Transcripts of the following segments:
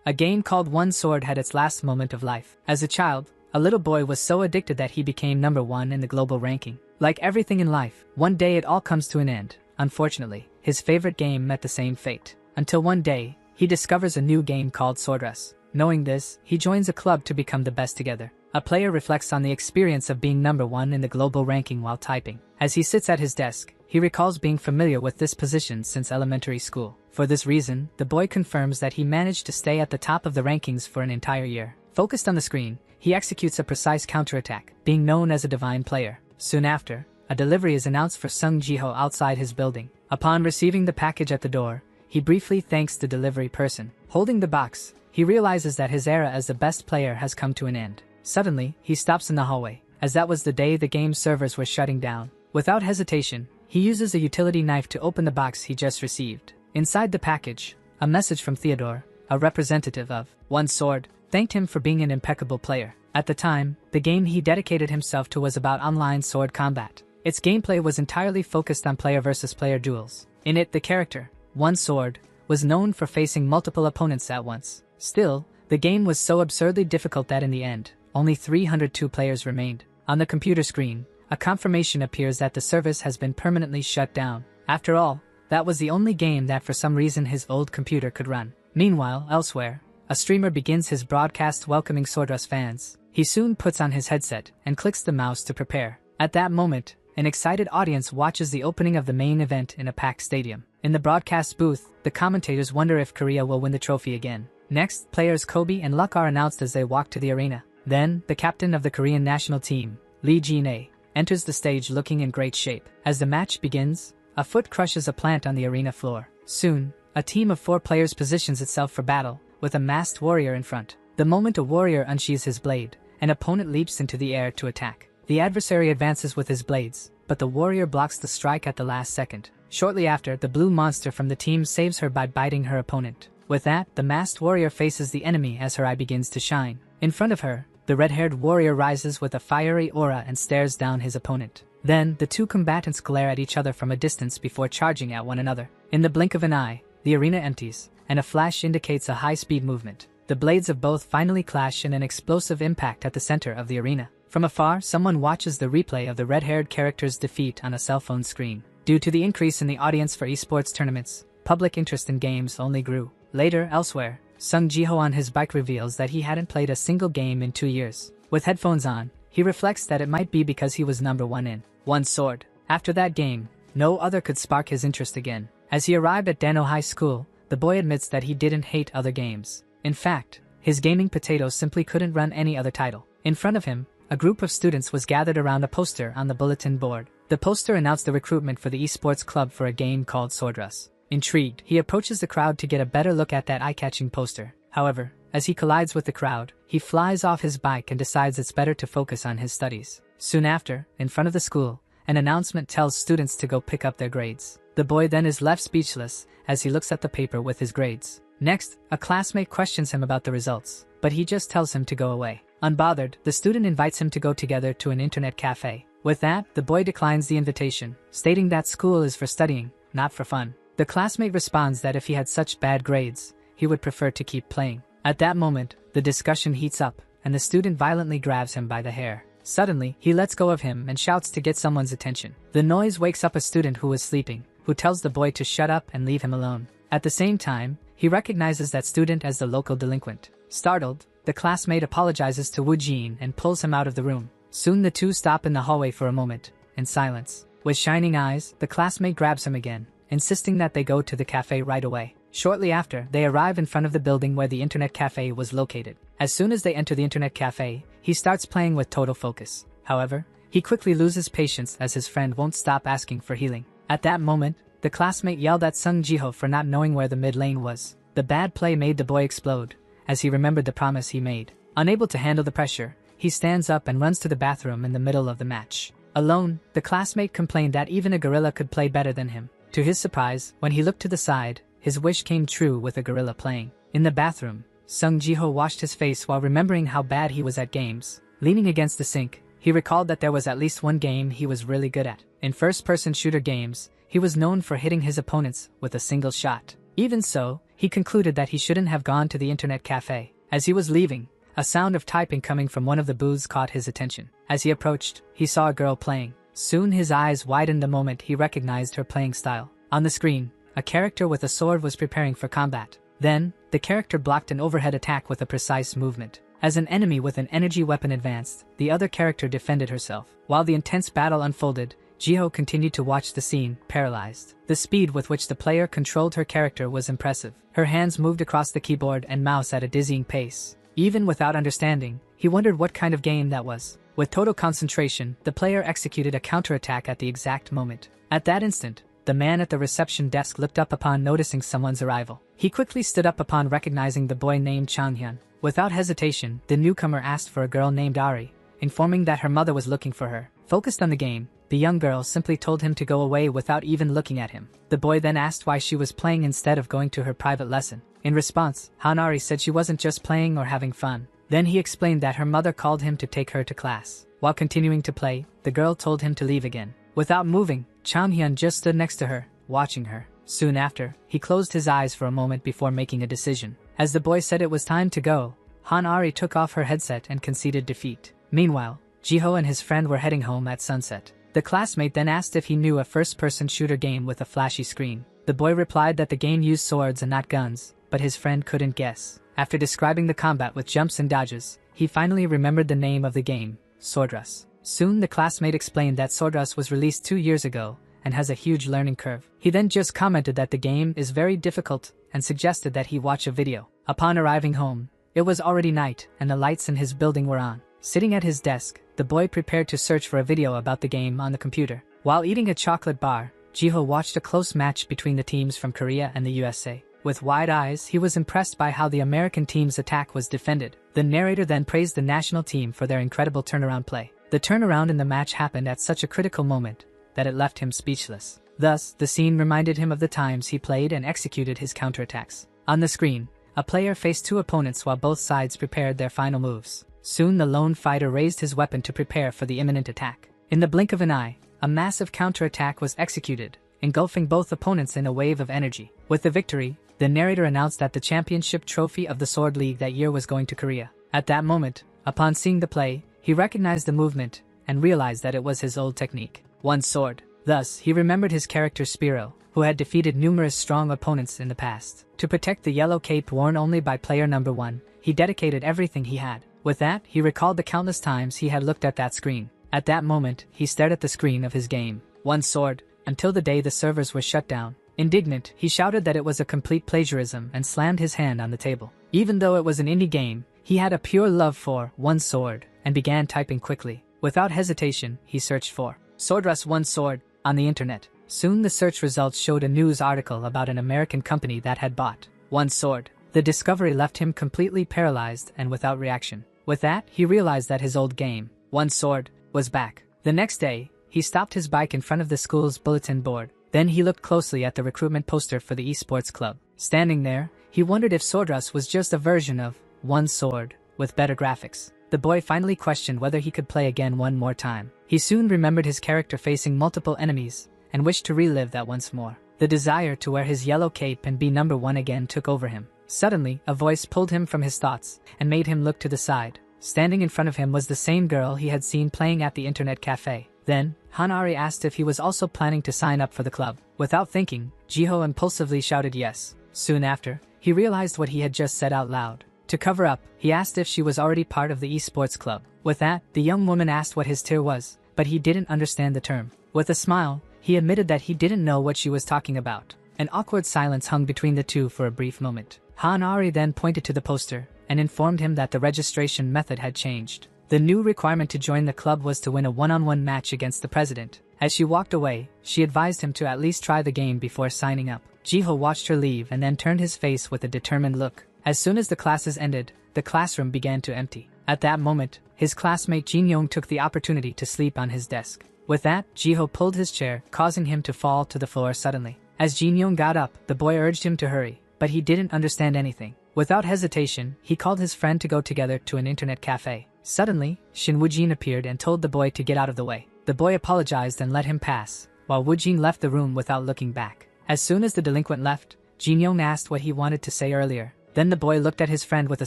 A game called One Sword had its last moment of life. As a child, a little boy was so addicted that he became number 1 in the global ranking. Like everything in life, one day it all comes to an end. Unfortunately, his favorite game met the same fate. Until one day, he discovers a new game called Swordress. Knowing this, he joins a club to become the best together. A player reflects on the experience of being number 1 in the global ranking while typing. As he sits at his desk, he recalls being familiar with this position since elementary school. For this reason, the boy confirms that he managed to stay at the top of the rankings for an entire year. Focused on the screen, he executes a precise counterattack, being known as a divine player. Soon after, a delivery is announced for Sung Ji-ho outside his building. Upon receiving the package at the door, he briefly thanks the delivery person. Holding the box, he realizes that his era as the best player has come to an end. Suddenly, he stops in the hallway, as that was the day the game's servers were shutting down. Without hesitation, he uses a utility knife to open the box he just received. Inside the package, a message from Theodore, a representative of One Sword, thanked him for being an impeccable player. At the time, the game he dedicated himself to was about online sword combat. Its gameplay was entirely focused on player versus player duels. In it, the character, One Sword, was known for facing multiple opponents at once. Still, the game was so absurdly difficult that in the end, only 302 players remained. On the computer screen, a confirmation appears that the service has been permanently shut down. After all, that was the only game that for some reason his old computer could run. Meanwhile, elsewhere, a streamer begins his broadcast welcoming Swordress fans. He soon puts on his headset and clicks the mouse to prepare. At that moment, an excited audience watches the opening of the main event in a packed stadium. In the broadcast booth, the commentators wonder if Korea will win the trophy again. Next, players Kobe and Luck are announced as they walk to the arena. Then, the captain of the Korean national team, Lee Ji-nae, enters the stage looking in great shape. As the match begins, a foot crushes a plant on the arena floor. Soon, a team of 4 players positions itself for battle, with a masked warrior in front. The moment a warrior unsheathes his blade, an opponent leaps into the air to attack. The adversary advances with his blades, but the warrior blocks the strike at the last second. Shortly after, the blue monster from the team saves her by biting her opponent. With that, the masked warrior faces the enemy as her eye begins to shine. In front of her, the red-haired warrior rises with a fiery aura and stares down his opponent. Then, the two combatants glare at each other from a distance before charging at one another. In the blink of an eye, the arena empties, and a flash indicates a high-speed movement. The blades of both finally clash in an explosive impact at the center of the arena. From afar, someone watches the replay of the red-haired character's defeat on a cell phone screen. Due to the increase in the audience for esports tournaments, public interest in games only grew. Later, elsewhere, Sung Ji-ho on his bike reveals that he hadn't played a single game in 2 years. With headphones on, he reflects that it might be because he was number 1 in One Sword. After that game, no other could spark his interest again. As he arrived at Dano High School, the boy admits that he didn't hate other games. In fact, his gaming potato simply couldn't run any other title. In front of him, a group of students was gathered around a poster on the bulletin board. The poster announced the recruitment for the esports club for a game called Swordress. Intrigued, he approaches the crowd to get a better look at that eye-catching poster. However, as he collides with the crowd, he flies off his bike and decides it's better to focus on his studies. Soon after, in front of the school, an announcement tells students to go pick up their grades. The boy then is left speechless as he looks at the paper with his grades. Next, a classmate questions him about the results, but he just tells him to go away. Unbothered, the student invites him to go together to an internet cafe. With that, the boy declines the invitation, stating that school is for studying, not for fun. The classmate responds that if he had such bad grades, he would prefer to keep playing. At that moment, the discussion heats up, and the student violently grabs him by the hair. Suddenly, he lets go of him and shouts to get someone's attention. The noise wakes up a student who was sleeping, who tells the boy to shut up and leave him alone. At the same time, he recognizes that student as the local delinquent. Startled, the classmate apologizes to Woo Jin and pulls him out of the room. Soon the two stop in the hallway for a moment, in silence. With shining eyes, the classmate grabs him again, insisting that they go to the cafe right away. Shortly after, they arrive in front of the building where the internet cafe was located. As soon as they enter the internet cafe, he starts playing with total focus. However, he quickly loses patience as his friend won't stop asking for healing. At that moment, the classmate yelled at Sung Ji-ho for not knowing where the mid lane was. The bad play made the boy explode, as he remembered the promise he made. Unable to handle the pressure, he stands up and runs to the bathroom in the middle of the match. Alone, the classmate complained that even a gorilla could play better than him. To his surprise, when he looked to the side, his wish came true with a gorilla playing. In the bathroom, Sung Ji-ho washed his face while remembering how bad he was at games. Leaning against the sink, he recalled that there was at least one game he was really good at. In first-person shooter games, he was known for hitting his opponents with a single shot. Even so, he concluded that he shouldn't have gone to the internet cafe. As he was leaving, a sound of typing coming from one of the booths caught his attention. As he approached, he saw a girl playing. Soon his eyes widened the moment he recognized her playing style. On the screen, a character with a sword was preparing for combat. Then, the character blocked an overhead attack with a precise movement. As an enemy with an energy weapon advanced, the other character defended herself. While the intense battle unfolded, Jiho continued to watch the scene, paralyzed. The speed with which the player controlled her character was impressive. Her hands moved across the keyboard and mouse at a dizzying pace. Even without understanding, he wondered what kind of game that was. With total concentration, the player executed a counterattack at the exact moment. At that instant, the man at the reception desk looked up upon noticing someone's arrival. He quickly stood up upon recognizing the boy named Changhyun. Without hesitation, the newcomer asked for a girl named Ari, informing that her mother was looking for her. Focused on the game, the young girl simply told him to go away without even looking at him. The boy then asked why she was playing instead of going to her private lesson. In response, Hanari said she wasn't just playing or having fun. Then he explained that her mother called him to take her to class. While continuing to play, the girl told him to leave again. Without moving, Changhyun just stood next to her, watching her. Soon after, he closed his eyes for a moment before making a decision. As the boy said it was time to go, Hanari took off her headset and conceded defeat. Meanwhile, Jiho and his friend were heading home at sunset. The classmate then asked if he knew a first-person shooter game with a flashy screen. The boy replied that the game used swords and not guns, but his friend couldn't guess. After describing the combat with jumps and dodges, he finally remembered the name of the game, Swordrush. Soon the classmate explained that Swordrush was released 2 years ago and has a huge learning curve. He then just commented that the game is very difficult and suggested that he watch a video. Upon arriving home, it was already night and the lights in his building were on. Sitting at his desk, the boy prepared to search for a video about the game on the computer. While eating a chocolate bar, Jiho watched a close match between the teams from Korea and the USA. With wide eyes, he was impressed by how the American team's attack was defended. The narrator then praised the national team for their incredible turnaround play. The turnaround in the match happened at such a critical moment that it left him speechless. Thus, the scene reminded him of the times he played and executed his counterattacks. On the screen, a player faced two opponents while both sides prepared their final moves. Soon the lone fighter raised his weapon to prepare for the imminent attack. In the blink of an eye, a massive counterattack was executed, engulfing both opponents in a wave of energy. With the victory, the narrator announced that the championship trophy of the Sword League that year was going to Korea. At that moment, upon seeing the play, he recognized the movement and realized that it was his old technique, one sword. Thus, he remembered his character Spiro, who had defeated numerous strong opponents in the past. To protect the yellow cape worn only by player number 1, he dedicated everything he had. With that, he recalled the countless times he had looked at that screen. At that moment, he stared at the screen of his game, one sword, until the day the servers were shut down. Indignant, he shouted that it was a complete plagiarism and slammed his hand on the table. Even though it was an indie game, he had a pure love for one sword and began typing quickly. Without hesitation, he searched for Swordrush One Sword on the internet. Soon the search results showed a news article about an American company that had bought one sword. The discovery left him completely paralyzed and without reaction. With that, he realized that his old game, One Sword, was back. The next day, he stopped his bike in front of the school's bulletin board. Then he looked closely at the recruitment poster for the esports club. Standing there, he wondered if Swordrush was just a version of One Sword, with better graphics. The boy finally questioned whether he could play again one more time. He soon remembered his character facing multiple enemies, and wished to relive that once more. The desire to wear his yellow cape and be number 1 again took over him. Suddenly, a voice pulled him from his thoughts, and made him look to the side. Standing in front of him was the same girl he had seen playing at the internet cafe. Then, Hanari asked if he was also planning to sign up for the club. Without thinking, Jiho impulsively shouted yes. Soon after, he realized what he had just said out loud. To cover up, he asked if she was already part of the esports club. With that, the young woman asked what his tier was, but he didn't understand the term. With a smile, he admitted that he didn't know what she was talking about. An awkward silence hung between the two for a brief moment. Hanari then pointed to the poster and informed him that the registration method had changed. The new requirement to join the club was to win a one-on-one match against the president. As she walked away, she advised him to at least try the game before signing up. Jiho watched her leave and then turned his face with a determined look. As soon as the classes ended, the classroom began to empty. At that moment, his classmate Jin Young took the opportunity to sleep on his desk. With that, Jiho pulled his chair, causing him to fall to the floor suddenly. As Jin Young got up, the boy urged him to hurry, but he didn't understand anything. Without hesitation, he called his friend to go together to an internet cafe. Suddenly, Shin Woojin appeared and told the boy to get out of the way. The boy apologized and let him pass, while Woojin left the room without looking back. As soon as the delinquent left, Jin-young asked what he wanted to say earlier. Then the boy looked at his friend with a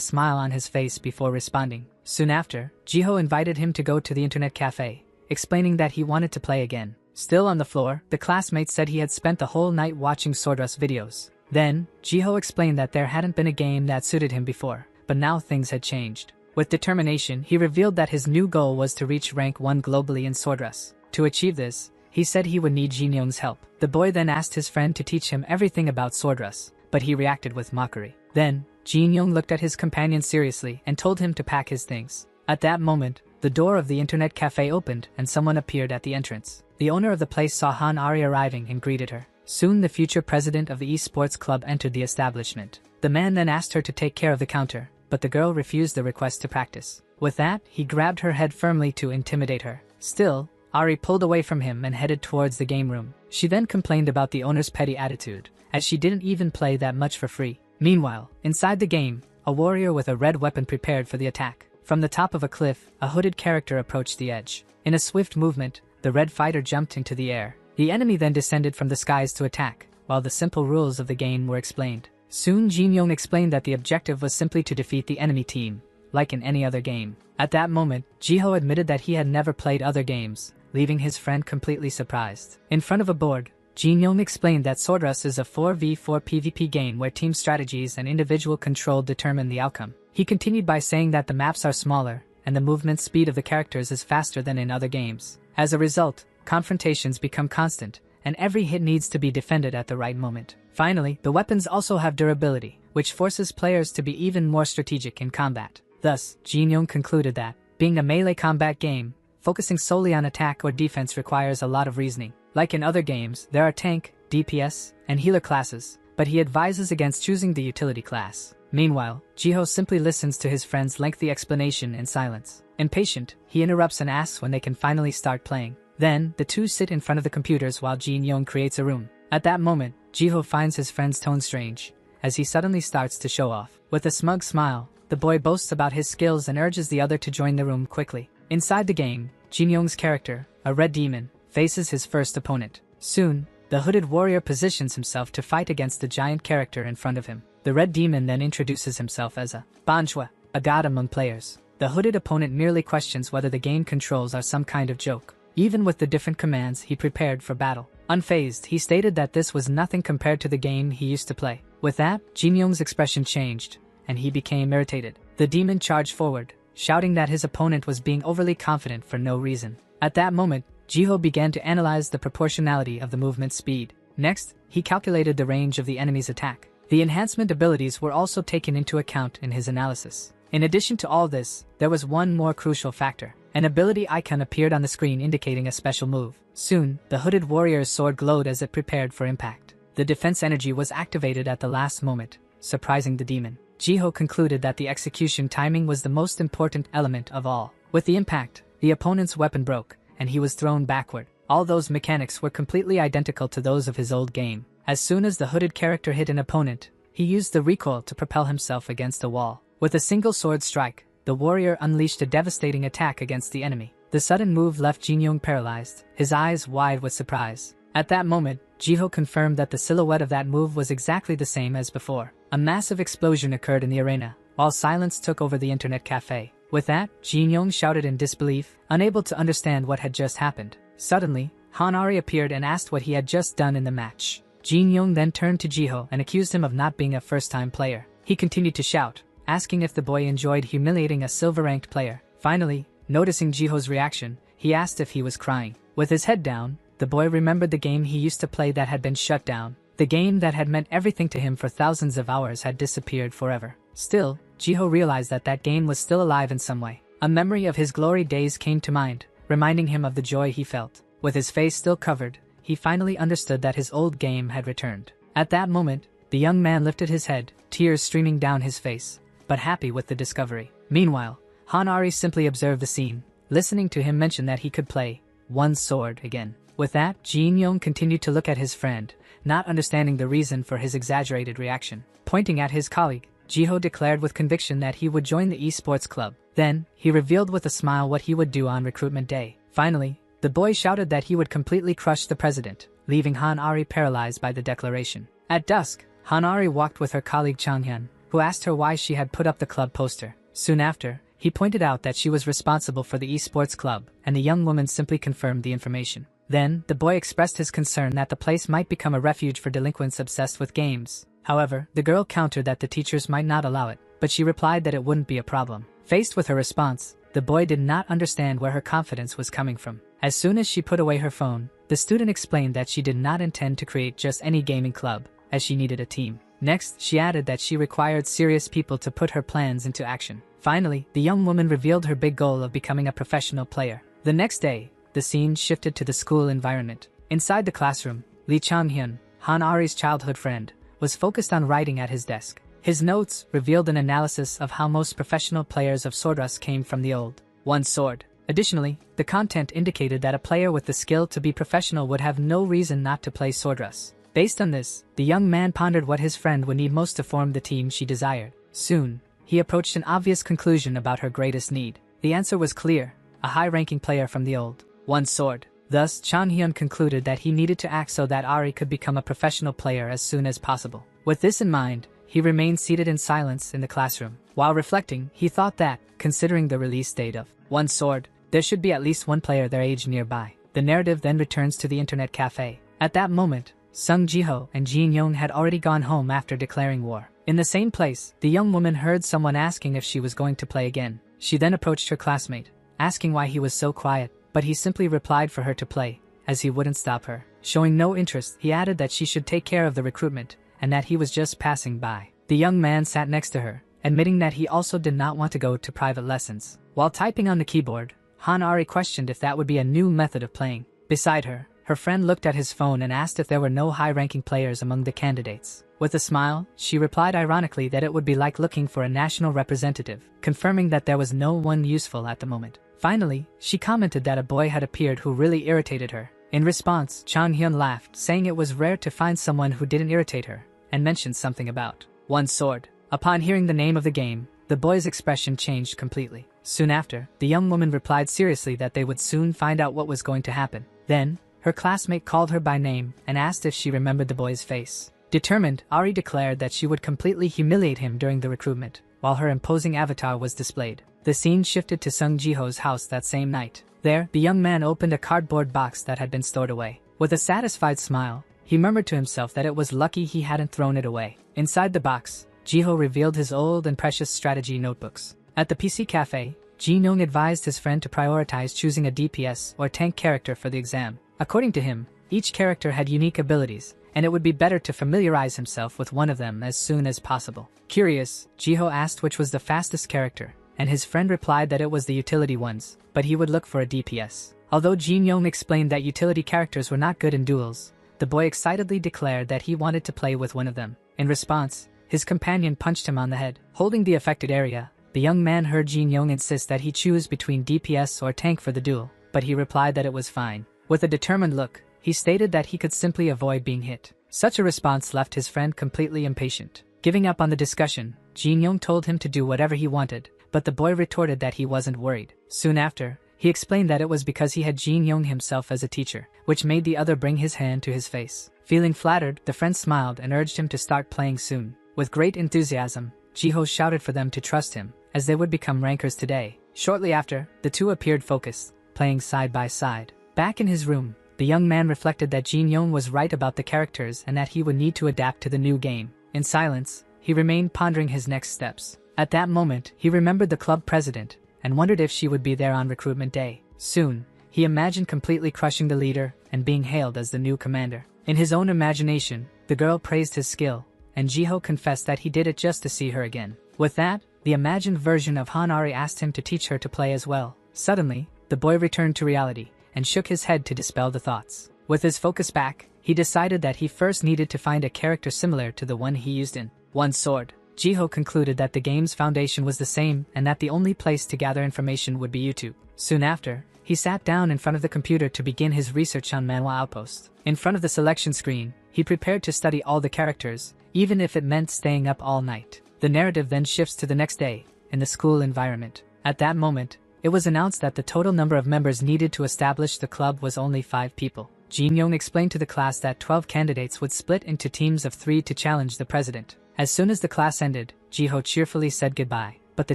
smile on his face before responding. Soon after, Jiho invited him to go to the internet cafe, explaining that he wanted to play again. Still on the floor, the classmate said he had spent the whole night watching Swordrush videos. Then, Jiho explained that there hadn't been a game that suited him before, but now things had changed. With determination, he revealed that his new goal was to reach rank 1 globally in Swordrush. To achieve this, he said he would need Jin-young's help. The boy then asked his friend to teach him everything about Swordrush, but he reacted with mockery. Then, Jin-young looked at his companion seriously and told him to pack his things. At that moment, the door of the internet cafe opened and someone appeared at the entrance. The owner of the place saw Han-ari arriving and greeted her. Soon the future president of the esports club entered the establishment. The man then asked her to take care of the counter, but the girl refused the request to practice. With that, he grabbed her head firmly to intimidate her. Still, Ari pulled away from him and headed towards the game room. She then complained about the owner's petty attitude, as she didn't even play that much for free. Meanwhile, inside the game, a warrior with a red weapon prepared for the attack. From the top of a cliff, a hooded character approached the edge. In a swift movement, the red fighter jumped into the air. The enemy then descended from the skies to attack, while the simple rules of the game were explained. Soon Jin-young explained that the objective was simply to defeat the enemy team, like in any other game. At that moment, Jiho admitted that he had never played other games, leaving his friend completely surprised. In front of a board, Jin-young explained that Swordrush is a 4v4 PvP game where team strategies and individual control determine the outcome. He continued by saying that the maps are smaller, and the movement speed of the characters is faster than in other games. As a result, confrontations become constant, and every hit needs to be defended at the right moment. Finally, the weapons also have durability, which forces players to be even more strategic in combat. Thus, Jin-young concluded that, being a melee combat game, focusing solely on attack or defense requires a lot of reasoning. Like in other games, there are tank, DPS, and healer classes, but he advises against choosing the utility class. Meanwhile, Jiho simply listens to his friend's lengthy explanation in silence. Impatient, he interrupts and asks when they can finally start playing. Then, the two sit in front of the computers while Jin-young creates a room. At that moment, Jiho finds his friend's tone strange, as he suddenly starts to show off. With a smug smile, the boy boasts about his skills and urges the other to join the room quickly. Inside the game, Jin-young's character, a red demon, faces his first opponent. Soon, the hooded warrior positions himself to fight against the giant character in front of him. The red demon then introduces himself as a Manhwa, a god among players. The hooded opponent merely questions whether the game controls are some kind of joke. Even with the different commands he prepared for battle. Unfazed, he stated that this was nothing compared to the game he used to play. With that, Jin-young's expression changed, and he became irritated. The demon charged forward, shouting that his opponent was being overly confident for no reason. At that moment, Jiho began to analyze the proportionality of the movement speed. Next, he calculated the range of the enemy's attack. The enhancement abilities were also taken into account in his analysis. In addition to all this, there was one more crucial factor. An ability icon appeared on the screen indicating a special move. Soon, the hooded warrior's sword glowed as it prepared for impact. The defense energy was activated at the last moment, surprising the demon. Jiho concluded that the execution timing was the most important element of all. With the impact, the opponent's weapon broke, and he was thrown backward. All those mechanics were completely identical to those of his old game. As soon as the hooded character hit an opponent, he used the recoil to propel himself against a wall. With a single sword strike, the warrior unleashed a devastating attack against the enemy. The sudden move left Jin-young paralyzed, his eyes wide with surprise. At that moment, Jiho confirmed that the silhouette of that move was exactly the same as before. A massive explosion occurred in the arena, while silence took over the internet cafe. With that, Jin-young shouted in disbelief, unable to understand what had just happened. Suddenly, Han-ari appeared and asked what he had just done in the match. Jin-young then turned to Jiho and accused him of not being a first-time player. He continued to shout, asking if the boy enjoyed humiliating a silver-ranked player. Finally, noticing Jiho's reaction, he asked if he was crying. With his head down, the boy remembered the game he used to play that had been shut down. The game that had meant everything to him for thousands of hours had disappeared forever. Still, Jiho realized that that game was still alive in some way. A memory of his glory days came to mind, reminding him of the joy he felt. With his face still covered, he finally understood that his old game had returned. At that moment, the young man lifted his head, tears streaming down his face, but happy with the discovery. Meanwhile, Han-ari simply observed the scene, listening to him mention that he could play one sword again. With that, Jin-young continued to look at his friend, not understanding the reason for his exaggerated reaction. Pointing at his colleague, Jiho declared with conviction that he would join the esports club. Then, he revealed with a smile what he would do on recruitment day. Finally, the boy shouted that he would completely crush the president, leaving Han-ari paralyzed by the declaration. At dusk, Hanari walked with her colleague Changhyun, who asked her why she had put up the club poster. Soon after, he pointed out that she was responsible for the esports club, and the young woman simply confirmed the information. Then, the boy expressed his concern that the place might become a refuge for delinquents obsessed with games. However, the girl countered that the teachers might not allow it, but she replied that it wouldn't be a problem. Faced with her response, the boy did not understand where her confidence was coming from. As soon as she put away her phone, the student explained that she did not intend to create just any gaming club, as she needed a team. Next, she added that she required serious people to put her plans into action. Finally, the young woman revealed her big goal of becoming a professional player. The next day, the scene shifted to the school environment. Inside the classroom, Lee Chang-hyun, Han-ari's childhood friend, was focused on writing at his desk. His notes revealed an analysis of how most professional players of Swordrush came from the old one sword. Additionally, the content indicated that a player with the skill to be professional would have no reason not to play Swordrush. Based on this, the young man pondered what his friend would need most to form the team she desired. Soon, he approached an obvious conclusion about her greatest need. The answer was clear: a high-ranking player from the old one sword. Thus, Chang-hyun concluded that he needed to act so that Ari could become a professional player as soon as possible. With this in mind, he remained seated in silence in the classroom. While reflecting, he thought that, considering the release date of one sword, there should be at least one player their age nearby. The narrative then returns to the internet cafe. At that moment, Sung Ji-ho and Jin Young had already gone home after declaring war. In the same place, the young woman heard someone asking if she was going to play again. She then approached her classmate, asking why he was so quiet, but he simply replied for her to play, as he wouldn't stop her. Showing no interest, he added that she should take care of the recruitment, and that he was just passing by. The young man sat next to her, admitting that he also did not want to go to private lessons. While typing on the keyboard, Han-ari questioned if that would be a new method of playing. Beside her, her friend looked at his phone and asked if there were no high-ranking players among the candidates. With a smile, she replied ironically that it would be like looking for a national representative, confirming that there was no one useful at the moment. Finally, she commented that a boy had appeared who really irritated her. In response, Chang-hyun laughed, saying it was rare to find someone who didn't irritate her, and mentioned something about one sword. Upon hearing the name of the game, the boy's expression changed completely. Soon after, the young woman replied seriously that they would soon find out what was going to happen. Then, her classmate called her by name and asked if she remembered the boy's face. Determined, Ari declared that she would completely humiliate him during the recruitment, while her imposing avatar was displayed. The scene shifted to Sung Ji-ho's house that same night. There, the young man opened a cardboard box that had been stored away. With a satisfied smile, he murmured to himself that it was lucky he hadn't thrown it away. Inside the box, Ji-ho revealed his old and precious strategy notebooks. At the PC cafe, Jin-young advised his friend to prioritize choosing a DPS or tank character for the exam. According to him, each character had unique abilities, and it would be better to familiarize himself with one of them as soon as possible. Curious, Ji-ho asked which was the fastest character, and his friend replied that it was the utility ones, but he would look for a DPS. Although Jin-young explained that utility characters were not good in duels, the boy excitedly declared that he wanted to play with one of them. In response, his companion punched him on the head. Holding the affected area, the young man heard Jin-young insist that he choose between DPS or tank for the duel, but he replied that it was fine. With a determined look, he stated that he could simply avoid being hit. Such a response left his friend completely impatient. Giving up on the discussion, Jin-young told him to do whatever he wanted, but the boy retorted that he wasn't worried. Soon after, he explained that it was because he had Jin-young himself as a teacher, which made the other bring his hand to his face. Feeling flattered, the friend smiled and urged him to start playing soon. With great enthusiasm, Ji-ho shouted for them to trust him, as they would become rankers today. Shortly after, the two appeared focused, playing side by side. Back in his room, the young man reflected that Jin-young was right about the characters and that he would need to adapt to the new game. In silence, he remained pondering his next steps. At that moment, he remembered the club president, and wondered if she would be there on recruitment day. Soon, he imagined completely crushing the leader and being hailed as the new commander. In his own imagination, the girl praised his skill, and Ji-ho confessed that he did it just to see her again. With that, the imagined version of Han-ari asked him to teach her to play as well. Suddenly, the boy returned to reality, and shook his head to dispel the thoughts. With his focus back, he decided that he first needed to find a character similar to the one he used in one sword. Ji-ho concluded that the game's foundation was the same and that the only place to gather information would be YouTube. Soon after, he sat down in front of the computer to begin his research on Manhwa Outpost. In front of the selection screen, he prepared to study all the characters, even if it meant staying up all night. The narrative then shifts to the next day, in the school environment. At that moment, it was announced that the total number of members needed to establish the club was only 5 people. Jin Young explained to the class that 12 candidates would split into teams of 3 to challenge the president. As soon as the class ended, Jiho cheerfully said goodbye, but the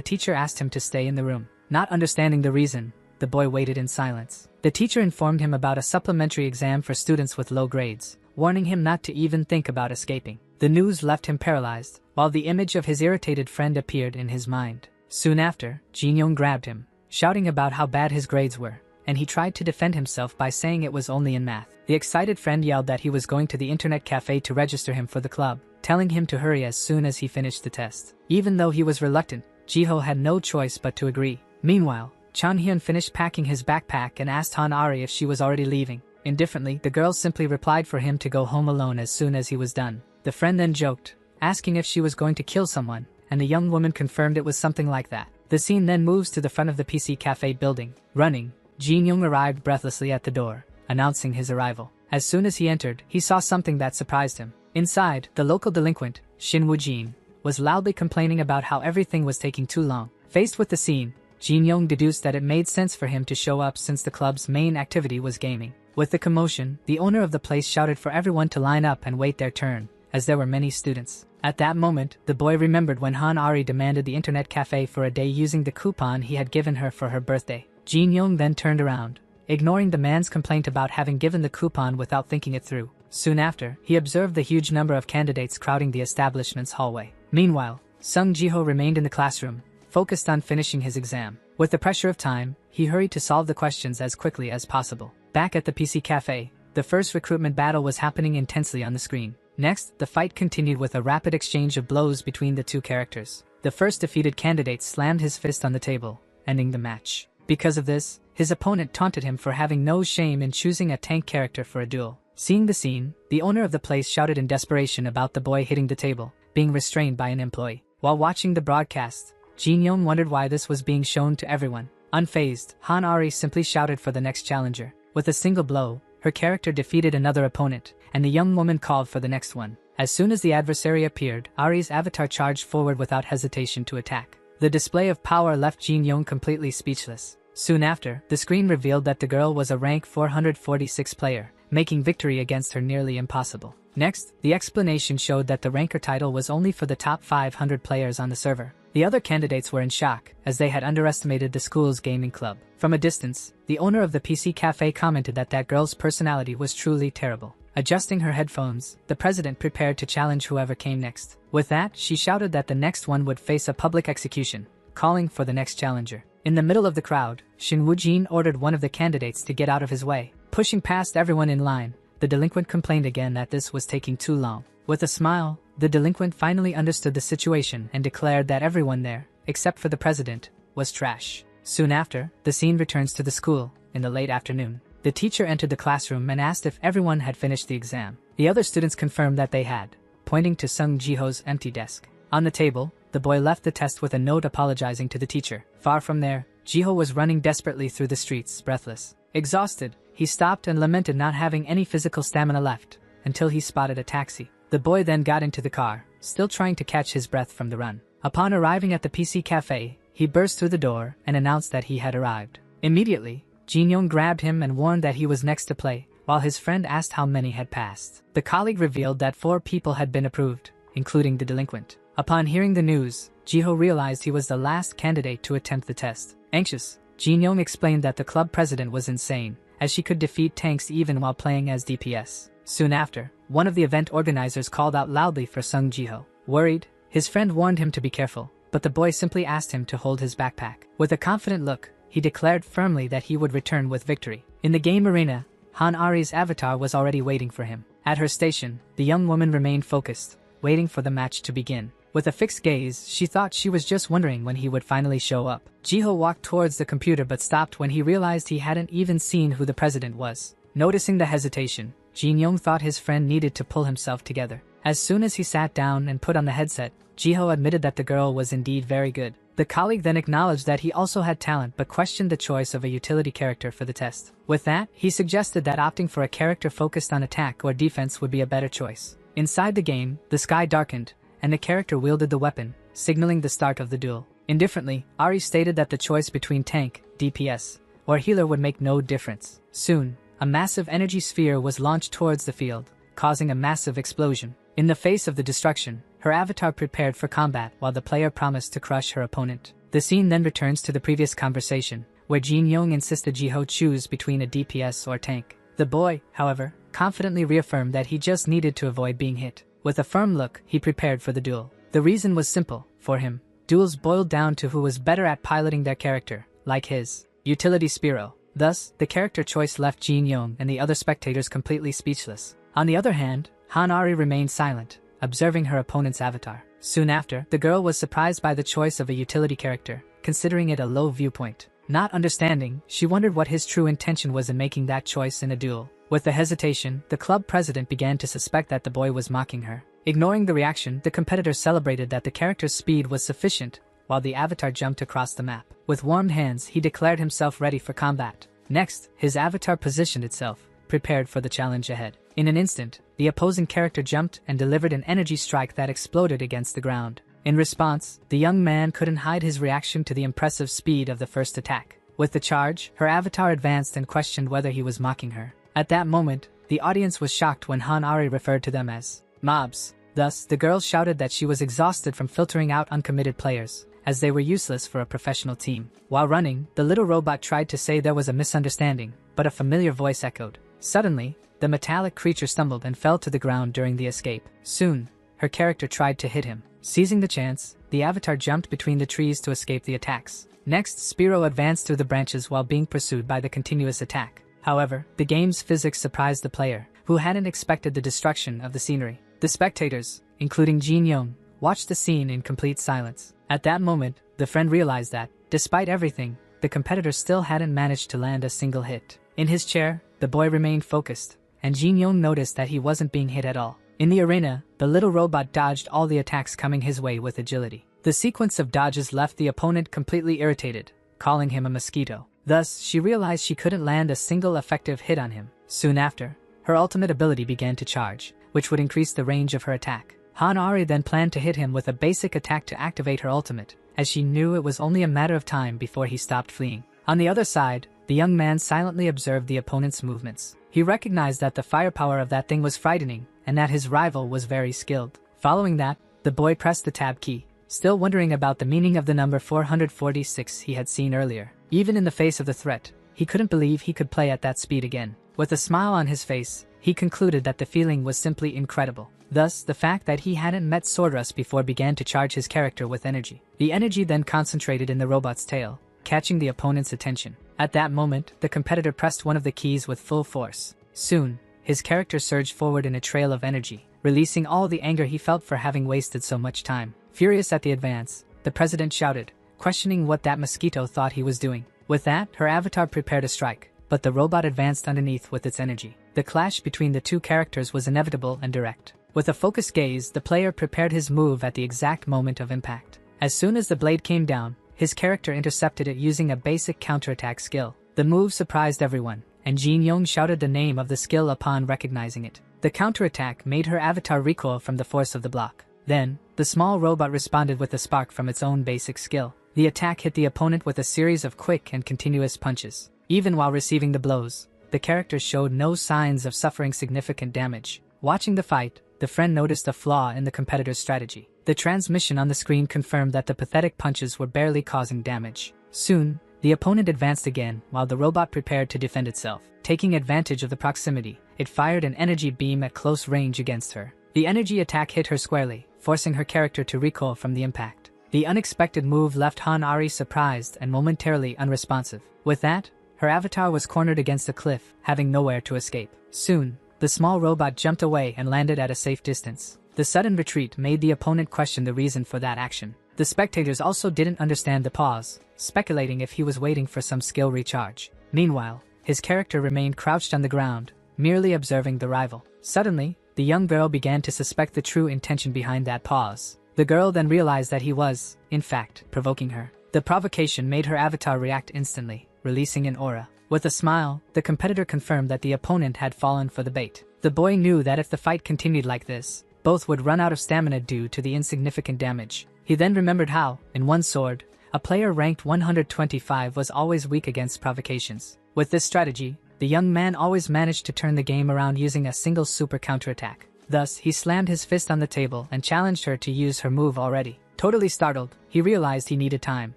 teacher asked him to stay in the room. Not understanding the reason, the boy waited in silence. The teacher informed him about a supplementary exam for students with low grades, warning him not to even think about escaping. The news left him paralyzed, while the image of his irritated friend appeared in his mind. Soon after, Jin Young grabbed him, shouting about how bad his grades were, and he tried to defend himself by saying it was only in math. The excited friend yelled that he was going to the internet cafe to register him for the club, telling him to hurry as soon as he finished the test. Even though he was reluctant, Jiho had no choice but to agree. Meanwhile, Chanhyun finished packing his backpack and asked Han Ari if she was already leaving. Indifferently, the girl simply replied for him to go home alone as soon as he was done. The friend then joked, asking if she was going to kill someone, and the young woman confirmed it was something like that. The scene then moves to the front of the PC cafe building. Running, Jin Young arrived breathlessly at the door, announcing his arrival. As soon as he entered, he saw something that surprised him. Inside, the local delinquent, Shin Woo-jin, was loudly complaining about how everything was taking too long. Faced with the scene, Jin Young deduced that it made sense for him to show up since the club's main activity was gaming. With the commotion, the owner of the place shouted for everyone to line up and wait their turn, as there were many students. At that moment, the boy remembered when Han Ari demanded the internet cafe for a day using the coupon he had given her for her birthday. Jin Young then turned around, ignoring the man's complaint about having given the coupon without thinking it through. Soon after, he observed the huge number of candidates crowding the establishment's hallway. Meanwhile, Sung Jiho remained in the classroom, focused on finishing his exam. With the pressure of time, he hurried to solve the questions as quickly as possible. Back at the PC cafe, the first recruitment battle was happening intensely on the screen. Next, the fight continued with a rapid exchange of blows between the two characters. The first defeated candidate slammed his fist on the table, ending the match. Because of this, his opponent taunted him for having no shame in choosing a tank character for a duel. Seeing the scene, the owner of the place shouted in desperation about the boy hitting the table, being restrained by an employee. While watching the broadcast, Jin Young wondered why this was being shown to everyone. Unfazed, Han Ari simply shouted for the next challenger. With a single blow, her character defeated another opponent, and the young woman called for the next one. As soon as the adversary appeared, Ari's avatar charged forward without hesitation to attack. The display of power left Jin Young completely speechless. Soon after, the screen revealed that the girl was a rank 446 player, making victory against her nearly impossible. Next, the explanation showed that the ranker title was only for the top 500 players on the server. The other candidates were in shock, as they had underestimated the school's gaming club. From a distance, the owner of the PC cafe commented that that girl's personality was truly terrible. Adjusting her headphones, the president prepared to challenge whoever came next. With that, she shouted that the next one would face a public execution, calling for the next challenger. In the middle of the crowd, Shin Woo-jin ordered one of the candidates to get out of his way. Pushing past everyone in line, the delinquent complained again that this was taking too long. With a smile, the delinquent finally understood the situation and declared that everyone there, except for the president, was trash. Soon after, the scene returns to the school. In the late afternoon, the teacher entered the classroom and asked if everyone had finished the exam. The other students confirmed that they had, pointing to Sung Jiho's empty desk. On the table, the boy left the test with a note apologizing to the teacher. Far from there, Jiho was running desperately through the streets, breathless. Exhausted, he stopped and lamented not having any physical stamina left, until he spotted a taxi. The boy then got into the car, still trying to catch his breath from the run. Upon arriving at the PC cafe, he burst through the door and announced that he had arrived. Immediately, Jin Young grabbed him and warned that he was next to play, while his friend asked how many had passed. The colleague revealed that 4 people had been approved, including the delinquent. Upon hearing the news, Jiho realized he was the last candidate to attempt the test. Anxious, Jin Young explained that the club president was insane, as she could defeat tanks even while playing as DPS. Soon after, one of the event organizers called out loudly for Sung Jiho. Worried, his friend warned him to be careful, but the boy simply asked him to hold his backpack. With a confident look, he declared firmly that he would return with victory. In the game arena, Han Ari's avatar was already waiting for him. At her station, the young woman remained focused, waiting for the match to begin. With a fixed gaze, she thought she was just wondering when he would finally show up. Jiho walked towards the computer but stopped when he realized he hadn't even seen who the president was. Noticing the hesitation, Jin Young thought his friend needed to pull himself together. As soon as he sat down and put on the headset, Jiho admitted that the girl was indeed very good. The colleague then acknowledged that he also had talent but questioned the choice of a utility character for the test. With that, he suggested that opting for a character focused on attack or defense would be a better choice. Inside the game, the sky darkened, and the character wielded the weapon, signaling the start of the duel. Indifferently, Ari stated that the choice between tank, DPS, or healer would make no difference. Soon, a massive energy sphere was launched towards the field, causing a massive explosion. In the face of the destruction, her avatar prepared for combat while the player promised to crush her opponent. The scene then returns to the previous conversation, where Jin Yong insisted Jiho choose between a DPS or tank. The boy, however, confidently reaffirmed that he just needed to avoid being hit. With a firm look, he prepared for the duel. The reason was simple. For him, duels boiled down to who was better at piloting their character, like his utility Spiro. Thus, the character choice left Jin Yong and the other spectators completely speechless. On the other hand, Hanari remained silent, observing her opponent's avatar. Soon after, the girl was surprised by the choice of a utility character, considering it a low viewpoint. Not understanding, she wondered what his true intention was in making that choice in a duel. With the hesitation, the club president began to suspect that the boy was mocking her. Ignoring the reaction, the competitor celebrated that the character's speed was sufficient, while the avatar jumped across the map. With warmed hands, he declared himself ready for combat. Next, his avatar positioned itself, prepared for the challenge ahead. In an instant, the opposing character jumped and delivered an energy strike that exploded against the ground. In response, the young man couldn't hide his reaction to the impressive speed of the first attack. With the charge, her avatar advanced and questioned whether he was mocking her. At that moment, the audience was shocked when Hanari referred to them as mobs. Thus, the girl shouted that she was exhausted from filtering out uncommitted players, as they were useless for a professional team. While running, the little robot tried to say there was a misunderstanding, but a familiar voice echoed. Suddenly, the metallic creature stumbled and fell to the ground during the escape. Soon, her character tried to hit him. Seizing the chance, the avatar jumped between the trees to escape the attacks. Next, Spiro advanced through the branches while being pursued by the continuous attack. However, the game's physics surprised the player, who hadn't expected the destruction of the scenery. The spectators, including Jin Yong, watched the scene in complete silence. At that moment, the friend realized that, despite everything, the competitor still hadn't managed to land a single hit. In his chair, the boy remained focused, and Jin Yong noticed that he wasn't being hit at all. In the arena, the little robot dodged all the attacks coming his way with agility. The sequence of dodges left the opponent completely irritated, calling him a mosquito. Thus, she realized she couldn't land a single effective hit on him. Soon after, her ultimate ability began to charge, which would increase the range of her attack. Hanari then planned to hit him with a basic attack to activate her ultimate, as she knew it was only a matter of time before he stopped fleeing. On the other side, the young man silently observed the opponent's movements. He recognized that the firepower of that thing was frightening, and that his rival was very skilled. Following that, the boy pressed the tab key, still wondering about the meaning of the number 446 he had seen earlier. Even in the face of the threat, he couldn't believe he could play at that speed again. With a smile on his face, he concluded that the feeling was simply incredible. Thus, the fact that he hadn't met Swordrust before began to charge his character with energy. The energy then concentrated in the robot's tail, catching the opponent's attention. At that moment, the competitor pressed one of the keys with full force. Soon, his character surged forward in a trail of energy, releasing all the anger he felt for having wasted so much time. Furious at the advance, the president shouted, questioning what that mosquito thought he was doing. With that, her avatar prepared a strike, but the robot advanced underneath with its energy. The clash between the two characters was inevitable and direct. With a focused gaze, the player prepared his move at the exact moment of impact. As soon as the blade came down, his character intercepted it using a basic counterattack skill. The move surprised everyone, and Jin Yong shouted the name of the skill upon recognizing it. The counterattack made her avatar recoil from the force of the block. Then, the small robot responded with a spark from its own basic skill. The attack hit the opponent with a series of quick and continuous punches. Even while receiving the blows, the character showed no signs of suffering significant damage. Watching the fight, the friend noticed a flaw in the competitor's strategy. The transmission on the screen confirmed that the pathetic punches were barely causing damage. Soon, the opponent advanced again while the robot prepared to defend itself. Taking advantage of the proximity, it fired an energy beam at close range against her. The energy attack hit her squarely, forcing her character to recoil from the impact. The unexpected move left Hanari surprised and momentarily unresponsive. With that, her avatar was cornered against a cliff, having nowhere to escape. Soon, the small robot jumped away and landed at a safe distance. The sudden retreat made the opponent question the reason for that action. The spectators also didn't understand the pause, speculating if he was waiting for some skill recharge. Meanwhile, his character remained crouched on the ground, merely observing the rival. Suddenly, the young girl began to suspect the true intention behind that pause. The girl then realized that he was, in fact, provoking her. The provocation made her avatar react instantly, releasing an aura. With a smile, the competitor confirmed that the opponent had fallen for the bait. The boy knew that if the fight continued like this, both would run out of stamina due to the insignificant damage. He then remembered how, in one sword, a player ranked 125 was always weak against provocations. With this strategy, the young man always managed to turn the game around using a single super counterattack. Thus, he slammed his fist on the table and challenged her to use her move already. Totally startled, he realized he needed time.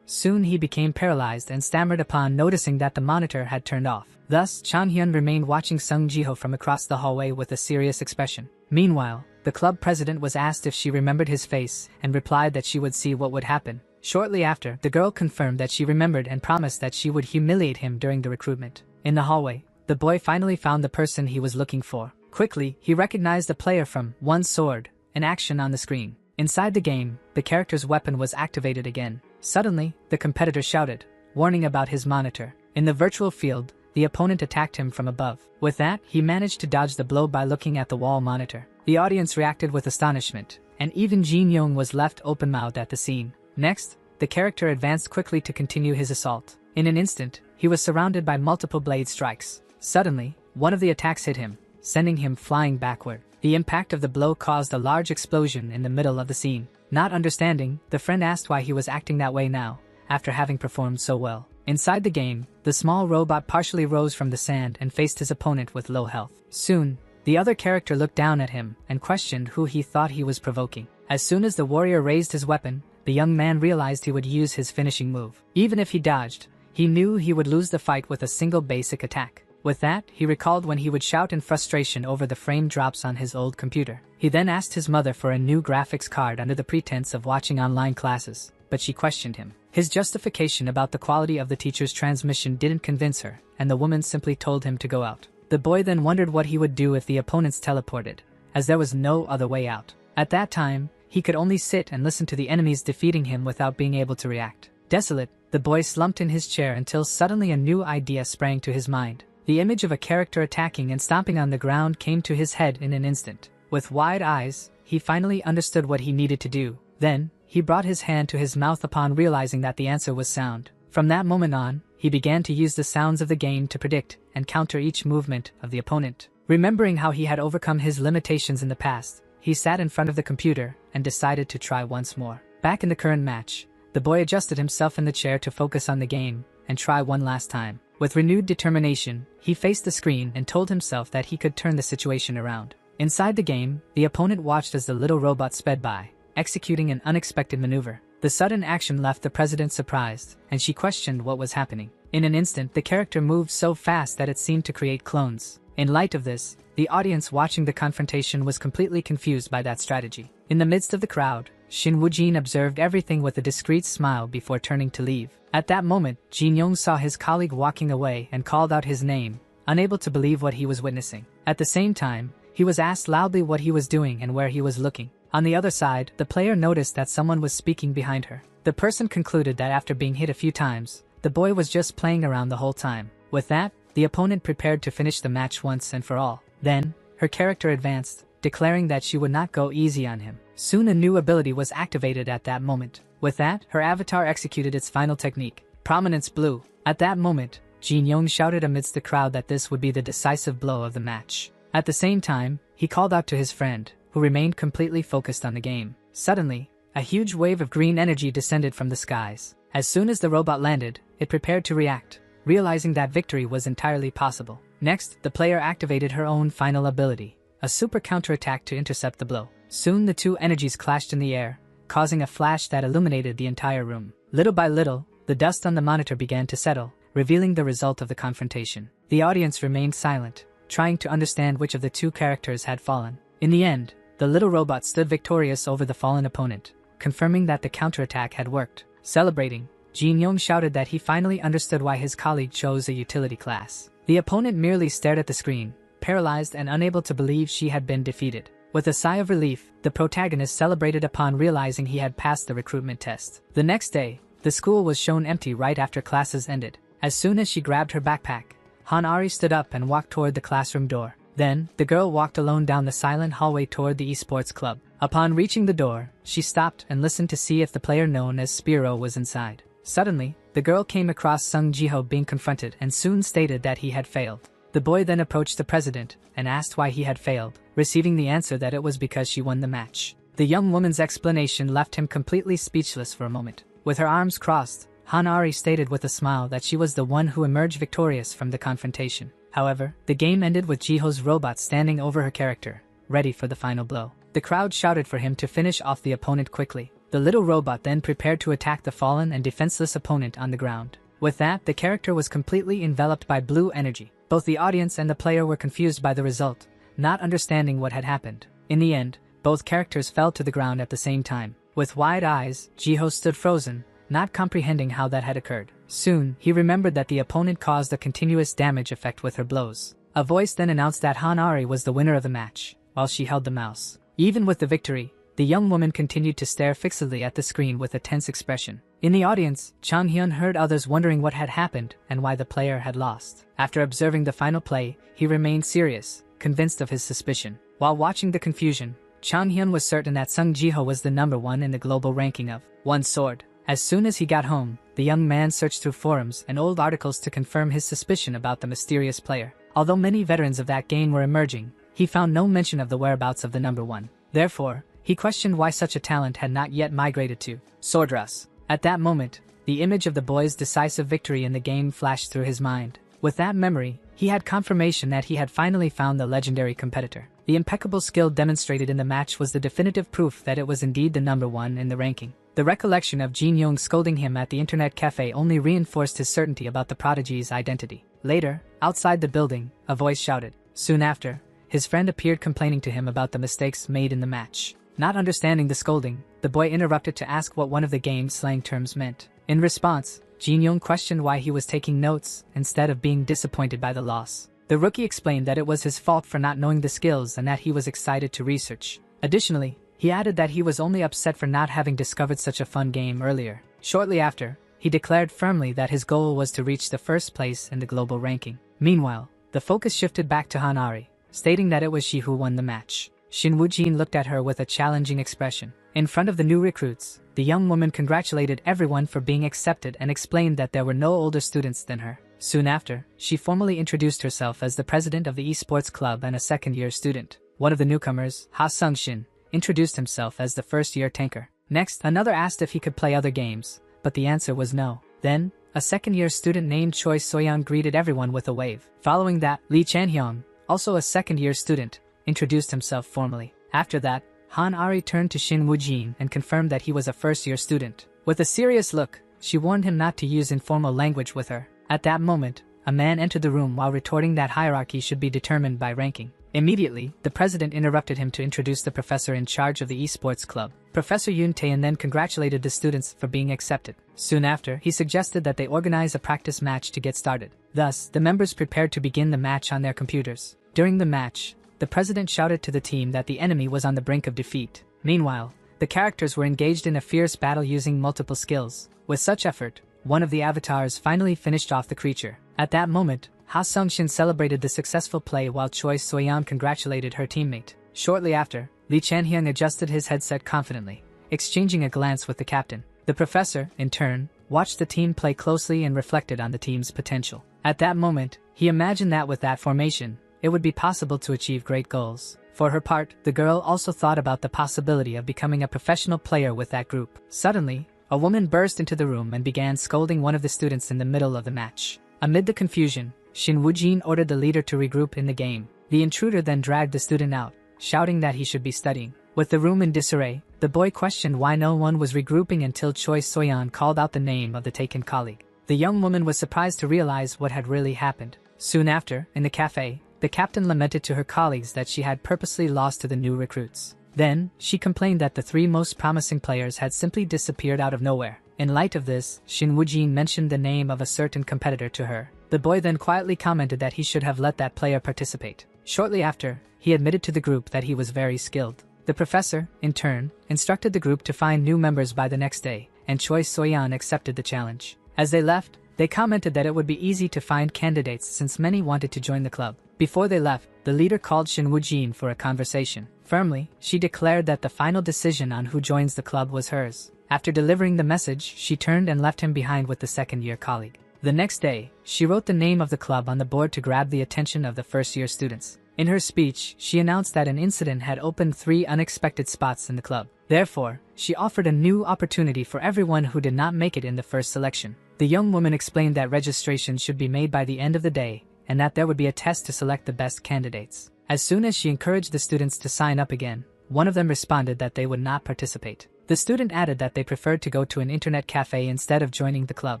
Soon he became paralyzed and stammered upon noticing that the monitor had turned off. Thus, Chan-hyun remained watching Sung Ji-ho from across the hallway with a serious expression. Meanwhile, the club president was asked if she remembered his face and replied that she would see what would happen. Shortly after, the girl confirmed that she remembered and promised that she would humiliate him during the recruitment. In the hallway, the boy finally found the person he was looking for. Quickly, he recognized the player from One Sword, an action on the screen. Inside the game, the character's weapon was activated again. Suddenly, the competitor shouted, warning about his monitor. In the virtual field, the opponent attacked him from above. With that, he managed to dodge the blow by looking at the wall monitor. The audience reacted with astonishment, and even Jin Young was left open-mouthed at the scene. Next, the character advanced quickly to continue his assault. In an instant, he was surrounded by multiple blade strikes. Suddenly, one of the attacks hit him, sending him flying backward. The impact of the blow caused a large explosion in the middle of the scene. Not understanding, the friend asked why he was acting that way now, after having performed so well. Inside the game, the small robot partially rose from the sand and faced his opponent with low health. Soon, the other character looked down at him and questioned who he thought he was provoking. As soon as the warrior raised his weapon, the young man realized he would use his finishing move. Even if he dodged, he knew he would lose the fight with a single basic attack. With that, he recalled when he would shout in frustration over the frame drops on his old computer. He then asked his mother for a new graphics card under the pretense of watching online classes, but she questioned him. His justification about the quality of the teacher's transmission didn't convince her, and the woman simply told him to go out. The boy then wondered what he would do if the opponents teleported, as there was no other way out. At that time, he could only sit and listen to the enemies defeating him without being able to react. Desolate, the boy slumped in his chair until suddenly a new idea sprang to his mind. The image of a character attacking and stomping on the ground came to his head in an instant. With wide eyes, he finally understood what he needed to do. Then, he brought his hand to his mouth upon realizing that the answer was sound. From that moment on, he began to use the sounds of the game to predict and counter each movement of the opponent. Remembering how he had overcome his limitations in the past, he sat in front of the computer and decided to try once more. Back in the current match, the boy adjusted himself in the chair to focus on the game and try one last time. With renewed determination, he faced the screen and told himself that he could turn the situation around. Inside the game, the opponent watched as the little robot sped by, executing an unexpected maneuver. The sudden action left the president surprised, and she questioned what was happening. In an instant, the character moved so fast that it seemed to create clones. In light of this, the audience watching the confrontation was completely confused by that strategy. In the midst of the crowd, Shin Woo-jin observed everything with a discreet smile before turning to leave. At that moment, Jin Young saw his colleague walking away and called out his name, unable to believe what he was witnessing. At the same time, he was asked loudly what he was doing and where he was looking. On the other side, the player noticed that someone was speaking behind her. The person concluded that after being hit a few times, the boy was just playing around the whole time. With that, the opponent prepared to finish the match once and for all. Then, her character advanced, declaring that she would not go easy on him. Soon a new ability was activated at that moment. With that, her avatar executed its final technique, Prominence Blue. At that moment, Jin Young shouted amidst the crowd that this would be the decisive blow of the match. At the same time, he called out to his friend, who remained completely focused on the game. Suddenly, a huge wave of green energy descended from the skies. As soon as the robot landed, it prepared to react, realizing that victory was entirely possible. Next, the player activated her own final ability, a super counterattack to intercept the blow. Soon the two energies clashed in the air, causing a flash that illuminated the entire room. Little by little, the dust on the monitor began to settle, revealing the result of the confrontation. The audience remained silent, trying to understand which of the two characters had fallen. In the end, the little robot stood victorious over the fallen opponent, confirming that the counterattack had worked. Celebrating, Jin Young shouted that he finally understood why his colleague chose a utility class. The opponent merely stared at the screen, paralyzed and unable to believe she had been defeated. With a sigh of relief, the protagonist celebrated upon realizing he had passed the recruitment test. The next day, the school was shown empty right after classes ended. As soon as she grabbed her backpack, Hanari stood up and walked toward the classroom door. Then, the girl walked alone down the silent hallway toward the esports club. Upon reaching the door, she stopped and listened to see if the player known as Spiro was inside. Suddenly, the girl came across Sung Ji-ho being confronted and soon stated that he had failed. The boy then approached the president and asked why he had failed, receiving the answer that it was because she won the match. The young woman's explanation left him completely speechless for a moment. With her arms crossed, Hanari stated with a smile that she was the one who emerged victorious from the confrontation. However, the game ended with Jiho's robot standing over her character, ready for the final blow. The crowd shouted for him to finish off the opponent quickly. The little robot then prepared to attack the fallen and defenseless opponent on the ground. With that, the character was completely enveloped by blue energy. Both the audience and the player were confused by the result, not understanding what had happened. In the end, both characters fell to the ground at the same time. With wide eyes, Jiho stood frozen, not comprehending how that had occurred. Soon, he remembered that the opponent caused a continuous damage effect with her blows. A voice then announced that Hanari was the winner of the match, while she held the mouse. Even with the victory, the young woman continued to stare fixedly at the screen with a tense expression. In the audience, Chang Hyun heard others wondering what had happened and why the player had lost. After observing the final play, he remained serious, convinced of his suspicion. While watching the confusion, Chang Hyun was certain that Sung Jiho was the number one in the global ranking of one sword. As soon as he got home, the young man searched through forums and old articles to confirm his suspicion about the mysterious player. Although many veterans of that game were emerging, he found no mention of the whereabouts of the number one. Therefore, he questioned why such a talent had not yet migrated to Swordrush. At that moment, the image of the boy's decisive victory in the game flashed through his mind. With that memory, he had confirmation that he had finally found the legendary competitor. The impeccable skill demonstrated in the match was the definitive proof that it was indeed the number one in the ranking. The recollection of Jin Young scolding him at the internet cafe only reinforced his certainty about the prodigy's identity. Later, outside the building, a voice shouted. Soon after, his friend appeared complaining to him about the mistakes made in the match. Not understanding the scolding, the boy interrupted to ask what one of the game's slang terms meant. In response, Jin Young questioned why he was taking notes instead of being disappointed by the loss. The rookie explained that it was his fault for not knowing the skills and that he was excited to research. Additionally, he added that he was only upset for not having discovered such a fun game earlier. Shortly after, he declared firmly that his goal was to reach the first place in the global ranking. Meanwhile, the focus shifted back to Hanari, stating that it was she who won the match. Shin Woo-jin looked at her with a challenging expression. In front of the new recruits, the young woman congratulated everyone for being accepted and explained that there were no older students than her. Soon after, she formally introduced herself as the president of the esports club and a second-year student. One of the newcomers, Ha Sung-shin, introduced himself as the first-year tanker. Next, another asked if he could play other games, but the answer was no. Then, a second-year student named Choi Soyeon greeted everyone with a wave. Following that, Lee Chan-hyung, also a second-year student, introduced himself formally. After that, Han Ari turned to Shin Woo-jin and confirmed that he was a first-year student. With a serious look, she warned him not to use informal language with her. At that moment, a man entered the room while retorting that hierarchy should be determined by ranking. Immediately, the president interrupted him to introduce the professor in charge of the esports club. Professor Yoon Tae-in then congratulated the students for being accepted. Soon after, he suggested that they organize a practice match to get started. Thus, the members prepared to begin the match on their computers. During the match, the president shouted to the team that the enemy was on the brink of defeat. Meanwhile, the characters were engaged in a fierce battle using multiple skills. With such effort, one of the avatars finally finished off the creature. At that moment, Ha Sung-shin celebrated the successful play while Choi Soyeon congratulated her teammate. Shortly after, Lee Chan-hyung adjusted his headset confidently, exchanging a glance with the captain. The professor, in turn, watched the team play closely and reflected on the team's potential. At that moment, he imagined that with that formation, it would be possible to achieve great goals. For her part, the girl also thought about the possibility of becoming a professional player with that group. Suddenly, a woman burst into the room and began scolding one of the students in the middle of the match. Amid the confusion, Shin Woo-jin ordered the leader to regroup in the game. The intruder then dragged the student out, shouting that he should be studying. With the room in disarray, the boy questioned why no one was regrouping until Choi Soyeon called out the name of the taken colleague. The young woman was surprised to realize what had really happened. Soon after, in the cafe, the captain lamented to her colleagues that she had purposely lost to the new recruits. Then, she complained that the three most promising players had simply disappeared out of nowhere. In light of this, Shin Woo-jin mentioned the name of a certain competitor to her. The boy then quietly commented that he should have let that player participate. Shortly after, he admitted to the group that he was very skilled. The professor, in turn, instructed the group to find new members by the next day, and Choi Soyeon accepted the challenge. As they left, they commented that it would be easy to find candidates since many wanted to join the club. Before they left, the leader called Shin Woo-jin for a conversation. Firmly, she declared that the final decision on who joins the club was hers. After delivering the message, she turned and left him behind with the second-year colleague. The next day, she wrote the name of the club on the board to grab the attention of the first-year students. In her speech, she announced that an incident had opened 3 unexpected spots in the club. Therefore, she offered a new opportunity for everyone who did not make it in the first selection. The young woman explained that registration should be made by the end of the day, and that there would be a test to select the best candidates. As soon as she encouraged the students to sign up again, one of them responded that they would not participate. The student added that they preferred to go to an internet cafe instead of joining the club.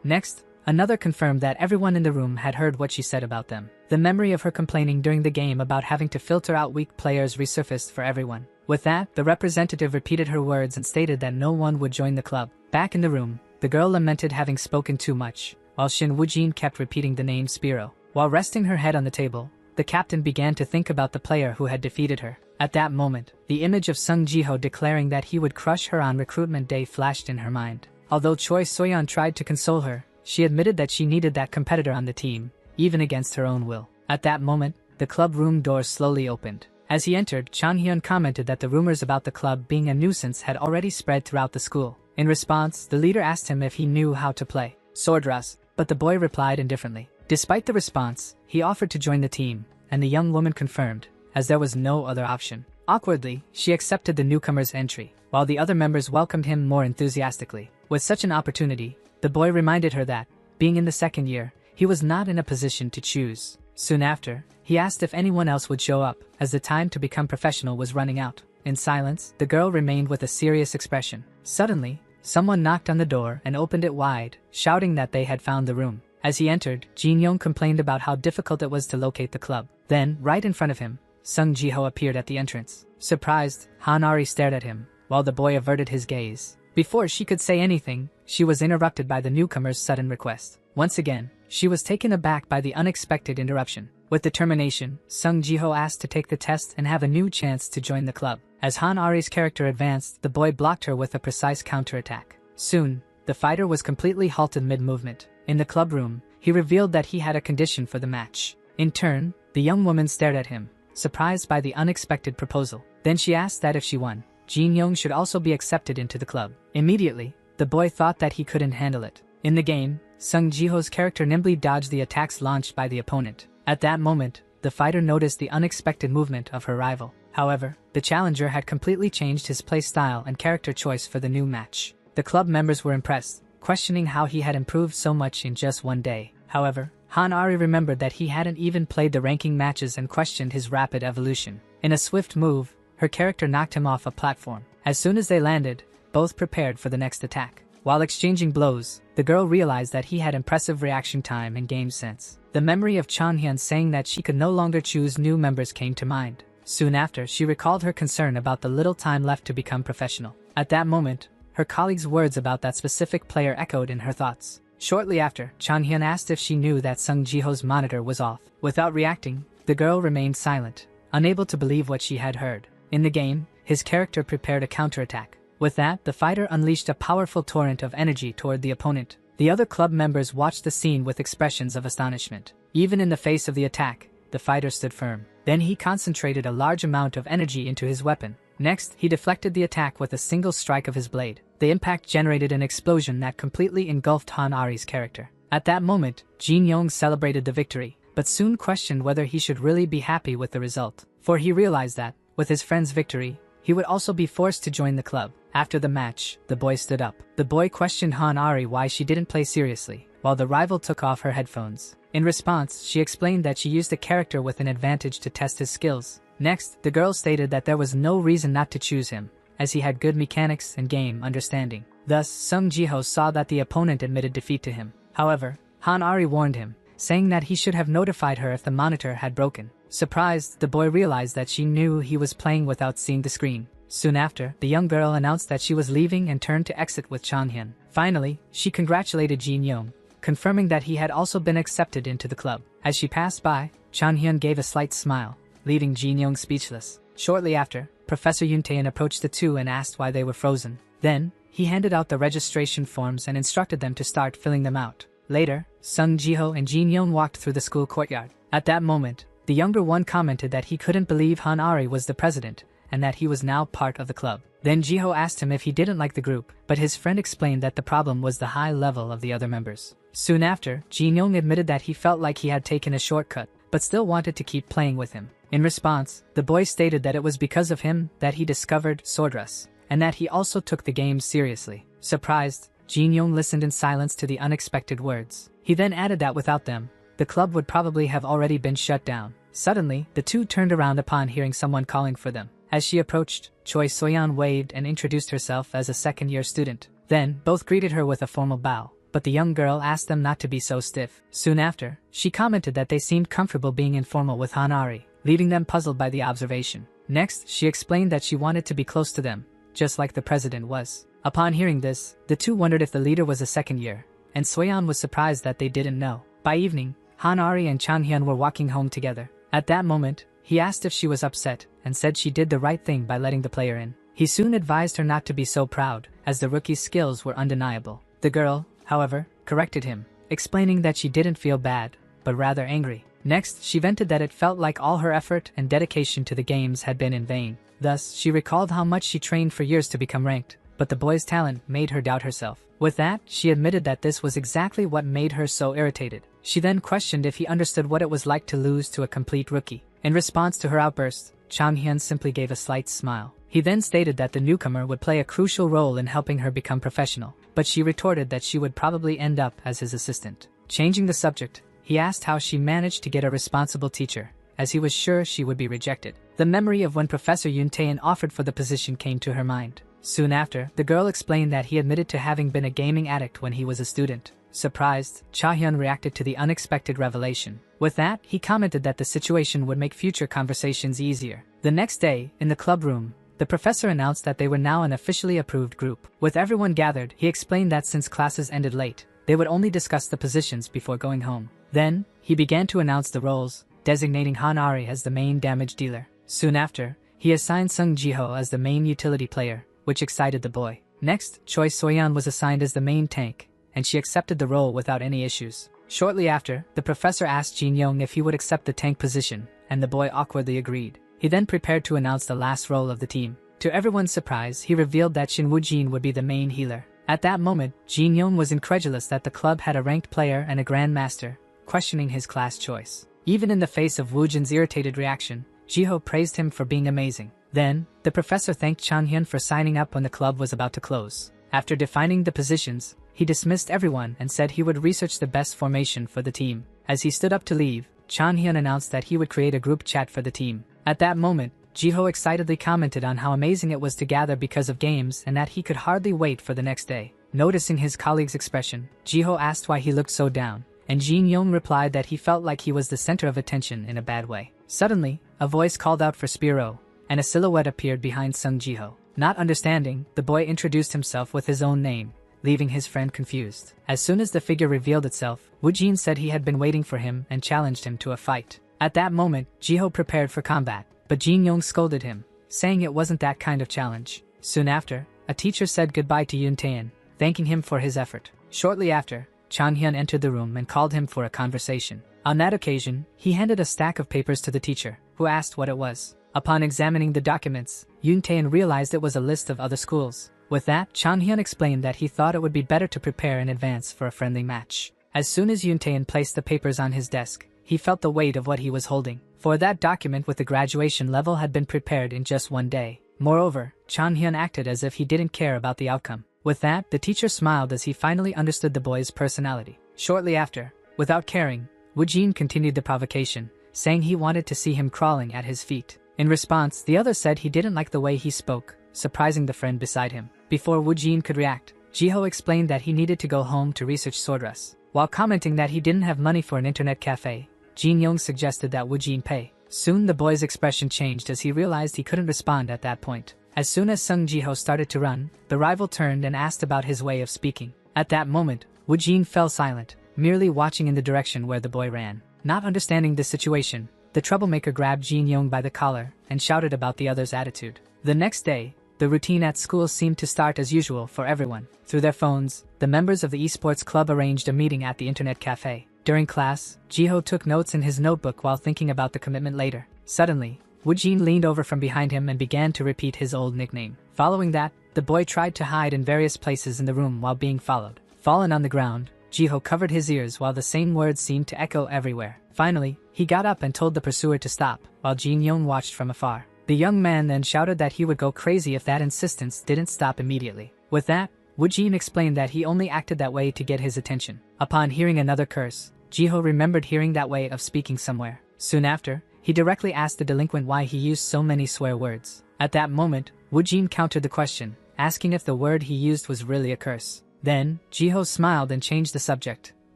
Next, another confirmed that everyone in the room had heard what she said about them. The memory of her complaining during the game about having to filter out weak players resurfaced for everyone. With that, the representative repeated her words and stated that no one would join the club. Back in the room, the girl lamented having spoken too much, while Shin Woojin kept repeating the name Spiro. While resting her head on the table, the captain began to think about the player who had defeated her. At that moment, the image of Sung Jiho declaring that he would crush her on recruitment day flashed in her mind. Although Choi Soyeon tried to console her, she admitted that she needed that competitor on the team, even against her own will. At that moment, the club room doors slowly opened. As he entered, Chan Hyun commented that the rumors about the club being a nuisance had already spread throughout the school. In response, the leader asked him if he knew how to play sword wrestling, but the boy replied indifferently. Despite the response, he offered to join the team, and the young woman confirmed, as there was no other option. Awkwardly, she accepted the newcomer's entry, while the other members welcomed him more enthusiastically. With such an opportunity, the boy reminded her that, being in the second year, he was not in a position to choose. Soon after, he asked if anyone else would show up, as the time to become professional was running out. In silence, the girl remained with a serious expression. Suddenly, someone knocked on the door and opened it wide, shouting that they had found the room. As he entered, Jin Young complained about how difficult it was to locate the club. Then, right in front of him, Sung Jiho appeared at the entrance. Surprised, Hanari stared at him, while the boy averted his gaze. Before she could say anything, she was interrupted by the newcomer's sudden request. Once again, she was taken aback by the unexpected interruption. With determination, Sung Jiho asked to take the test and have a new chance to join the club. As Hanari's character advanced, the boy blocked her with a precise counterattack. Soon, the fighter was completely halted mid-movement. In the club room, he revealed that he had a condition for the match. In turn, the young woman stared at him, surprised by the unexpected proposal. Then she asked that if she won, Jin Young should also be accepted into the club. Immediately, the boy thought that he couldn't handle it. In the game, Sung Jiho's character nimbly dodged the attacks launched by the opponent. At that moment, the fighter noticed the unexpected movement of her rival. However, the challenger had completely changed his play style and character choice for the new match. The club members were impressed, questioning how he had improved so much in just one day. However, Hanari remembered that he hadn't even played the ranking matches and questioned his rapid evolution. In a swift move, her character knocked him off a platform. As soon as they landed, both prepared for the next attack. While exchanging blows, the girl realized that he had impressive reaction time and game sense. The memory of Chan Hyun saying that she could no longer choose new members came to mind. Soon after, she recalled her concern about the little time left to become professional. At that moment, her colleague's words about that specific player echoed in her thoughts. Shortly after, Chan Hyun asked if she knew that Sung Jiho's monitor was off. Without reacting, the girl remained silent, unable to believe what she had heard. In the game, his character prepared a counterattack. With that, the fighter unleashed a powerful torrent of energy toward the opponent. The other club members watched the scene with expressions of astonishment. Even in the face of the attack, the fighter stood firm. Then he concentrated a large amount of energy into his weapon. Next, he deflected the attack with a single strike of his blade. The impact generated an explosion that completely engulfed Hanari's character. At that moment, Jin Young celebrated the victory, but soon questioned whether he should really be happy with the result. For he realized that, with his friend's victory, he would also be forced to join the club. After the match, the boy stood up. The boy questioned Hanari why she didn't play seriously, while the rival took off her headphones. In response, she explained that she used a character with an advantage to test his skills. Next, the girl stated that there was no reason not to choose him, as he had good mechanics and game understanding. Thus, Sung Jiho saw that the opponent admitted defeat to him. However, Hanari warned him, saying that he should have notified her if the monitor had broken. Surprised, the boy realized that she knew he was playing without seeing the screen. Soon after, the young girl announced that she was leaving and turned to exit with Chan Hyun. Finally, she congratulated Jin Young, confirming that he had also been accepted into the club. As she passed by, Chan Hyun gave a slight smile, leaving Jin Young speechless. Shortly after, Professor Yoon Tae-in approached the two and asked why they were frozen. Then, he handed out the registration forms and instructed them to start filling them out. Later, Sung Jiho and Jin Young walked through the school courtyard. At that moment, the younger one commented that he couldn't believe Hanari was the president, and that he was now part of the club. Then Jiho asked him if he didn't like the group, but his friend explained that the problem was the high level of the other members. Soon after, Jin Young admitted that he felt like he had taken a shortcut, but still wanted to keep playing with him. In response, the boy stated that it was because of him that he discovered sword wrestling, and that he also took the game seriously. Surprised, Jin Young listened in silence to the unexpected words. He then added that without them, the club would probably have already been shut down. Suddenly, the two turned around upon hearing someone calling for them. As she approached, Choi Soyeon waved and introduced herself as a second-year student. Then, both greeted her with a formal bow, but the young girl asked them not to be so stiff. Soon after, she commented that they seemed comfortable being informal with Hanari, leaving them puzzled by the observation. Next, she explained that she wanted to be close to them, just like the president was. Upon hearing this, the two wondered if the leader was a second year, and Soyeon was surprised that they didn't know. By evening, Hanari and Chanhyun were walking home together. At that moment, he asked if she was upset, and said she did the right thing by letting the player in. He soon advised her not to be so proud, as the rookie's skills were undeniable. The girl, however, corrected him, explaining that she didn't feel bad, but rather angry. Next, she vented that it felt like all her effort and dedication to the games had been in vain. Thus, she recalled how much she trained for years to become ranked, but the boy's talent made her doubt herself. With that, she admitted that this was exactly what made her so irritated. She then questioned if he understood what it was like to lose to a complete rookie. In response to her outburst, Changhyun simply gave a slight smile. He then stated that the newcomer would play a crucial role in helping her become professional, but she retorted that she would probably end up as his assistant. Changing the subject, he asked how she managed to get a responsible teacher, as he was sure she would be rejected. The memory of when Professor Yoon Tae-in offered for the position came to her mind. Soon after, the girl explained that he admitted to having been a gaming addict when he was a student. Surprised, Cha-hyun reacted to the unexpected revelation. With that, he commented that the situation would make future conversations easier. The next day, in the club room, the professor announced that they were now an officially approved group. With everyone gathered, he explained that since classes ended late, they would only discuss the positions before going home. Then, he began to announce the roles, designating Hanari as the main damage dealer. Soon after, he assigned Sung Ji-ho as the main utility player, which excited the boy. Next, Choi Soyeon was assigned as the main tank, and she accepted the role without any issues. Shortly after, the professor asked Jin Young if he would accept the tank position, and the boy awkwardly agreed. He then prepared to announce the last role of the team. To everyone's surprise, he revealed that Shin Woo-jin would be the main healer. At that moment, Jin Young was incredulous that the club had a ranked player and a grandmaster, questioning his class choice. Even in the face of Woo-jin's irritated reaction, Ji-ho praised him for being amazing. Then, the professor thanked Chan-hyun for signing up when the club was about to close. After defining the positions, he dismissed everyone and said he would research the best formation for the team. As he stood up to leave, Chan-hyun announced that he would create a group chat for the team. At that moment, Ji-ho excitedly commented on how amazing it was to gather because of games and that he could hardly wait for the next day. Noticing his colleague's expression, Ji-ho asked why he looked so down, and Jin Young replied that he felt like he was the center of attention in a bad way. Suddenly, a voice called out for Spiro, and a silhouette appeared behind Sung Ji-ho. Not understanding, the boy introduced himself with his own name, leaving his friend confused. As soon as the figure revealed itself, Woo-jin said he had been waiting for him and challenged him to a fight. At that moment, Ji-ho prepared for combat, but Jin Young scolded him, saying it wasn't that kind of challenge. Soon after, a teacher said goodbye to Yoon Tae-in, thanking him for his effort. Shortly after, Chan-hyun entered the room and called him for a conversation. On that occasion, he handed a stack of papers to the teacher, who asked what it was. Upon examining the documents, Yoon Tae-in realized it was a list of other schools. With that, Chan-hyun explained that he thought it would be better to prepare in advance for a friendly match. As soon as Yoon Tae-in placed the papers on his desk, he felt the weight of what he was holding. For that document with the graduation level had been prepared in just one day. Moreover, Chan-hyun acted as if he didn't care about the outcome. With that, the teacher smiled as he finally understood the boy's personality. Shortly after, without caring, Woo-jin continued the provocation, saying he wanted to see him crawling at his feet. In response, the other said he didn't like the way he spoke, surprising the friend beside him. Before Woo-jin could react, Ji-ho explained that he needed to go home to research sword dress. While commenting that he didn't have money for an internet cafe, Jin Young suggested that Woo-jin pay. Soon the boy's expression changed as he realized he couldn't respond at that point. As soon as Sung Ji-ho started to run, the rival turned and asked about his way of speaking. At that moment, Woo-jin fell silent, merely watching in the direction where the boy ran. Not understanding the situation, the troublemaker grabbed Jin Young by the collar and shouted about the other's attitude. The next day, the routine at school seemed to start as usual for everyone. Through their phones, the members of the esports club arranged a meeting at the internet cafe. During class, Ji-ho took notes in his notebook while thinking about the commitment later. Suddenly, Woo-jin leaned over from behind him and began to repeat his old nickname. Following that, the boy tried to hide in various places in the room while being followed. Fallen on the ground, Ji-ho covered his ears while the same words seemed to echo everywhere. Finally, he got up and told the pursuer to stop, while Jin Young watched from afar. The young man then shouted that he would go crazy if that insistence didn't stop immediately. With that, Woo-jin explained that he only acted that way to get his attention. Upon hearing another curse, Jiho remembered hearing that way of speaking somewhere. Soon after, he directly asked the delinquent why he used so many swear words. At that moment, Woojin countered the question, asking if the word he used was really a curse. Then, Jiho smiled and changed the subject,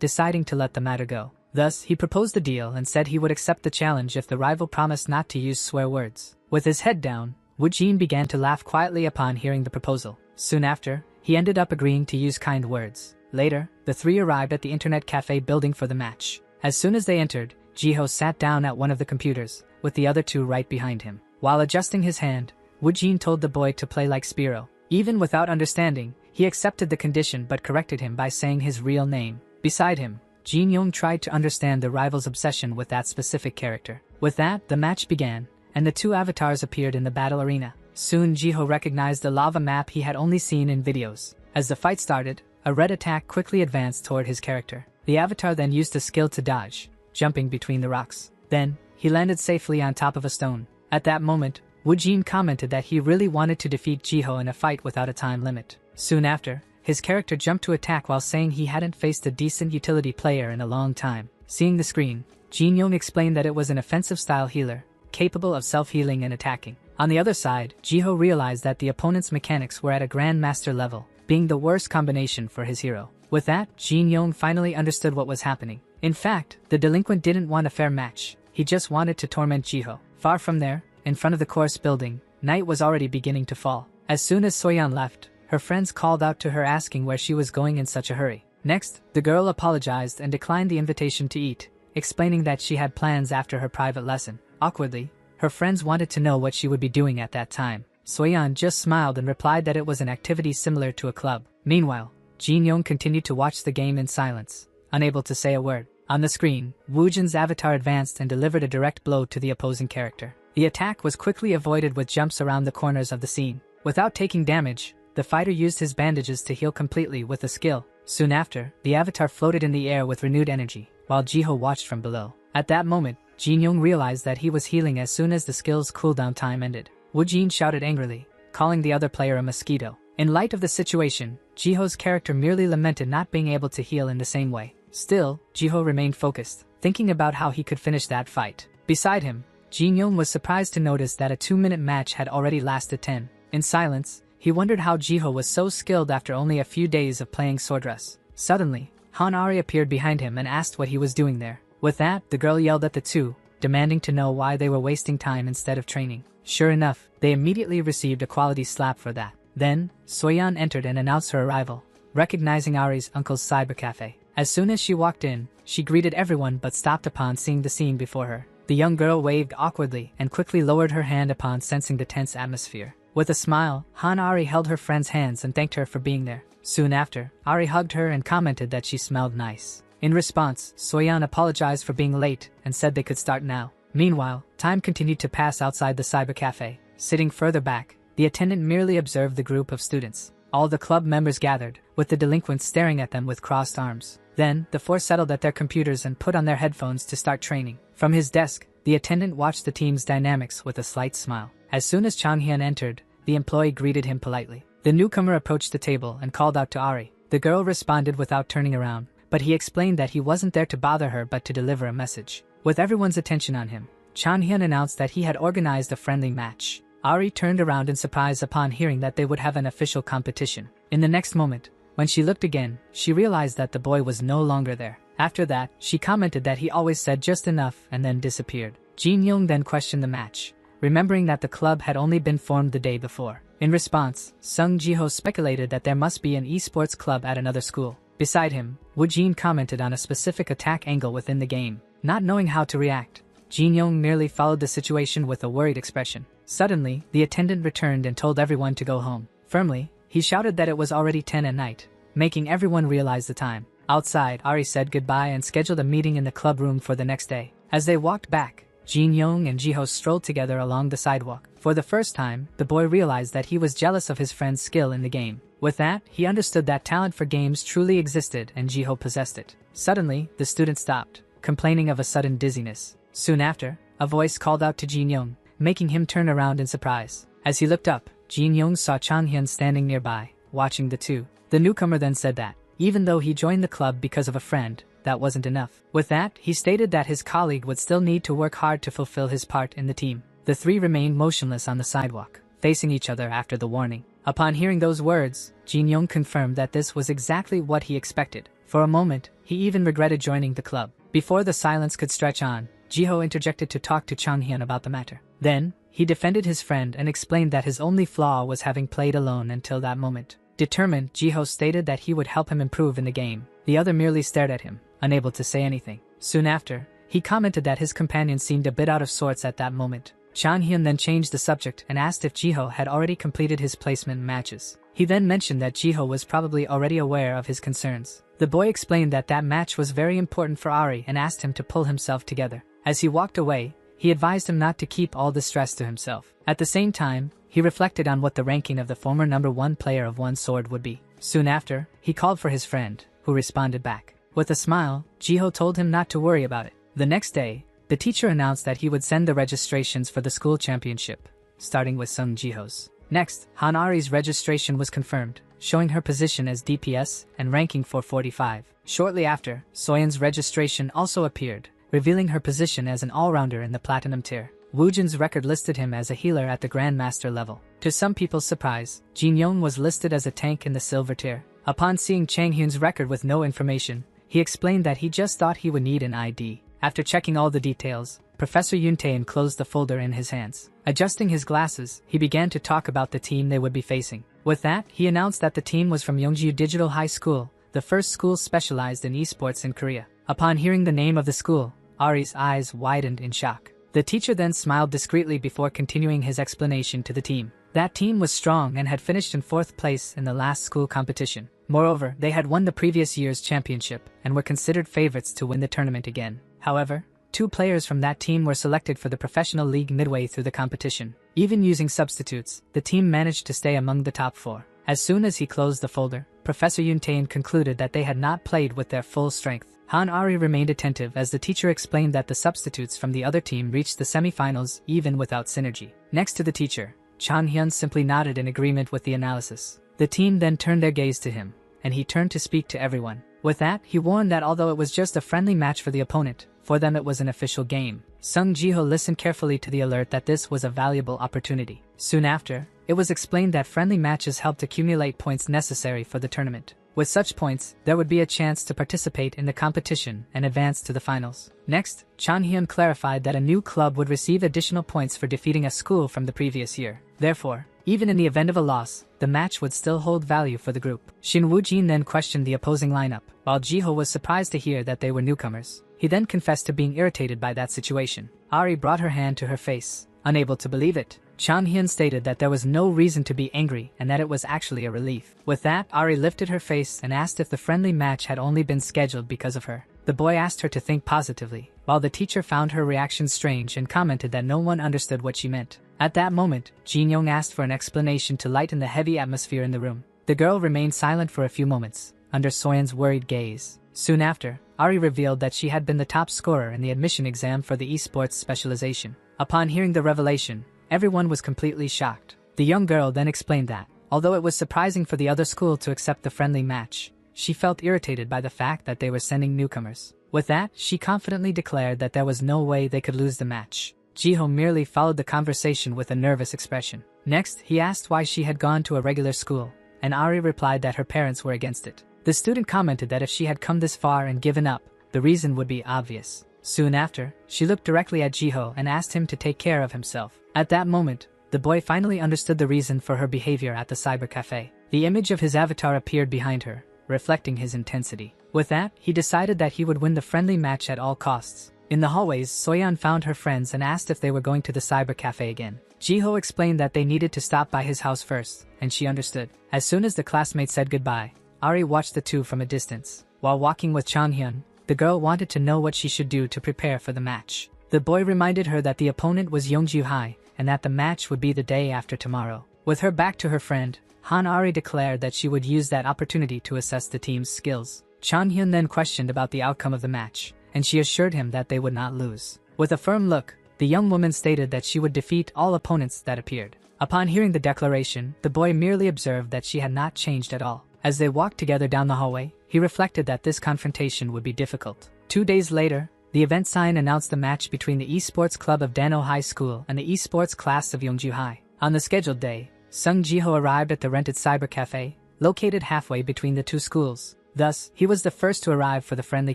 deciding to let the matter go. Thus, he proposed the deal and said he would accept the challenge if the rival promised not to use swear words. With his head down, Woojin began to laugh quietly upon hearing the proposal. Soon after, he ended up agreeing to use kind words. Later, the three arrived at the internet cafe building for the match. As soon as they entered, Jiho sat down at one of the computers, with the other two right behind him. While adjusting his hand, Woojin told the boy to play like Spiro. Even without understanding, he accepted the condition but corrected him by saying his real name. Beside him, Jin Young tried to understand the rival's obsession with that specific character. With that, the match began, and the two avatars appeared in the battle arena. Soon Jiho recognized the lava map he had only seen in videos. As the fight started, a red attack quickly advanced toward his character. The avatar then used a skill to dodge, jumping between the rocks. Then, he landed safely on top of a stone. At that moment, Woojin commented that he really wanted to defeat Jiho in a fight without a time limit. Soon after, his character jumped to attack while saying he hadn't faced a decent utility player in a long time. Seeing the screen, Jin Young explained that it was an offensive-style healer, capable of self-healing and attacking. On the other side, Jiho realized that the opponent's mechanics were at a Grandmaster level, being the worst combination for his hero. With that, Jin Young finally understood what was happening. In fact, the delinquent didn't want a fair match, he just wanted to torment Jiho. Far from there, in front of the course building, night was already beginning to fall. As soon as Soyeon left, her friends called out to her asking where she was going in such a hurry. Next, the girl apologized and declined the invitation to eat, explaining that she had plans after her private lesson. Awkwardly, her friends wanted to know what she would be doing at that time. Soyeon just smiled and replied that it was an activity similar to a club. Meanwhile, Jin Young continued to watch the game in silence, unable to say a word. On the screen, Woojin's avatar advanced and delivered a direct blow to the opposing character. The attack was quickly avoided with jumps around the corners of the scene. Without taking damage, the fighter used his bandages to heal completely with a skill. Soon after, the avatar floated in the air with renewed energy, while Jiho watched from below. At that moment, Jin Young realized that he was healing as soon as the skill's cooldown time ended. Woojin shouted angrily, calling the other player a mosquito. In light of the situation, Jiho's character merely lamented not being able to heal in the same way. Still, Jiho remained focused, thinking about how he could finish that fight. Beside him, Jin Young was surprised to notice that a 2-minute match had already lasted 10. In silence, he wondered how Jiho was so skilled after only a few days of playing swordress. Suddenly, Han-Ari appeared behind him and asked what he was doing there. With that, the girl yelled at the two, demanding to know why they were wasting time instead of training. Sure enough, they immediately received a quality slap for that. Then, Soyeon entered and announced her arrival, recognizing Ari's uncle's cyber cafe. As soon as she walked in, she greeted everyone but stopped upon seeing the scene before her. The young girl waved awkwardly and quickly lowered her hand upon sensing the tense atmosphere. With a smile, Han-Ari held her friend's hands and thanked her for being there. Soon after, Ari hugged her and commented that she smelled nice. In response, Soyeon apologized for being late and said they could start now. Meanwhile, time continued to pass outside the cyber cafe. Sitting further back, the attendant merely observed the group of students. All the club members gathered, with the delinquents staring at them with crossed arms. Then, the four settled at their computers and put on their headphones to start training. From his desk, the attendant watched the team's dynamics with a slight smile. As soon as Changhyun entered, the employee greeted him politely. The newcomer approached the table and called out to Ari. The girl responded without turning around, but he explained that he wasn't there to bother her but to deliver a message. With everyone's attention on him, Changhyun announced that he had organized a friendly match. Ari turned around in surprise upon hearing that they would have an official competition. In the next moment, when she looked again, she realized that the boy was no longer there. After that, she commented that he always said just enough and then disappeared. Jin Young then questioned the match, remembering that the club had only been formed the day before. In response, Sung Jiho speculated that there must be an esports club at another school. Beside him, Woojin commented on a specific attack angle within the game. Not knowing how to react, Jin Young merely followed the situation with a worried expression. Suddenly, the attendant returned and told everyone to go home. Firmly, he shouted that it was already 10 at night, making everyone realize the time. Outside, Ari said goodbye and scheduled a meeting in the club room for the next day. As they walked back, Jin Young and Jiho strolled together along the sidewalk. For the first time, the boy realized that he was jealous of his friend's skill in the game. With that, he understood that talent for games truly existed and Jiho possessed it. Suddenly, the student stopped, complaining of a sudden dizziness. Soon after, a voice called out to Jin Young, making him turn around in surprise. As he looked up, Jin Young saw Changhyun standing nearby, watching the two. The newcomer then said that, even though he joined the club because of a friend, that wasn't enough. With that, he stated that his colleague would still need to work hard to fulfill his part in the team. The three remained motionless on the sidewalk, facing each other after the warning. Upon hearing those words, Jin Young confirmed that this was exactly what he expected. For a moment, he even regretted joining the club. Before the silence could stretch on, Jiho interjected to talk to Changhyun about the matter. Then, he defended his friend and explained that his only flaw was having played alone until that moment. Determined, Jiho stated that he would help him improve in the game. The other merely stared at him, unable to say anything. Soon after, he commented that his companion seemed a bit out of sorts at that moment. Changhyun then changed the subject and asked if Jiho had already completed his placement matches. He then mentioned that Jiho was probably already aware of his concerns. The boy explained that that match was very important for Ari and asked him to pull himself together. As he walked away, he advised him not to keep all the stress to himself. At the same time, he reflected on what the ranking of the former #1 player of one sword would be. Soon after, he called for his friend, who responded back. With a smile, Jiho told him not to worry about it. The next day, the teacher announced that he would send the registrations for the school championship, starting with Sung Jiho's. Next, Hanari's registration was confirmed, showing her position as DPS and ranking 445. Shortly after, Soyeon's registration also appeared, revealing her position as an all-rounder in the platinum tier. Woojin's record listed him as a healer at the Grandmaster level. To some people's surprise, Jin Young was listed as a tank in the silver tier. Upon seeing Changhyun's record with no information, he explained that he just thought he would need an ID. After checking all the details, Professor Yoontae closed the folder in his hands. Adjusting his glasses, he began to talk about the team they would be facing. With that, he announced that the team was from Yongju Digital High School, the first school specialized in esports in Korea. Upon hearing the name of the school, Ari's eyes widened in shock. The teacher then smiled discreetly before continuing his explanation to the team. That team was strong and had finished in 4th place in the last school competition. Moreover, they had won the previous year's championship and were considered favorites to win the tournament again. However, 2 players from that team were selected for the professional league midway through the competition. Even using substitutes, the team managed to stay among the top 4. As soon as he closed the folder, Professor Yoontae concluded that they had not played with their full strength. Han Ari remained attentive as the teacher explained that the substitutes from the other team reached the semifinals even without synergy. Next to the teacher, Changhyun simply nodded in agreement with the analysis. The team then turned their gaze to him, and he turned to speak to everyone. With that, he warned that although it was just a friendly match for the opponent, for them it was an official game. Sung Jiho listened carefully to the alert that this was a valuable opportunity. Soon after, it was explained that friendly matches helped accumulate points necessary for the tournament. With such points, there would be a chance to participate in the competition and advance to the finals. Next, Changhyun clarified that a new club would receive additional points for defeating a school from the previous year. Therefore, even in the event of a loss, the match would still hold value for the group. Shin Woo-jin then questioned the opposing lineup, while Jiho was surprised to hear that they were newcomers. He then confessed to being irritated by that situation. Ari brought her hand to her face, unable to believe it. Changhyun stated that there was no reason to be angry and that it was actually a relief. With that, Ari lifted her face and asked if the friendly match had only been scheduled because of her. The boy asked her to think positively, while the teacher found her reaction strange and commented that no one understood what she meant. At that moment, Jin Young asked for an explanation to lighten the heavy atmosphere in the room. The girl remained silent for a few moments, under Soyeon's worried gaze. Soon after, Ari revealed that she had been the top scorer in the admission exam for the esports specialization. Upon hearing the revelation, everyone was completely shocked. The young girl then explained that, although it was surprising for the other school to accept the friendly match, she felt irritated by the fact that they were sending newcomers. With that, she confidently declared that there was no way they could lose the match. Jiho merely followed the conversation with a nervous expression. Next, he asked why she had gone to a regular school, and Ari replied that her parents were against it. The student commented that if she had come this far and given up, the reason would be obvious. Soon after, she looked directly at Jiho and asked him to take care of himself. At that moment, the boy finally understood the reason for her behavior at the cyber cafe. The image of his avatar appeared behind her, reflecting his intensity. With that, he decided that he would win the friendly match at all costs. In the hallways, Soyeon found her friends and asked if they were going to the cyber cafe again. Jiho explained that they needed to stop by his house first, and she understood. As soon as the classmates said goodbye, Ari watched the two from a distance. While walking with Changhyun, the girl wanted to know what she should do to prepare for the match. The boy reminded her that the opponent was Yongju High, and that the match would be the day after tomorrow. With her back to her friend, Han Ari declared that she would use that opportunity to assess the team's skills. Changhyun then questioned about the outcome of the match, and she assured him that they would not lose. With a firm look, the young woman stated that she would defeat all opponents that appeared. Upon hearing the declaration, the boy merely observed that she had not changed at all. As they walked together down the hallway, he reflected that this confrontation would be difficult. 2 days later, the event sign announced the match between the esports club of Dano High School and the esports class of Yongju High. On the scheduled day, Sung Jiho arrived at the rented cyber cafe, located halfway between the two schools. Thus, he was the first to arrive for the friendly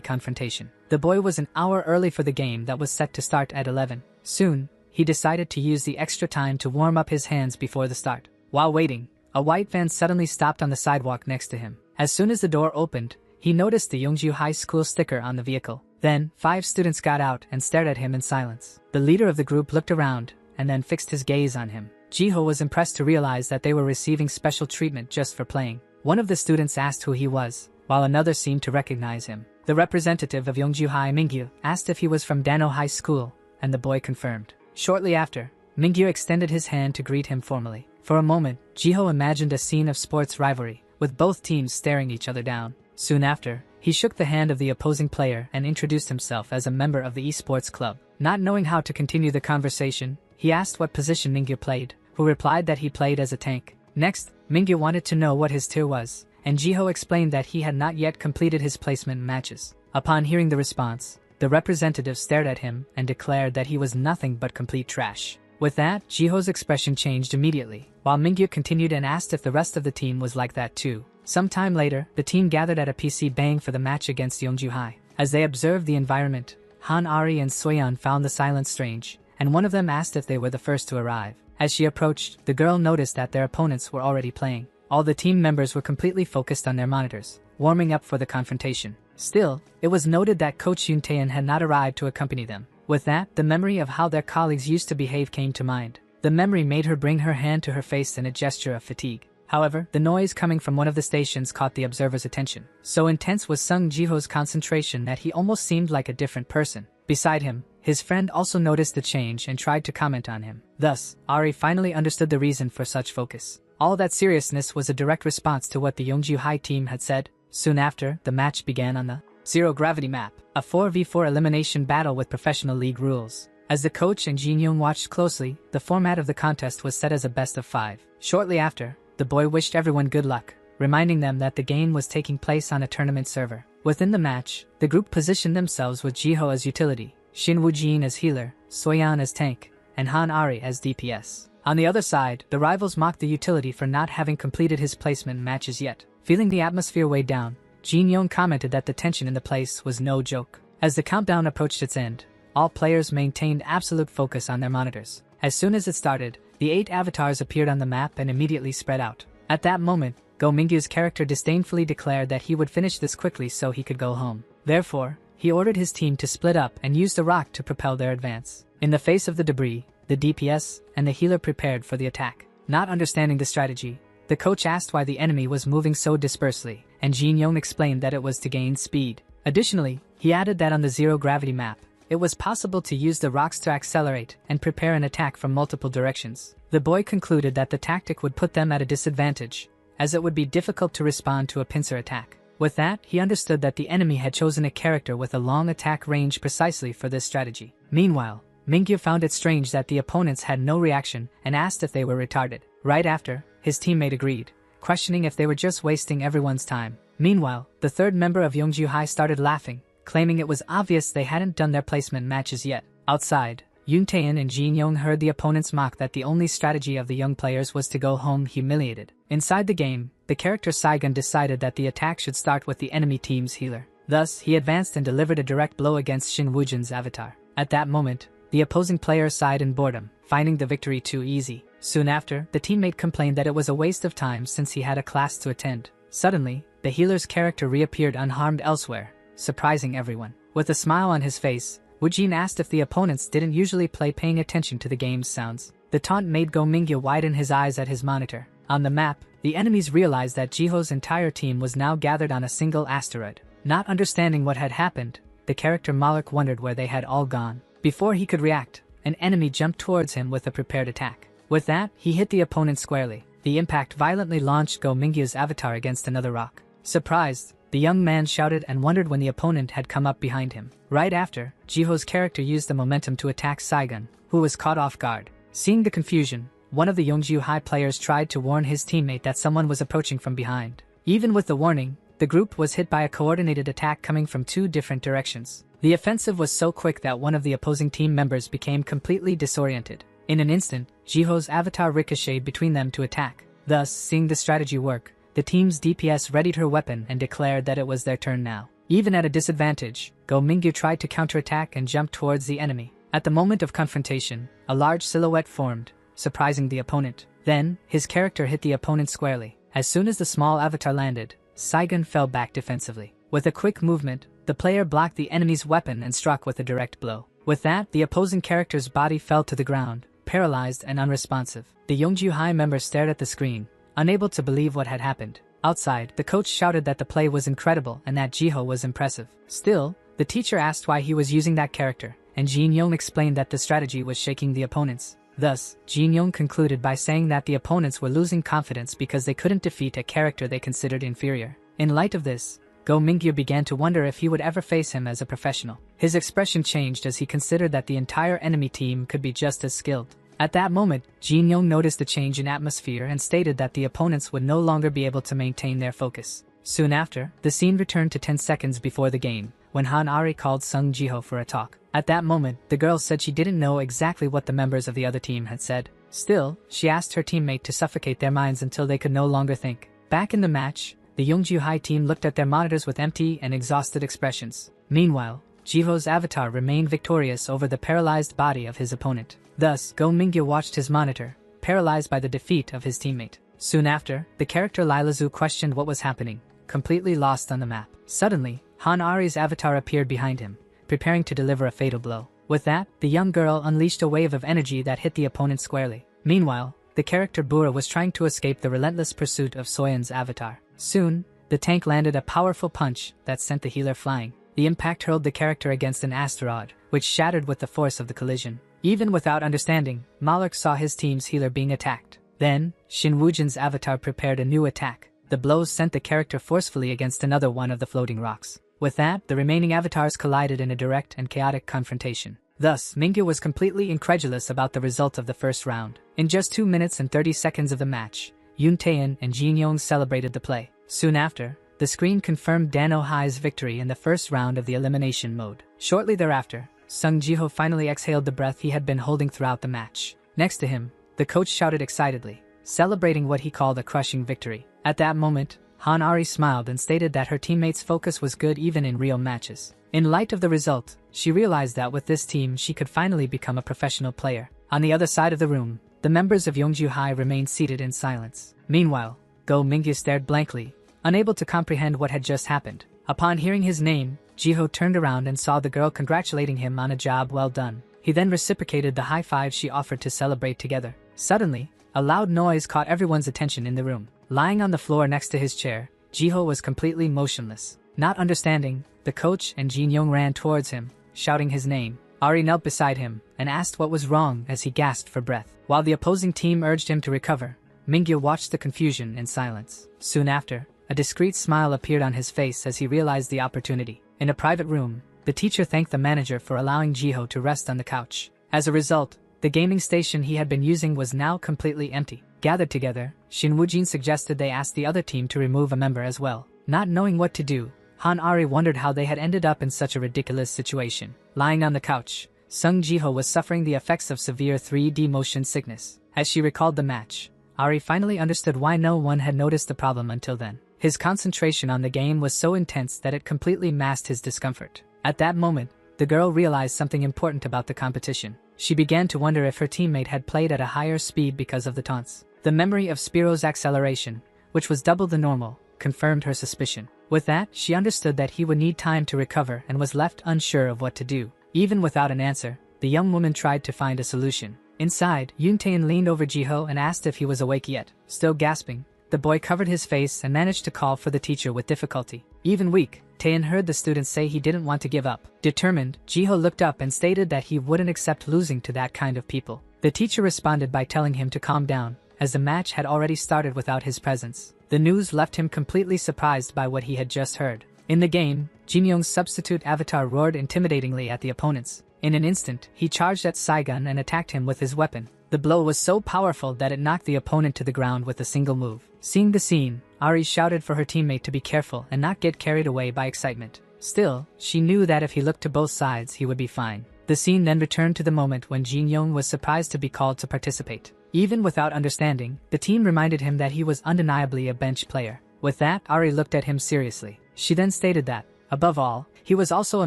confrontation. The boy was an hour early for the game that was set to start at 11. Soon, he decided to use the extra time to warm up his hands before the start. While waiting, a white van suddenly stopped on the sidewalk next to him. As soon as the door opened, he noticed the Yongju High School sticker on the vehicle. Then, 5 students got out and stared at him in silence. The leader of the group looked around and then fixed his gaze on him. Jiho was impressed to realize that they were receiving special treatment just for playing. One of the students asked who he was, while another seemed to recognize him. The representative of Yongju High, Mingyu, asked if he was from Dano High School, and the boy confirmed. Shortly after, Mingyu extended his hand to greet him formally. For a moment, Jiho imagined a scene of sports rivalry, with both teams staring each other down. Soon after, he shook the hand of the opposing player and introduced himself as a member of the esports club. Not knowing how to continue the conversation, he asked what position Mingyu played, who replied that he played as a tank. Next, Mingyu wanted to know what his tier was, and Jiho explained that he had not yet completed his placement matches. Upon hearing the response, the representative stared at him and declared that he was nothing but complete trash. With that, Jiho's expression changed immediately, while Mingyu continued and asked if the rest of the team was like that too. Sometime later, the team gathered at a PC Bang for the match against Yongju High. As they observed the environment, Han Ari and Soyeon found the silence strange, and one of them asked if they were the first to arrive. As she approached, the girl noticed that their opponents were already playing. All the team members were completely focused on their monitors, warming up for the confrontation. Still, it was noted that Coach Yoon Taein had not arrived to accompany them. With that, the memory of how their colleagues used to behave came to mind. The memory made her bring her hand to her face in a gesture of fatigue. However, the noise coming from one of the stations caught the observer's attention. So intense was Sung Jiho's concentration that he almost seemed like a different person. Beside him, his friend also noticed the change and tried to comment on him. Thus, Ari finally understood the reason for such focus. All that seriousness was a direct response to what the Yongju High team had said. Soon after, the match began on the Zero Gravity map, a 4v4 elimination battle with professional league rules. As the coach and Jin Young watched closely, the format of the contest was set as a best of 5. Shortly after, the boy wished everyone good luck, reminding them that the game was taking place on a tournament server. Within the match, the group positioned themselves with Jiho as utility, Shin Woo-jin as healer, Soyeon as tank, and Han Ari as DPS. On the other side, the rivals mocked the utility for not having completed his placement matches yet. Feeling the atmosphere weighed down, Jin Young commented that the tension in the place was no joke. As the countdown approached its end, all players maintained absolute focus on their monitors. As soon as it started, the 8 avatars appeared on the map and immediately spread out. At that moment, Go Mingyu's character disdainfully declared that he would finish this quickly so he could go home. Therefore, he ordered his team to split up and use the rock to propel their advance. In the face of the debris, the DPS and the healer prepared for the attack. Not understanding the strategy, the coach asked why the enemy was moving so dispersely, and Jin Young explained that it was to gain speed. Additionally, he added that on the zero gravity map, it was possible to use the rocks to accelerate and prepare an attack from multiple directions. The boy concluded that the tactic would put them at a disadvantage, as it would be difficult to respond to a pincer attack. With that, he understood that the enemy had chosen a character with a long attack range precisely for this strategy. Meanwhile, Mingyu found it strange that the opponents had no reaction and asked if they were retarded. Right after, his teammate agreed, questioning if they were just wasting everyone's time. Meanwhile, the third member of Yongju High started laughing, claiming it was obvious they hadn't done their placement matches yet. Outside, Yoon Taein and Jin Young heard the opponents mock that the only strategy of the young players was to go home humiliated. Inside the game, the character Saigon decided that the attack should start with the enemy team's healer. Thus, he advanced and delivered a direct blow against Shin Woo-jin's avatar. At that moment, the opposing player sighed in boredom, finding the victory too easy. Soon after, the teammate complained that it was a waste of time since he had a class to attend. Suddenly, the healer's character reappeared unharmed elsewhere, surprising everyone. With a smile on his face, Woo-jin asked if the opponents didn't usually play paying attention to the game's sounds. The taunt made Go Mingyu widen his eyes at his monitor. On the map, the enemies realized that Jiho's entire team was now gathered on a single asteroid. Not understanding what had happened, the character Malik wondered where they had all gone. Before he could react, an enemy jumped towards him with a prepared attack. With that, he hit the opponent squarely. The impact violently launched Go Mingyu's avatar against another rock. Surprised, the young man shouted and wondered when the opponent had come up behind him. Right after, Jiho's character used the momentum to attack Saigon, who was caught off guard. Seeing the confusion, one of the Yongju High players tried to warn his teammate that someone was approaching from behind. Even with the warning, the group was hit by a coordinated attack coming from 2 different directions. The offensive was so quick that one of the opposing team members became completely disoriented. In an instant, Jiho's avatar ricocheted between them to attack. Thus, seeing the strategy work, the team's DPS readied her weapon and declared that it was their turn now. Even at a disadvantage, Go Mingyu tried to counterattack and jump towards the enemy. At the moment of confrontation, a large silhouette formed, surprising the opponent. Then, his character hit the opponent squarely. As soon as the small avatar landed, Saigon fell back defensively. With a quick movement, the player blocked the enemy's weapon and struck with a direct blow. With that, the opposing character's body fell to the ground, paralyzed and unresponsive. The Yongju High member stared at the screen, unable to believe what had happened. Outside, the coach shouted that the play was incredible and that Jiho was impressive. Still, the teacher asked why he was using that character, and Jin Yong explained that the strategy was shaking the opponents. Thus, Jin Yong concluded by saying that the opponents were losing confidence because they couldn't defeat a character they considered inferior. In light of this, Go Mingyu began to wonder if he would ever face him as a professional. His expression changed as he considered that the entire enemy team could be just as skilled. At that moment, Jin Yong noticed the change in atmosphere and stated that the opponents would no longer be able to maintain their focus. Soon after, the scene returned to 10 seconds before the game, when Han Ari called Sung Jiho for a talk. At that moment, the girl said she didn't know exactly what the members of the other team had said. Still, she asked her teammate to suffocate their minds until they could no longer think. Back in the match, the Yongju High team looked at their monitors with empty and exhausted expressions. Meanwhile, Jiho's avatar remained victorious over the paralyzed body of his opponent. Thus, Go Mingyu watched his monitor, paralyzed by the defeat of his teammate. Soon after, the character Lilazu questioned what was happening, completely lost on the map. Suddenly, Han Ari's avatar appeared behind him, preparing to deliver a fatal blow. With that, the young girl unleashed a wave of energy that hit the opponent squarely. Meanwhile, the character Bura was trying to escape the relentless pursuit of Soyen's avatar. Soon, the tank landed a powerful punch that sent the healer flying. The impact hurled the character against an asteroid, which shattered with the force of the collision. Even without understanding, Malak saw his team's healer being attacked. Then, Shin Wujin's avatar prepared a new attack. The blows sent the character forcefully against another one of the floating rocks. With that, the remaining avatars collided in a direct and chaotic confrontation. Thus, Mingyu was completely incredulous about the result of the first round. In just 2 minutes and 30 seconds of the match, Yoon Taein and Jin Yong celebrated the play. Soon after, the screen confirmed Dano Hai's victory in the first round of the elimination mode. Shortly thereafter, Sung Jiho finally exhaled the breath he had been holding throughout the match. Next to him, the coach shouted excitedly, celebrating what he called a crushing victory. At that moment, Han Ari smiled and stated that her teammates' focus was good even in real matches. In light of the result, she realized that with this team she could finally become a professional player. On the other side of the room, the members of Yongju High remained seated in silence. Meanwhile, Go Mingyu stared blankly, unable to comprehend what had just happened. Upon hearing his name, Jiho turned around and saw the girl congratulating him on a job well done. He then reciprocated the high five she offered to celebrate together. Suddenly, a loud noise caught everyone's attention in the room. Lying on the floor next to his chair, Jiho was completely motionless. Not understanding, the coach and Jin Yong ran towards him, shouting his name. Ari knelt beside him and asked what was wrong as he gasped for breath. While the opposing team urged him to recover, Mingyu watched the confusion in silence. Soon after, a discreet smile appeared on his face as he realized the opportunity. In a private room, the teacher thanked the manager for allowing Jiho to rest on the couch. As a result, the gaming station he had been using was now completely empty. Gathered together, Shin Wujin suggested they ask the other team to remove a member as well. Not knowing what to do, Han Ari wondered how they had ended up in such a ridiculous situation. Lying on the couch, Sung Jiho was suffering the effects of severe 3D motion sickness. As she recalled the match, Ari finally understood why no one had noticed the problem until then. His concentration on the game was so intense that it completely masked his discomfort. At that moment, the girl realized something important about the competition. She began to wonder if her teammate had played at a higher speed because of the taunts. The memory of Spiro's acceleration, which was double the normal, confirmed her suspicion. With that, she understood that he would need time to recover and was left unsure of what to do. Even without an answer, the young woman tried to find a solution. Inside, Yoon Taein leaned over Jiho and asked if he was awake yet. Still gasping, the boy covered his face and managed to call for the teacher with difficulty. Even weak, Taein heard the students say he didn't want to give up. Determined, Jiho looked up and stated that he wouldn't accept losing to that kind of people. The teacher responded by telling him to calm down, as the match had already started without his presence. The news left him completely surprised by what he had just heard. In the game, Jin Yong's substitute avatar roared intimidatingly at the opponents. In an instant, he charged at Saigon and attacked him with his weapon. The blow was so powerful that it knocked the opponent to the ground with a single move. Seeing the scene, Ari shouted for her teammate to be careful and not get carried away by excitement. Still, she knew that if he looked to both sides he would be fine. The scene then returned to the moment when Jin Young was surprised to be called to participate. Even without understanding, the team reminded him that he was undeniably a bench player. With that, Ari looked at him seriously. She then stated that, above all, he was also a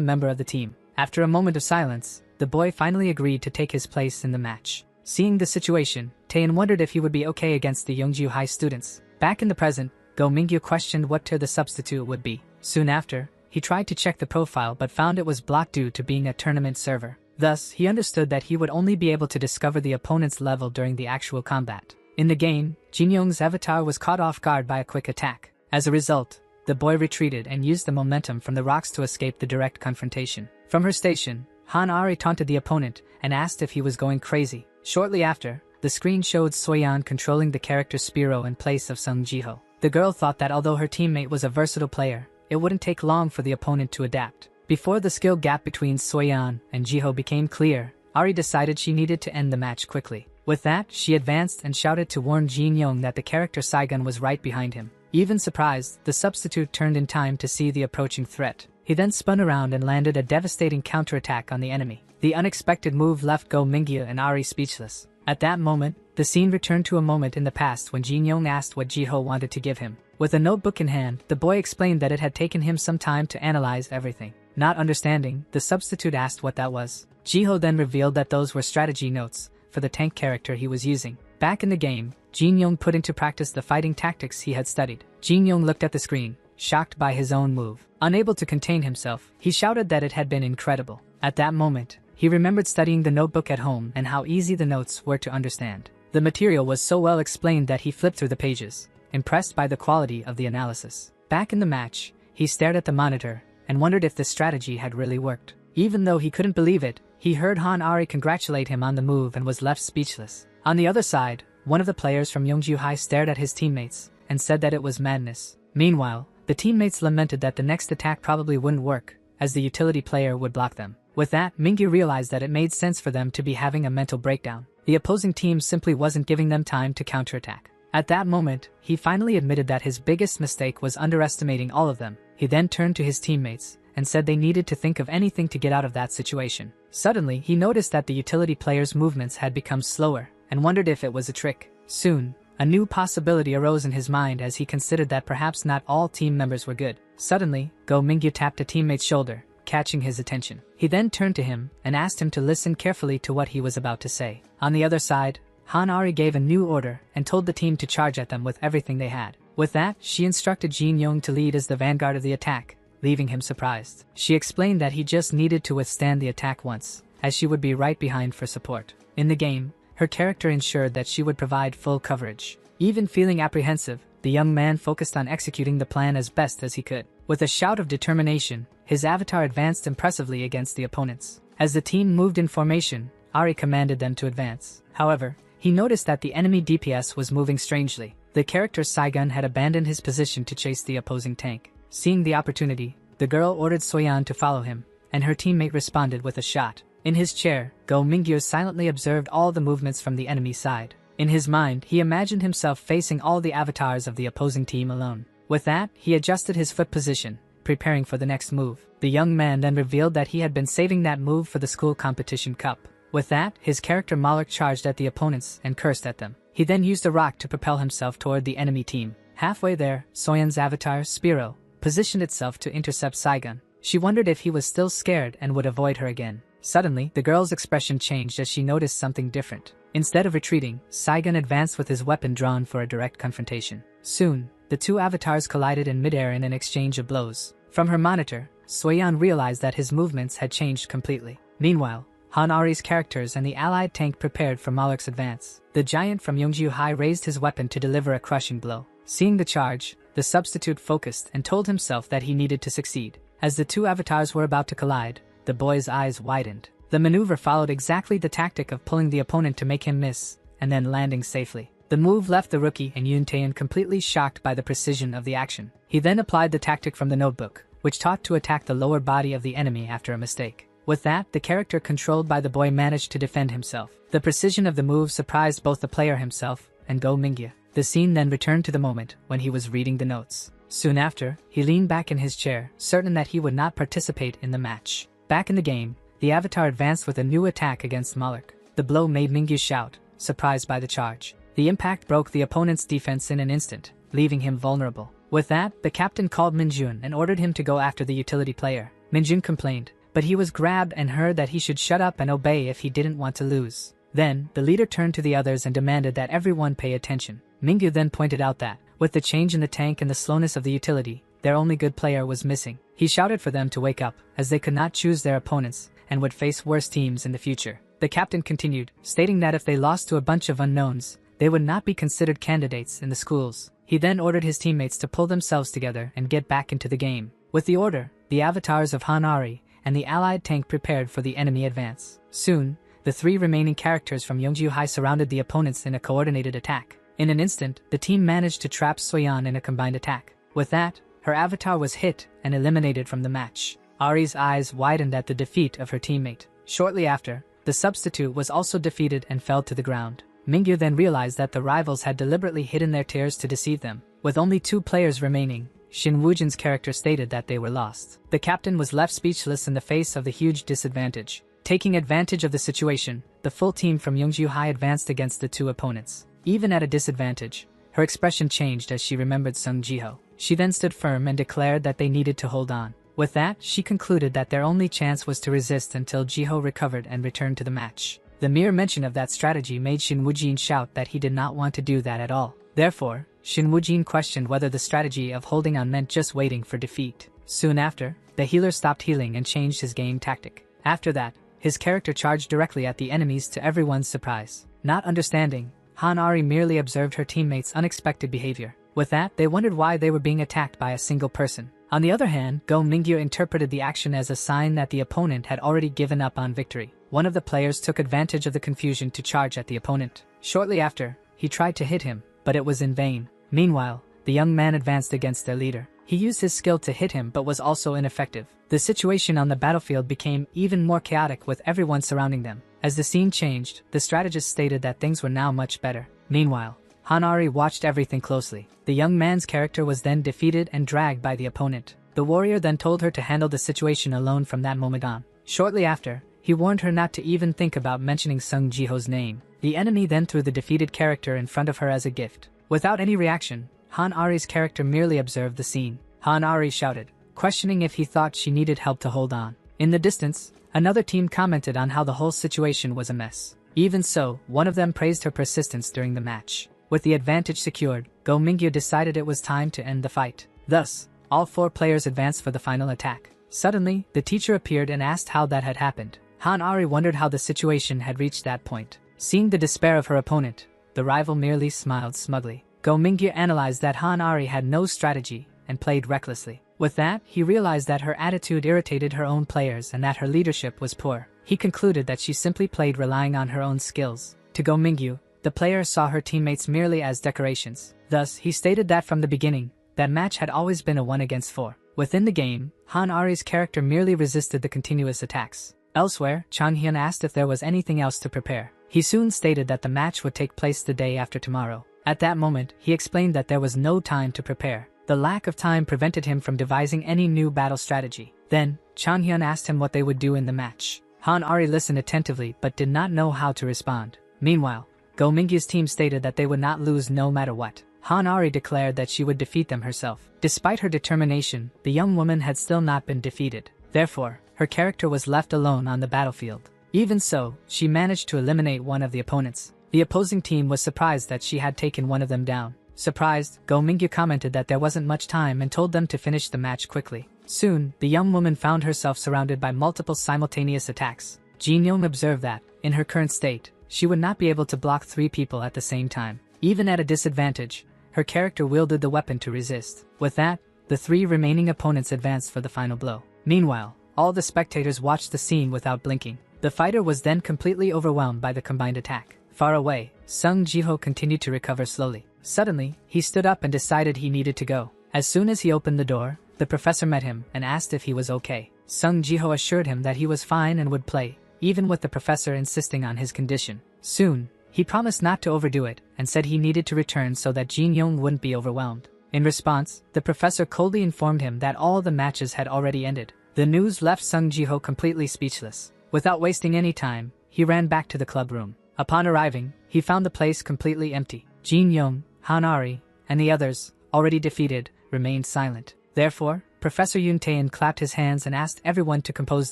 member of the team. After a moment of silence, the boy finally agreed to take his place in the match. Seeing the situation, Taein wondered if he would be okay against the Yongju High students. Back in the present, Go Mingyu questioned what tier the substitute would be. Soon after, he tried to check the profile but found it was blocked due to being a tournament server. Thus, he understood that he would only be able to discover the opponent's level during the actual combat. In the game, Jin Young's avatar was caught off guard by a quick attack. As a result, the boy retreated and used the momentum from the rocks to escape the direct confrontation. From her station, Ari taunted the opponent and asked if he was going crazy. Shortly after, the screen showed Soyeon controlling the character Spiro in place of Sung Jiho. The girl thought that although her teammate was a versatile player, it wouldn't take long for the opponent to adapt. Before the skill gap between Soyeon and Jiho became clear, Ari decided she needed to end the match quickly. With that, she advanced and shouted to warn Jin Young that the character Saigun was right behind him. Even surprised, the substitute turned in time to see the approaching threat. He then spun around and landed a devastating counterattack on the enemy. The unexpected move left Go Mingyu and Ari speechless. At that moment, the scene returned to a moment in the past when Jin Young asked what Jiho wanted to give him. With a notebook in hand, the boy explained that it had taken him some time to analyze everything. Not understanding, the substitute asked what that was. Jiho then revealed that those were strategy notes for the tank character he was using. Back in the game, Jin Young put into practice the fighting tactics he had studied. Jin Young looked at the screen, shocked by his own move. Unable to contain himself, he shouted that it had been incredible. At that moment, he remembered studying the notebook at home and how easy the notes were to understand. The material was so well explained that he flipped through the pages, impressed by the quality of the analysis. Back in the match, he stared at the monitor and wondered if the strategy had really worked. Even though he couldn't believe it, he heard Ari congratulate him on the move and was left speechless. On the other side, one of the players from Yongju High stared at his teammates and said that it was madness. Meanwhile, the teammates lamented that the next attack probably wouldn't work, as the utility player would block them. With that, Mingyu realized that it made sense for them to be having a mental breakdown. The opposing team simply wasn't giving them time to counterattack. At that moment, he finally admitted that his biggest mistake was underestimating all of them. He then turned to his teammates and said they needed to think of anything to get out of that situation. Suddenly, he noticed that the utility player's movements had become slower and wondered if it was a trick. Soon, a new possibility arose in his mind as he considered that perhaps not all team members were good. Suddenly, Go Mingyu tapped a teammate's shoulder, catching his attention. He then turned to him and asked him to listen carefully to what he was about to say. On the other side, Ari gave a new order and told the team to charge at them with everything they had. With that, she instructed Jin Young to lead as the vanguard of the attack, leaving him surprised. She explained that he just needed to withstand the attack once, as she would be right behind for support. In the game, her character ensured that she would provide full coverage. Even feeling apprehensive, the young man focused on executing the plan as best as he could. With a shout of determination, his avatar advanced impressively against the opponents. As the team moved in formation, Ari commanded them to advance. However, he noticed that the enemy DPS was moving strangely. The character Saigun had abandoned his position to chase the opposing tank. Seeing the opportunity, the girl ordered Soyeon to follow him, and her teammate responded with a shot. In his chair, Go Mingyu silently observed all the movements from the enemy side. In his mind, he imagined himself facing all the avatars of the opposing team alone. With that, he adjusted his foot position, preparing for the next move. The young man then revealed that he had been saving that move for the school competition cup. With that, his character Malik charged at the opponents and cursed at them. He then used a rock to propel himself toward the enemy team. Halfway there, Soyeon's avatar, Spiro, positioned itself to intercept Saigun. She wondered if he was still scared and would avoid her again. Suddenly, the girl's expression changed as she noticed something different. Instead of retreating, Saigun advanced with his weapon drawn for a direct confrontation. Soon, the two avatars collided in midair in an exchange of blows. From her monitor, Soyeon realized that his movements had changed completely. Meanwhile, Ari's characters and the allied tank prepared for Malik's advance. The giant from Yongju High raised his weapon to deliver a crushing blow. Seeing the charge, the substitute focused and told himself that he needed to succeed. As the two avatars were about to collide, the boy's eyes widened. The maneuver followed exactly the tactic of pulling the opponent to make him miss, and then landing safely. The move left the rookie and Yoon Taein completely shocked by the precision of the action. He then applied the tactic from the notebook, which taught to attack the lower body of the enemy after a mistake. With that, the character controlled by the boy managed to defend himself. The precision of the move surprised both the player himself and Go Mingyu. The scene then returned to the moment when he was reading the notes. Soon after, he leaned back in his chair, certain that he would not participate in the match. Back in the game, the avatar advanced with a new attack against Moloch. The blow made Mingyu shout, surprised by the charge. The impact broke the opponent's defense in an instant, leaving him vulnerable. With that, the captain called Minjun and ordered him to go after the utility player. Minjun complained, but he was grabbed and heard that he should shut up and obey if he didn't want to lose. Then, the leader turned to the others and demanded that everyone pay attention. Mingyu then pointed out that, with the change in the tank and the slowness of the utility, their only good player was missing. He shouted for them to wake up, as they could not choose their opponents, and would face worse teams in the future. The captain continued, stating that if they lost to a bunch of unknowns, they would not be considered candidates in the schools. He then ordered his teammates to pull themselves together and get back into the game. With the order, the avatars of Hanari and the allied tank prepared for the enemy advance. Soon, the 3 remaining characters from Yongju High surrounded the opponents in a coordinated attack. In an instant, the team managed to trap Soyeon in a combined attack. With that, her avatar was hit and eliminated from the match. Ari's eyes widened at the defeat of her teammate. Shortly after, the substitute was also defeated and fell to the ground. Mingyu then realized that the rivals had deliberately hidden their tears to deceive them. With only 2 players remaining, Shin Woo-jin's character stated that they were lost. The captain was left speechless in the face of the huge disadvantage. Taking advantage of the situation, the full team from Yongju High advanced against the 2 opponents. Even at a disadvantage, her expression changed as she remembered Sung Ji-ho. She then stood firm and declared that they needed to hold on. With that, she concluded that their only chance was to resist until Ji-ho recovered and returned to the match. The mere mention of that strategy made Shin Woo-jin shout that he did not want to do that at all. Therefore, Shin Woo-jin questioned whether the strategy of holding on meant just waiting for defeat. Soon after, the healer stopped healing and changed his game tactic. After that, his character charged directly at the enemies to everyone's surprise. Not understanding, Hanari merely observed her teammates' unexpected behavior. With that, they wondered why they were being attacked by a single person. On the other hand, Go Mingyu interpreted the action as a sign that the opponent had already given up on victory. One of the players took advantage of the confusion to charge at the opponent. Shortly after, he tried to hit him, but it was in vain. Meanwhile, the young man advanced against their leader. He used his skill to hit him but was also ineffective. The situation on the battlefield became even more chaotic with everyone surrounding them. As the scene changed, the strategist stated that things were now much better. Meanwhile, Hanari watched everything closely. The young man's character was then defeated and dragged by the opponent. The warrior then told her to handle the situation alone from that moment on. Shortly after, he warned her not to even think about mentioning Sung Ji-ho's name. The enemy then threw the defeated character in front of her as a gift. Without any reaction, Hanari's character merely observed the scene. Hanari shouted, questioning if he thought she needed help to hold on. In the distance, another team commented on how the whole situation was a mess. Even so, one of them praised her persistence during the match. With the advantage secured, Go Mingyu decided it was time to end the fight. Thus, all 4 players advanced for the final attack. Suddenly, the teacher appeared and asked how that had happened. Hanari wondered how the situation had reached that point. Seeing the despair of her opponent, the rival merely smiled smugly. Go Mingyu analyzed that Hanari had no strategy and played recklessly. With that, he realized that her attitude irritated her own players and that her leadership was poor. He concluded that she simply played relying on her own skills. To Go Mingyu, the player saw her teammates merely as decorations. Thus, he stated that from the beginning, that match had always been a 1 against 4. Within the game, Hanari's character merely resisted the continuous attacks. Elsewhere, Changhyun asked if there was anything else to prepare. He soon stated that the match would take place the day after tomorrow. At that moment, he explained that there was no time to prepare. The lack of time prevented him from devising any new battle strategy. Then, Changhyun asked him what they would do in the match. Hanari listened attentively but did not know how to respond. Meanwhile, Go Mingyu's team stated that they would not lose no matter what. Hanari declared that she would defeat them herself. Despite her determination, the young woman had still not been defeated. Therefore, her character was left alone on the battlefield. Even so, she managed to eliminate one of the opponents. The opposing team was surprised that she had taken one of them down. Surprised, Go Mingyu commented that there wasn't much time and told them to finish the match quickly. Soon, the young woman found herself surrounded by multiple simultaneous attacks. Jin Young observed that, in her current state, she would not be able to block 3 people at the same time. Even at a disadvantage, her character wielded the weapon to resist. With that, the 3 remaining opponents advanced for the final blow. Meanwhile, all the spectators watched the scene without blinking. The fighter was then completely overwhelmed by the combined attack. Far away, Sung Ji-ho continued to recover slowly. Suddenly, he stood up and decided he needed to go. As soon as he opened the door, the professor met him and asked if he was okay. Sung Ji-ho assured him that he was fine and would play, even with the professor insisting on his condition. Soon, He promised not to overdo it and said he needed to return so that Jin Young wouldn't be overwhelmed. In response, the professor coldly informed him that all the matches had already ended. The news left Sung Ji-ho completely speechless. Without wasting any time, he ran back to the club room. Upon arriving, he found the place completely empty. Jin Young, Han-ari, and the others, already defeated, remained silent. Therefore, Professor Yoon Tae-in clapped his hands and asked everyone to compose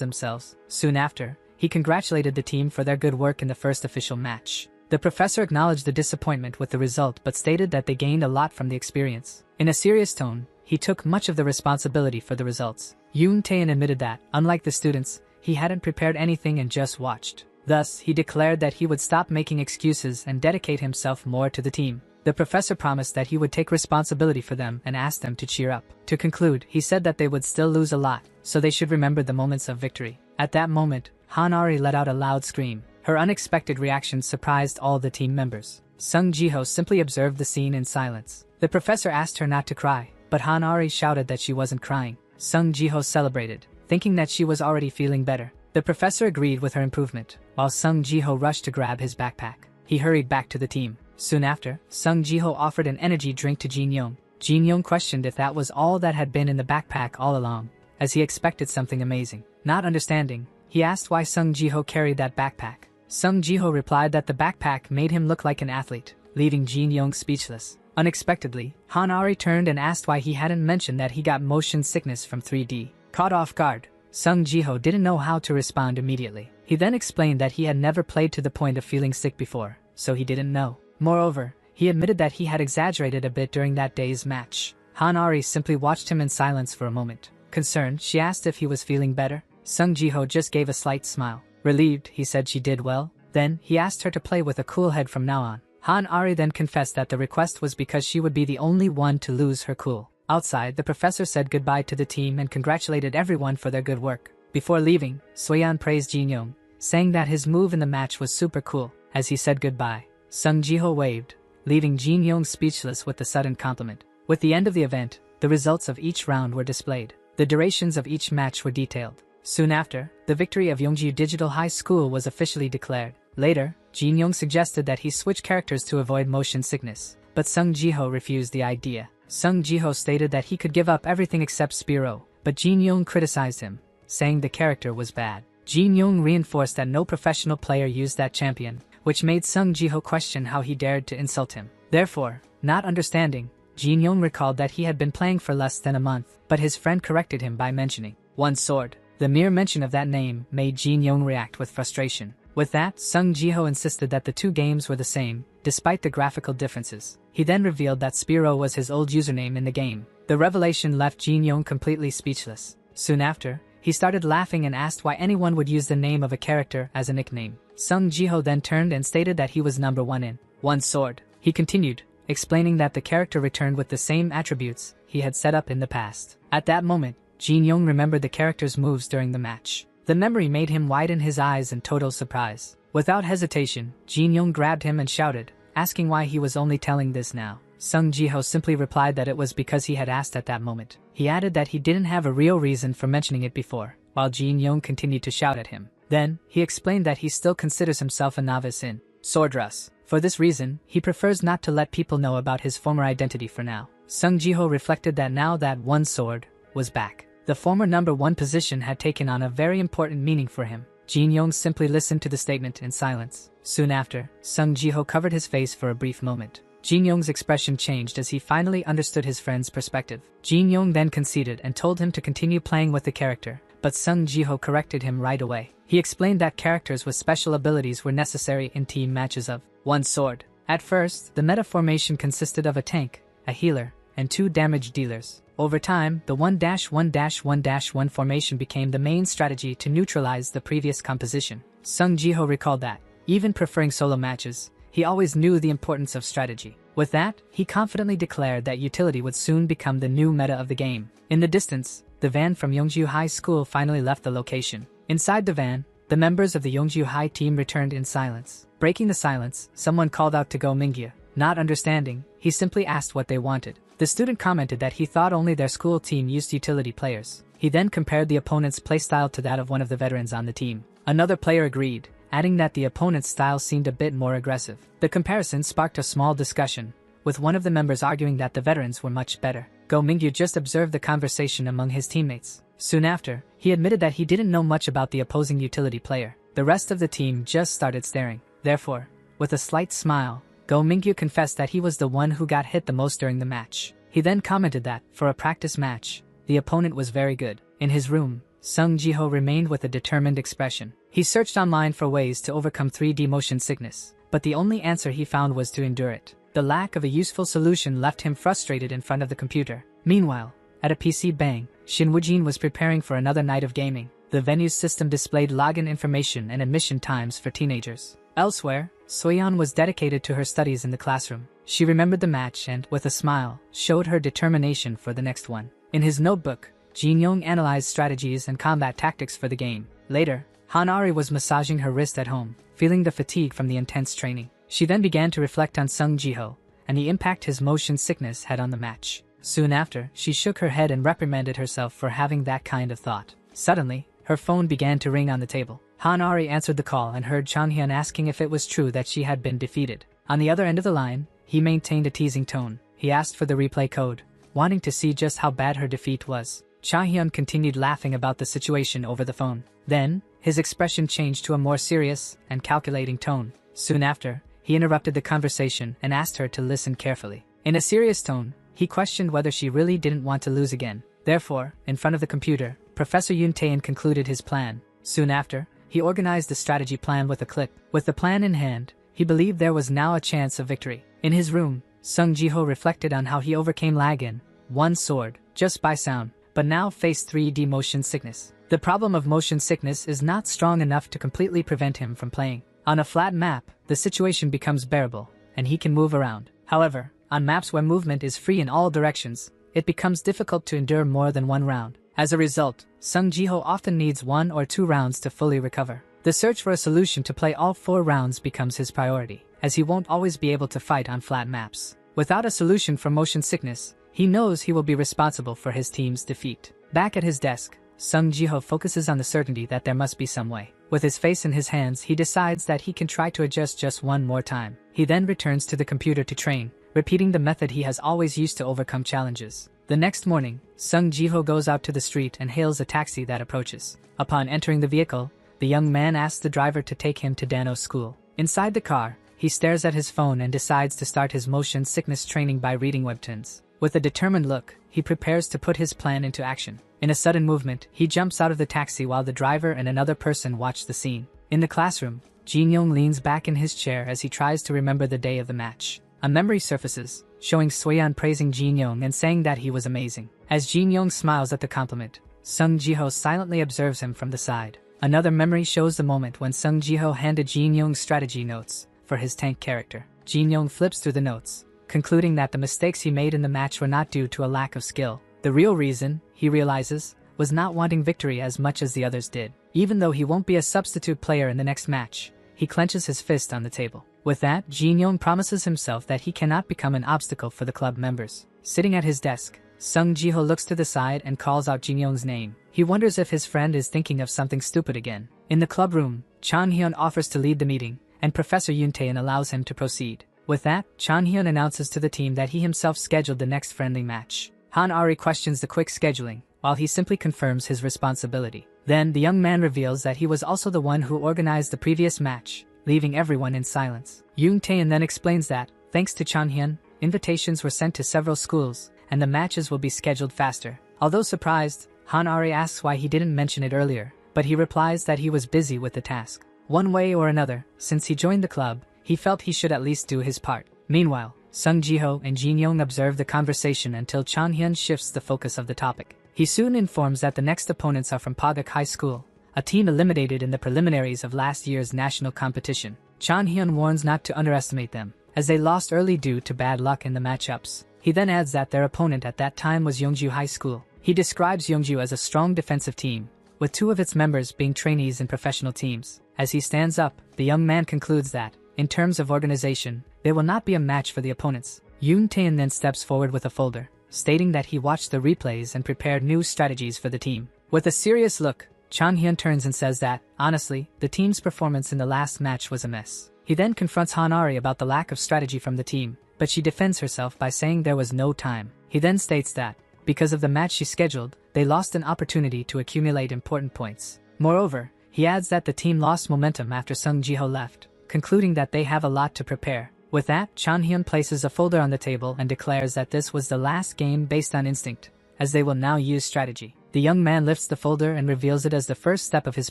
themselves. Soon after, he congratulated the team for their good work in the first official match. The professor acknowledged the disappointment with the result but stated that they gained a lot from the experience. In a serious tone, he took much of the responsibility for the results. Yoon Tae-in admitted that, unlike the students, he hadn't prepared anything and just watched. Thus, he declared that he would stop making excuses and dedicate himself more to the team. The professor promised that he would take responsibility for them and asked them to cheer up. To conclude, he said that they would still lose a lot, so they should remember the moments of victory. At that moment, Han-ari let out a loud scream. Her unexpected reaction surprised all the team members. Sung Ji-ho simply observed the scene in silence. The professor asked her not to cry, but Han-ari shouted that she wasn't crying. Sung Ji-ho celebrated, thinking that she was already feeling better. The professor agreed with her improvement, while Sung Ji-ho rushed to grab his backpack. He hurried back to the team. Soon after, Sung Ji-ho offered an energy drink to Jin Young. Jin Young questioned if that was all that had been in the backpack all along, as he expected something amazing. Not understanding, he asked why Sung Ji-ho carried that backpack. Sung Ji-ho replied that the backpack made him look like an athlete, leaving Jin Young speechless. Unexpectedly, Han-ari turned and asked why he hadn't mentioned that he got motion sickness from 3D. Caught off guard, Sung Ji-ho didn't know how to respond immediately. He then explained that he had never played to the point of feeling sick before, so he didn't know. Moreover, he admitted that he had exaggerated a bit during that day's match. Han-ari simply watched him in silence for a moment. Concerned, she asked if he was feeling better. Sung Ji-ho just gave a slight smile. Relieved, he said she did well. Then, he asked her to play with a cool head from now on. Han-ari then confessed that the request was because she would be the only one to lose her cool. Outside, the professor said goodbye to the team and congratulated everyone for their good work. Before leaving, Soyeon praised Jin Young, saying that his move in the match was super cool. As he said goodbye, Sung Ji-ho waved, leaving Jin Young speechless with the sudden compliment. With the end of the event, the results of each round were displayed. The durations of each match were detailed. Soon after, the victory of Yongju Digital High School was officially declared. Later, Jin Young suggested that he switch characters to avoid motion sickness, but Sung Ji-ho refused the idea. Sung Ji-ho stated that he could give up everything except Spiro, but Jin Young criticized him, saying the character was bad. Jin Young reinforced that no professional player used that champion, which made Sung Ji-ho question how he dared to insult him. Therefore, not understanding, Jin Young recalled that he had been playing for less than a month, but his friend corrected him by mentioning one sword. The mere mention of that name made Jin Young react with frustration. With that, Sung Ji-ho insisted that the two games were the same, despite the graphical differences. He then revealed that Spiro was his old username in the game. The revelation left Jin Young completely speechless. Soon after, he started laughing and asked why anyone would use the name of a character as a nickname. Sung Ji-ho then turned and stated that he was number one in one sword. He continued, explaining that the character returned with the same attributes he had set up in the past. At that moment, Jin Young remembered the character's moves during the match. The memory made him widen his eyes in total surprise. Without hesitation, Jin Young grabbed him and shouted, asking why he was only telling this now. Sung Ji-ho simply replied that it was because he had asked at that moment. He added that he didn't have a real reason for mentioning it before, while Jin Young continued to shout at him. Then, he explained that he still considers himself a novice in sword dress. For this reason, he prefers not to let people know about his former identity for now. Sung Ji-ho reflected that now that one sword was back, the former number one position had taken on a very important meaning for him. Jin Young simply listened to the statement in silence. Soon after, Sung Ji-ho covered his face for a brief moment. Jin Young's expression changed as he finally understood his friend's perspective. Jin Young then conceded and told him to continue playing with the character, but Sung Ji-ho corrected him right away. He explained that characters with special abilities were necessary in team matches of one sword. At first, the meta formation consisted of a tank, a healer, and 2 damage dealers. Over time, the 1-1-1-1-1 formation became the main strategy to neutralize the previous composition. Sung Ji-ho recalled that, even preferring solo matches, he always knew the importance of strategy. With that, he confidently declared that utility would soon become the new meta of the game. In the distance, the van from Yongju High School finally left the location. Inside the van, the members of the Yongju High team returned in silence. Breaking the silence, someone called out to Go Mingya. Not understanding, he simply asked what they wanted. The student commented that he thought only their school team used utility players. He then compared the opponent's playstyle to that of one of the veterans on the team. Another player agreed, adding that the opponent's style seemed a bit more aggressive. The comparison sparked a small discussion, with one of the members arguing that the veterans were much better. Go Mingyu just observed the conversation among his teammates. Soon after, he admitted that he didn't know much about the opposing utility player. The rest of the team just started staring. Therefore, with a slight smile, Go Mingyu confessed that he was the one who got hit the most during the match. He then commented that, for a practice match, the opponent was very good. In his room, Sung Jiho remained with a determined expression. He searched online for ways to overcome 3D motion sickness, but the only answer he found was to endure it. The lack of a useful solution left him frustrated in front of the computer. Meanwhile, at a PC bang, Shin Woojin was preparing for another night of gaming. The venue's system displayed login information and admission times for teenagers. Elsewhere, Soyeon was dedicated to her studies in the classroom. She remembered the match and, with a smile, showed her determination for the next one. In his notebook, Jin Young analyzed strategies and combat tactics for the game. Later, Hanari was massaging her wrist at home, feeling the fatigue from the intense training. She then began to reflect on Sung Jiho and the impact his motion sickness had on the match. Soon after, she shook her head and reprimanded herself for having that kind of thought. Suddenly, her phone began to ring on the table. Hanari answered the call and heard Chanhyun asking if it was true that she had been defeated. On the other end of the line, he maintained a teasing tone. He asked for the replay code, wanting to see just how bad her defeat was. Chahyun continued laughing about the situation over the phone. Then, his expression changed to a more serious and calculating tone. Soon after, he interrupted the conversation and asked her to listen carefully. In a serious tone, he questioned whether she really didn't want to lose again. Therefore, in front of the computer, Professor Yoon Tae-in concluded his plan. Soon after, he organized the strategy plan with a clip. With the plan in hand, he believed there was now a chance of victory. In his room, Sung Jiho reflected on how he overcame lag in one sword, just by sound, but now faced 3D motion sickness. The problem of motion sickness is not strong enough to completely prevent him from playing. On a flat map, the situation becomes bearable, and he can move around. However, on maps where movement is free in all directions, it becomes difficult to endure more than one round. As a result, Sung Jiho often needs 1 or 2 rounds to fully recover. The search for a solution to play all 4 rounds becomes his priority, as he won't always be able to fight on flat maps. Without a solution for motion sickness, he knows he will be responsible for his team's defeat. Back at his desk, Sung Jiho focuses on the certainty that there must be some way. With his face in his hands, he decides that he can try to adjust just one more time. He then returns to the computer to train, repeating the method he has always used to overcome challenges. The next morning, Sung Jiho goes out to the street and hails a taxi that approaches. Upon entering the vehicle, the young man asks the driver to take him to Dano's school. Inside the car, he stares at his phone and decides to start his motion sickness training by reading webtoons. With a determined look, he prepares to put his plan into action. In a sudden movement, he jumps out of the taxi while the driver and another person watch the scene. In the classroom, Jin Young leans back in his chair as he tries to remember the day of the match. A memory surfaces, showing Soyeon praising Jin Young and saying that he was amazing. As Jin Young smiles at the compliment, Sung Jiho silently observes him from the side. Another memory shows the moment when Sung Jiho handed Jin Young strategy notes for his tank character. Jin Young flips through the notes, concluding that the mistakes he made in the match were not due to a lack of skill. The real reason, he realizes, was not wanting victory as much as the others did. Even though he won't be a substitute player in the next match, he clenches his fist on the table. With that, Jin Young promises himself that he cannot become an obstacle for the club members. Sitting at his desk, Sung Jiho looks to the side and calls out Jin Young's name. He wonders if his friend is thinking of something stupid again. In the club room, Chan Hyun offers to lead the meeting, and Professor Yoon Tae-in allows him to proceed. With that, Chan Hyun announces to the team that he himself scheduled the next friendly match. Han Ari questions the quick scheduling, while he simply confirms his responsibility. Then, the young man reveals that he was also the one who organized the previous match, leaving everyone in silence. Yoon Tae-in then explains that, thanks to Chan Hyun, invitations were sent to several schools, and the matches will be scheduled faster. Although surprised, Han Ari asks why he didn't mention it earlier, but he replies that he was busy with the task. One way or another, since he joined the club, he felt he should at least do his part. Meanwhile, Sung Jiho and Jin Young observe the conversation until Chan Hyun shifts the focus of the topic. He soon informs that the next opponents are from Pagak High School, a team eliminated in the preliminaries of last year's national competition. Chan Hyun warns not to underestimate them, as they lost early due to bad luck in the matchups. He then adds that their opponent at that time was Yongju High School. He describes Yongju as a strong defensive team, with 2 of its members being trainees in professional teams. As he stands up, the young man concludes that, in terms of organization, they will not be a match for the opponents. Yoon Tae-in then steps forward with a folder, stating that he watched the replays and prepared new strategies for the team. With a serious look, Hyun turns and says that, honestly, the team's performance in the last match was a mess. He then confronts Hanari about the lack of strategy from the team, but she defends herself by saying there was no time. He then states that, because of the match she scheduled, they lost an opportunity to accumulate important points. Moreover, he adds that the team lost momentum after Sung Ji-ho left, concluding that they have a lot to prepare. With that, Hyun places a folder on the table and declares that this was the last game based on instinct, as they will now use strategy. The young man lifts the folder and reveals it as the first step of his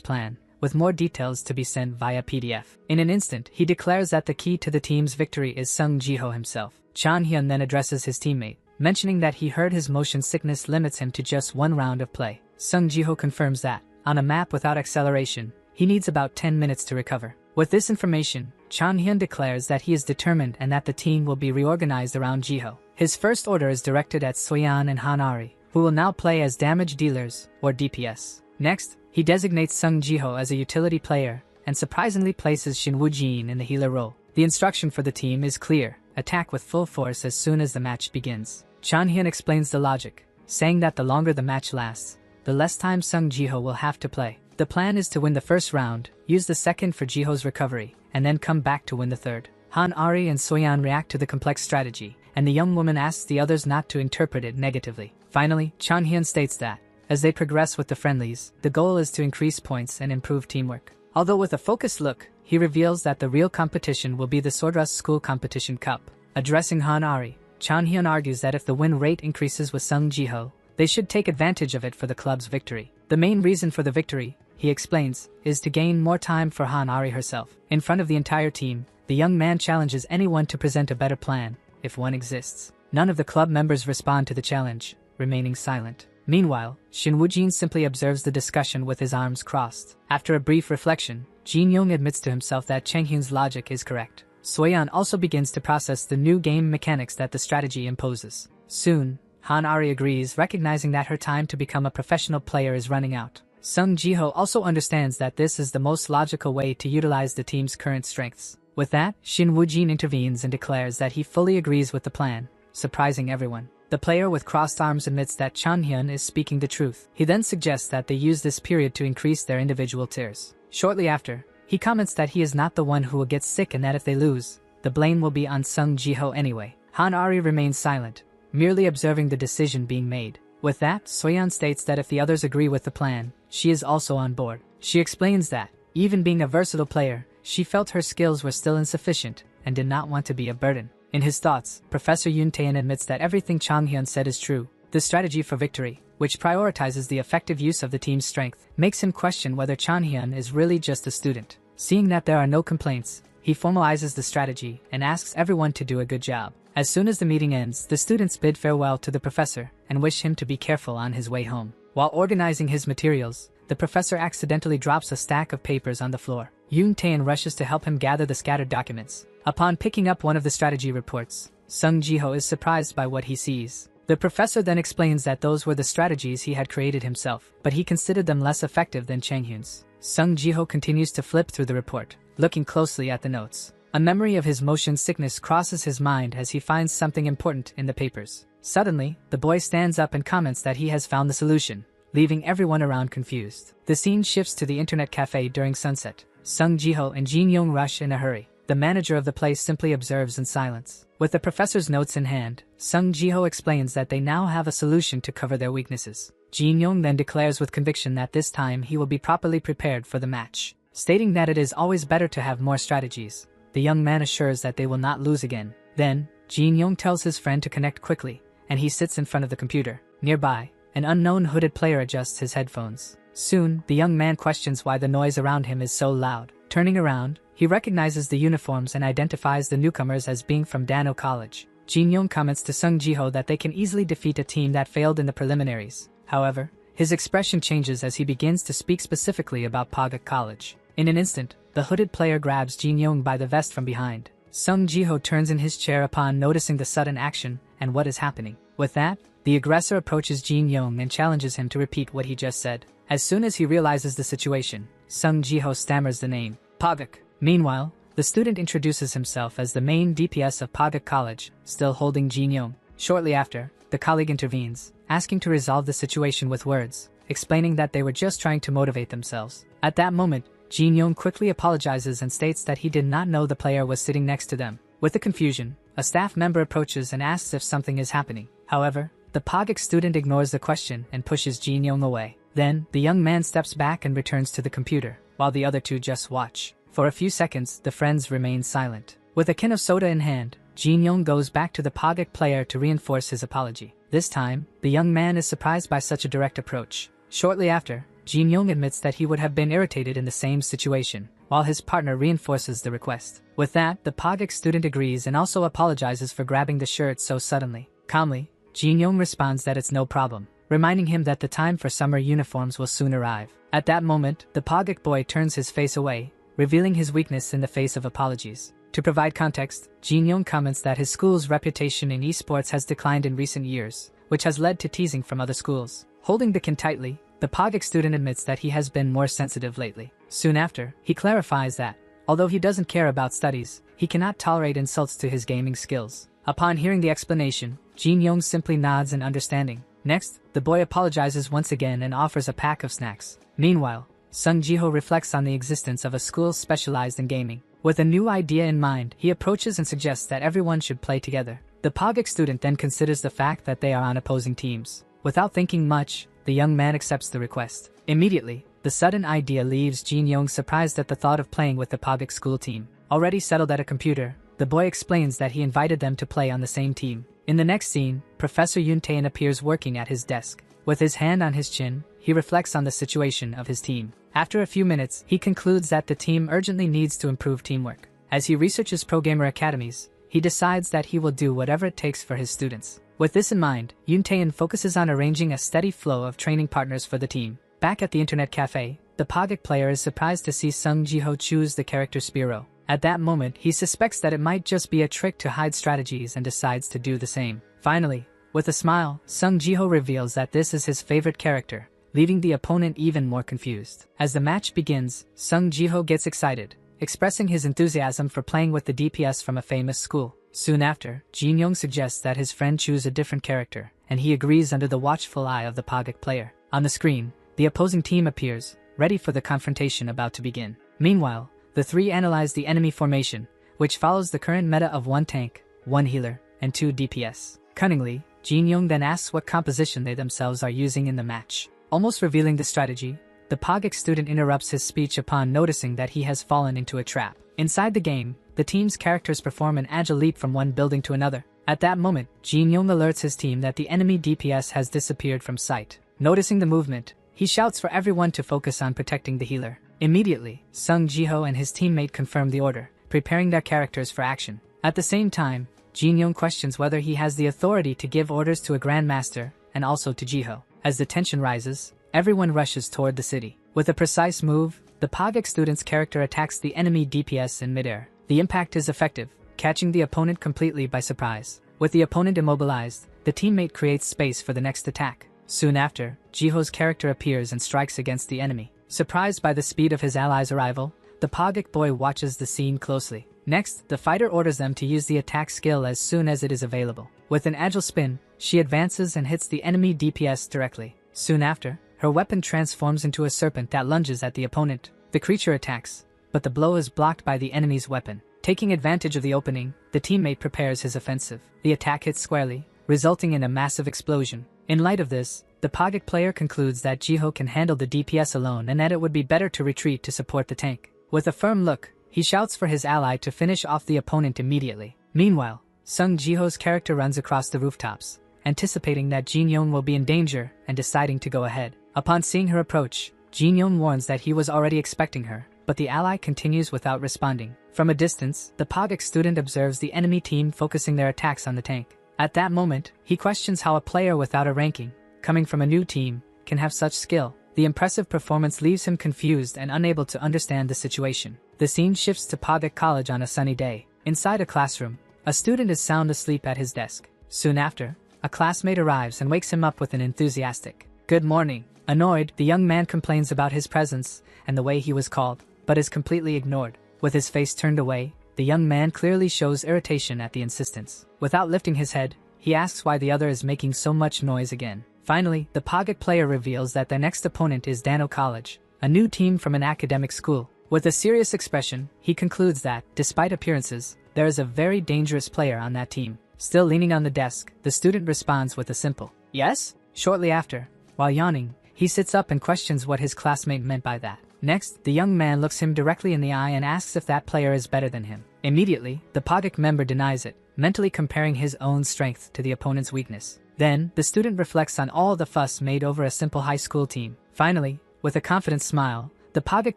plan, with more details to be sent via PDF. In an instant, he declares that the key to the team's victory is Sung Ji-ho himself. Hyun then addresses his teammate, mentioning that he heard his motion sickness limits him to just one round of play. Sung Ji-ho confirms that, on a map without acceleration, he needs about 10 minutes to recover. With this information, Hyun declares that he is determined and that the team will be reorganized around Ji-ho. His first order is directed at Soyeon and Hanari, who will now play as damage dealers, or DPS. Next, he designates Sung Ji-ho as a utility player, and surprisingly places Shin Woo-jin in the healer role. The instruction for the team is clear: attack with full force as soon as the match begins. Hyun explains the logic, saying that the longer the match lasts, the less time Sung Ji-ho will have to play. The plan is to win the first round, use the second for Ji-ho's recovery, and then come back to win the third. Han-ari and Soyeon react to the complex strategy, and the young woman asks the others not to interpret it negatively. Finally, Hyun states that, as they progress with the friendlies, the goal is to increase points and improve teamwork. Although with a focused look, he reveals that the real competition will be the Swordrush School Competition Cup. Addressing Han-ari, Hyun argues that if the win rate increases with Sung Ji-ho, they should take advantage of it for the club's victory. The main reason for the victory, he explains, is to gain more time for Han-ari herself. In front of the entire team, the young man challenges anyone to present a better plan, if one exists. None of the club members respond to the challenge, remaining silent. Meanwhile, Shin Woo-jin simply observes the discussion with his arms crossed. After a brief reflection, Jin-young admits to himself that Chang-hyun's logic is correct. Soyeon also begins to process the new game mechanics that the strategy imposes. Soon, Han-ari agrees, recognizing that her time to become a professional player is running out. Sung Ji-ho also understands that this is the most logical way to utilize the team's current strengths. With that, Shin Woo-jin intervenes and declares that he fully agrees with the plan, surprising everyone. The player with crossed arms admits that Chang-hyun is speaking the truth. He then suggests that they use this period to increase their individual tiers. Shortly after, he comments that he is not the one who will get sick and that if they lose, the blame will be on Sung Ji-ho anyway. Han-ari remains silent, merely observing the decision being made. With that, Soyeon states that if the others agree with the plan, she is also on board. She explains that, even being a versatile player, she felt her skills were still insufficient and did not want to be a burden. In his thoughts, Professor Yoon Tae-in admits that everything Chang-hyun said is true. The strategy for victory, which prioritizes the effective use of the team's strength, makes him question whether Chang-hyun is really just a student. Seeing that there are no complaints, he formalizes the strategy and asks everyone to do a good job. As soon as the meeting ends, the students bid farewell to the professor and wish him to be careful on his way home. While organizing his materials, the professor accidentally drops a stack of papers on the floor. Yoon Tae-in rushes to help him gather the scattered documents. Upon picking up one of the strategy reports, Sung Ji-ho is surprised by what he sees. The professor then explains that those were the strategies he had created himself, but he considered them less effective than Chang-hyun's. Sung Ji-ho continues to flip through the report, looking closely at the notes. A memory of his motion sickness crosses his mind as he finds something important in the papers. Suddenly, the boy stands up and comments that he has found the solution, leaving everyone around confused. The scene shifts to the internet cafe during sunset. Sung Ji-ho and Jin-young rush in a hurry. The manager of the place simply observes in silence. With the professor's notes in hand, Sung Ji-ho explains that they now have a solution to cover their weaknesses. Jin-young then declares with conviction that this time he will be properly prepared for the match. Stating that it is always better to have more strategies, the young man assures that they will not lose again. Then, Jin-young tells his friend to connect quickly, and he sits in front of the computer. Nearby, an unknown hooded player adjusts his headphones. Soon, the young man questions why the noise around him is so loud. Turning around, he recognizes the uniforms and identifies the newcomers as being from Dano College. Jin-young comments to Sung Ji-ho that they can easily defeat a team that failed in the preliminaries. However, his expression changes as he begins to speak specifically about Pagak College. In an instant, the hooded player grabs Jin-young by the vest from behind. Sung Ji-ho turns in his chair upon noticing the sudden action and what is happening. With that, the aggressor approaches Jin-young and challenges him to repeat what he just said. As soon as he realizes the situation, Sung Ji-ho stammers the name, Pagak. Meanwhile, the student introduces himself as the main DPS of Pagak College, still holding Jin-young. Shortly after, the colleague intervenes, asking to resolve the situation with words. explaining that they were just trying to motivate themselves. At that moment, Jin Young quickly apologizes and states that he did not know the player was sitting next to them. With the confusion, a staff member approaches and asks if something is happening. However, the Pagik student ignores the question and pushes Jin Young away. Then, the young man steps back and returns to the computer, while the other two just watch. For a few seconds, the friends remain silent. With a can of soda in hand, Jin Young goes back to the Pagik player to reinforce his apology. This time, the young man is surprised by such a direct approach. Shortly after, Jin Young admits that he would have been irritated in the same situation, while his partner reinforces the request. With that, the Pagik student agrees and also apologizes for grabbing the shirt so suddenly. Calmly, Jin Young responds that it's no problem, reminding him that the time for summer uniforms will soon arrive. At that moment, the Pagik boy turns his face away, revealing his weakness in the face of apologies. To provide context, Jin Young comments that his school's reputation in esports has declined in recent years, which has led to teasing from other schools. Holding the can tightly, the Pagik student admits that he has been more sensitive lately. Soon after, he clarifies that, although he doesn't care about studies, he cannot tolerate insults to his gaming skills. Upon hearing the explanation, Jin Young simply nods in understanding. Next, the boy apologizes once again and offers a pack of snacks. Meanwhile, Sung Ji-ho reflects on the existence of a school specialized in gaming. With a new idea in mind, he approaches and suggests that everyone should play together. The Pagik student then considers the fact that they are on opposing teams. Without thinking much, the young man accepts the request. Immediately, the sudden idea leaves Jin Young surprised at the thought of playing with the Pagik school team. Already settled at a computer, the boy explains that he invited them to play on the same team. In the next scene, Professor Yoon Tae-in appears working at his desk. With his hand on his chin, he reflects on the situation of his team. After a few minutes, he concludes that the team urgently needs to improve teamwork. As he researches pro gamer academies, he decides that he will do whatever it takes for his students. With this in mind, Yoon Tae-in focuses on arranging a steady flow of training partners for the team. Back at the internet cafe, the Pagik player is surprised to see Sung Ji-ho choose the character Spiro. At that moment, he suspects that it might just be a trick to hide strategies and decides to do the same. Finally, with a smile, Sung Ji-ho reveals that this is his favorite character, leaving the opponent even more confused. As the match begins, Sung Ji-ho gets excited, expressing his enthusiasm for playing with the DPS from a famous school. Soon after, Jin Young suggests that his friend choose a different character, and he agrees under the watchful eye of the Pagik player. On the screen, the opposing team appears, ready for the confrontation about to begin. Meanwhile, the three analyze the enemy formation, which follows the current meta of 1 tank, 1 healer, and 2 DPS. Cunningly, Jin Young then asks what composition they themselves are using in the match. Almost revealing the strategy, the Pagik student interrupts his speech upon noticing that he has fallen into a trap. Inside the game, the team's characters perform an agile leap from one building to another. At that moment, Jin Young alerts his team that the enemy DPS has disappeared from sight. Noticing the movement, he shouts for everyone to focus on protecting the healer. Immediately, Sung Ji-ho and his teammate confirm the order, preparing their characters for action. At the same time, Jin Young questions whether he has the authority to give orders to a Grandmaster, and also to Ji-ho. As the tension rises, everyone rushes toward the city. With a precise move, the Pagik student's character attacks the enemy DPS in midair. The impact is effective, catching the opponent completely by surprise. With the opponent immobilized, the teammate creates space for the next attack. Soon after, Ji-ho's character appears and strikes against the enemy. Surprised by the speed of his allies' arrival, the Pagik boy watches the scene closely. Next, the fighter orders them to use the attack skill as soon as it is available. With an agile spin, she advances and hits the enemy DPS directly. Soon after, her weapon transforms into a serpent that lunges at the opponent. The creature attacks, but the blow is blocked by the enemy's weapon. Taking advantage of the opening, the teammate prepares his offensive. The attack hits squarely, resulting in a massive explosion. In light of this, the Pagik player concludes that Ji-ho can handle the DPS alone and that it would be better to retreat to support the tank. With a firm look, he shouts for his ally to finish off the opponent immediately. Meanwhile, Sung Ji-ho's character runs across the rooftops, anticipating that Jin Young will be in danger and deciding to go ahead. Upon seeing her approach, Jin Young warns that he was already expecting her, but the ally continues without responding. From a distance, the Pagik student observes the enemy team focusing their attacks on the tank. At that moment, he questions how a player without a ranking, coming from a new team, can have such skill. The impressive performance leaves him confused and unable to understand the situation. The scene shifts to Pagik College on a sunny day. Inside a classroom, a student is sound asleep at his desk. Soon after, a classmate arrives and wakes him up with an enthusiastic "Good morning." Annoyed, the young man complains about his presence and the way he was called, but is completely ignored. With his face turned away, the young man clearly shows irritation at the insistence. Without lifting his head, he asks why the other is making so much noise again. Finally, the Pogak player reveals that their next opponent is Dano College, a new team from an academic school. With a serious expression, he concludes that, despite appearances, there is a very dangerous player on that team. Still leaning on the desk, the student responds with a simple, "Yes?" Shortly after, while yawning, he sits up and questions what his classmate meant by that. Next, the young man looks him directly in the eye and asks if that player is better than him. Immediately, the Pogak member denies it, mentally comparing his own strength to the opponent's weakness. Then, the student reflects on all the fuss made over a simple high school team. Finally, with a confident smile, the Pogak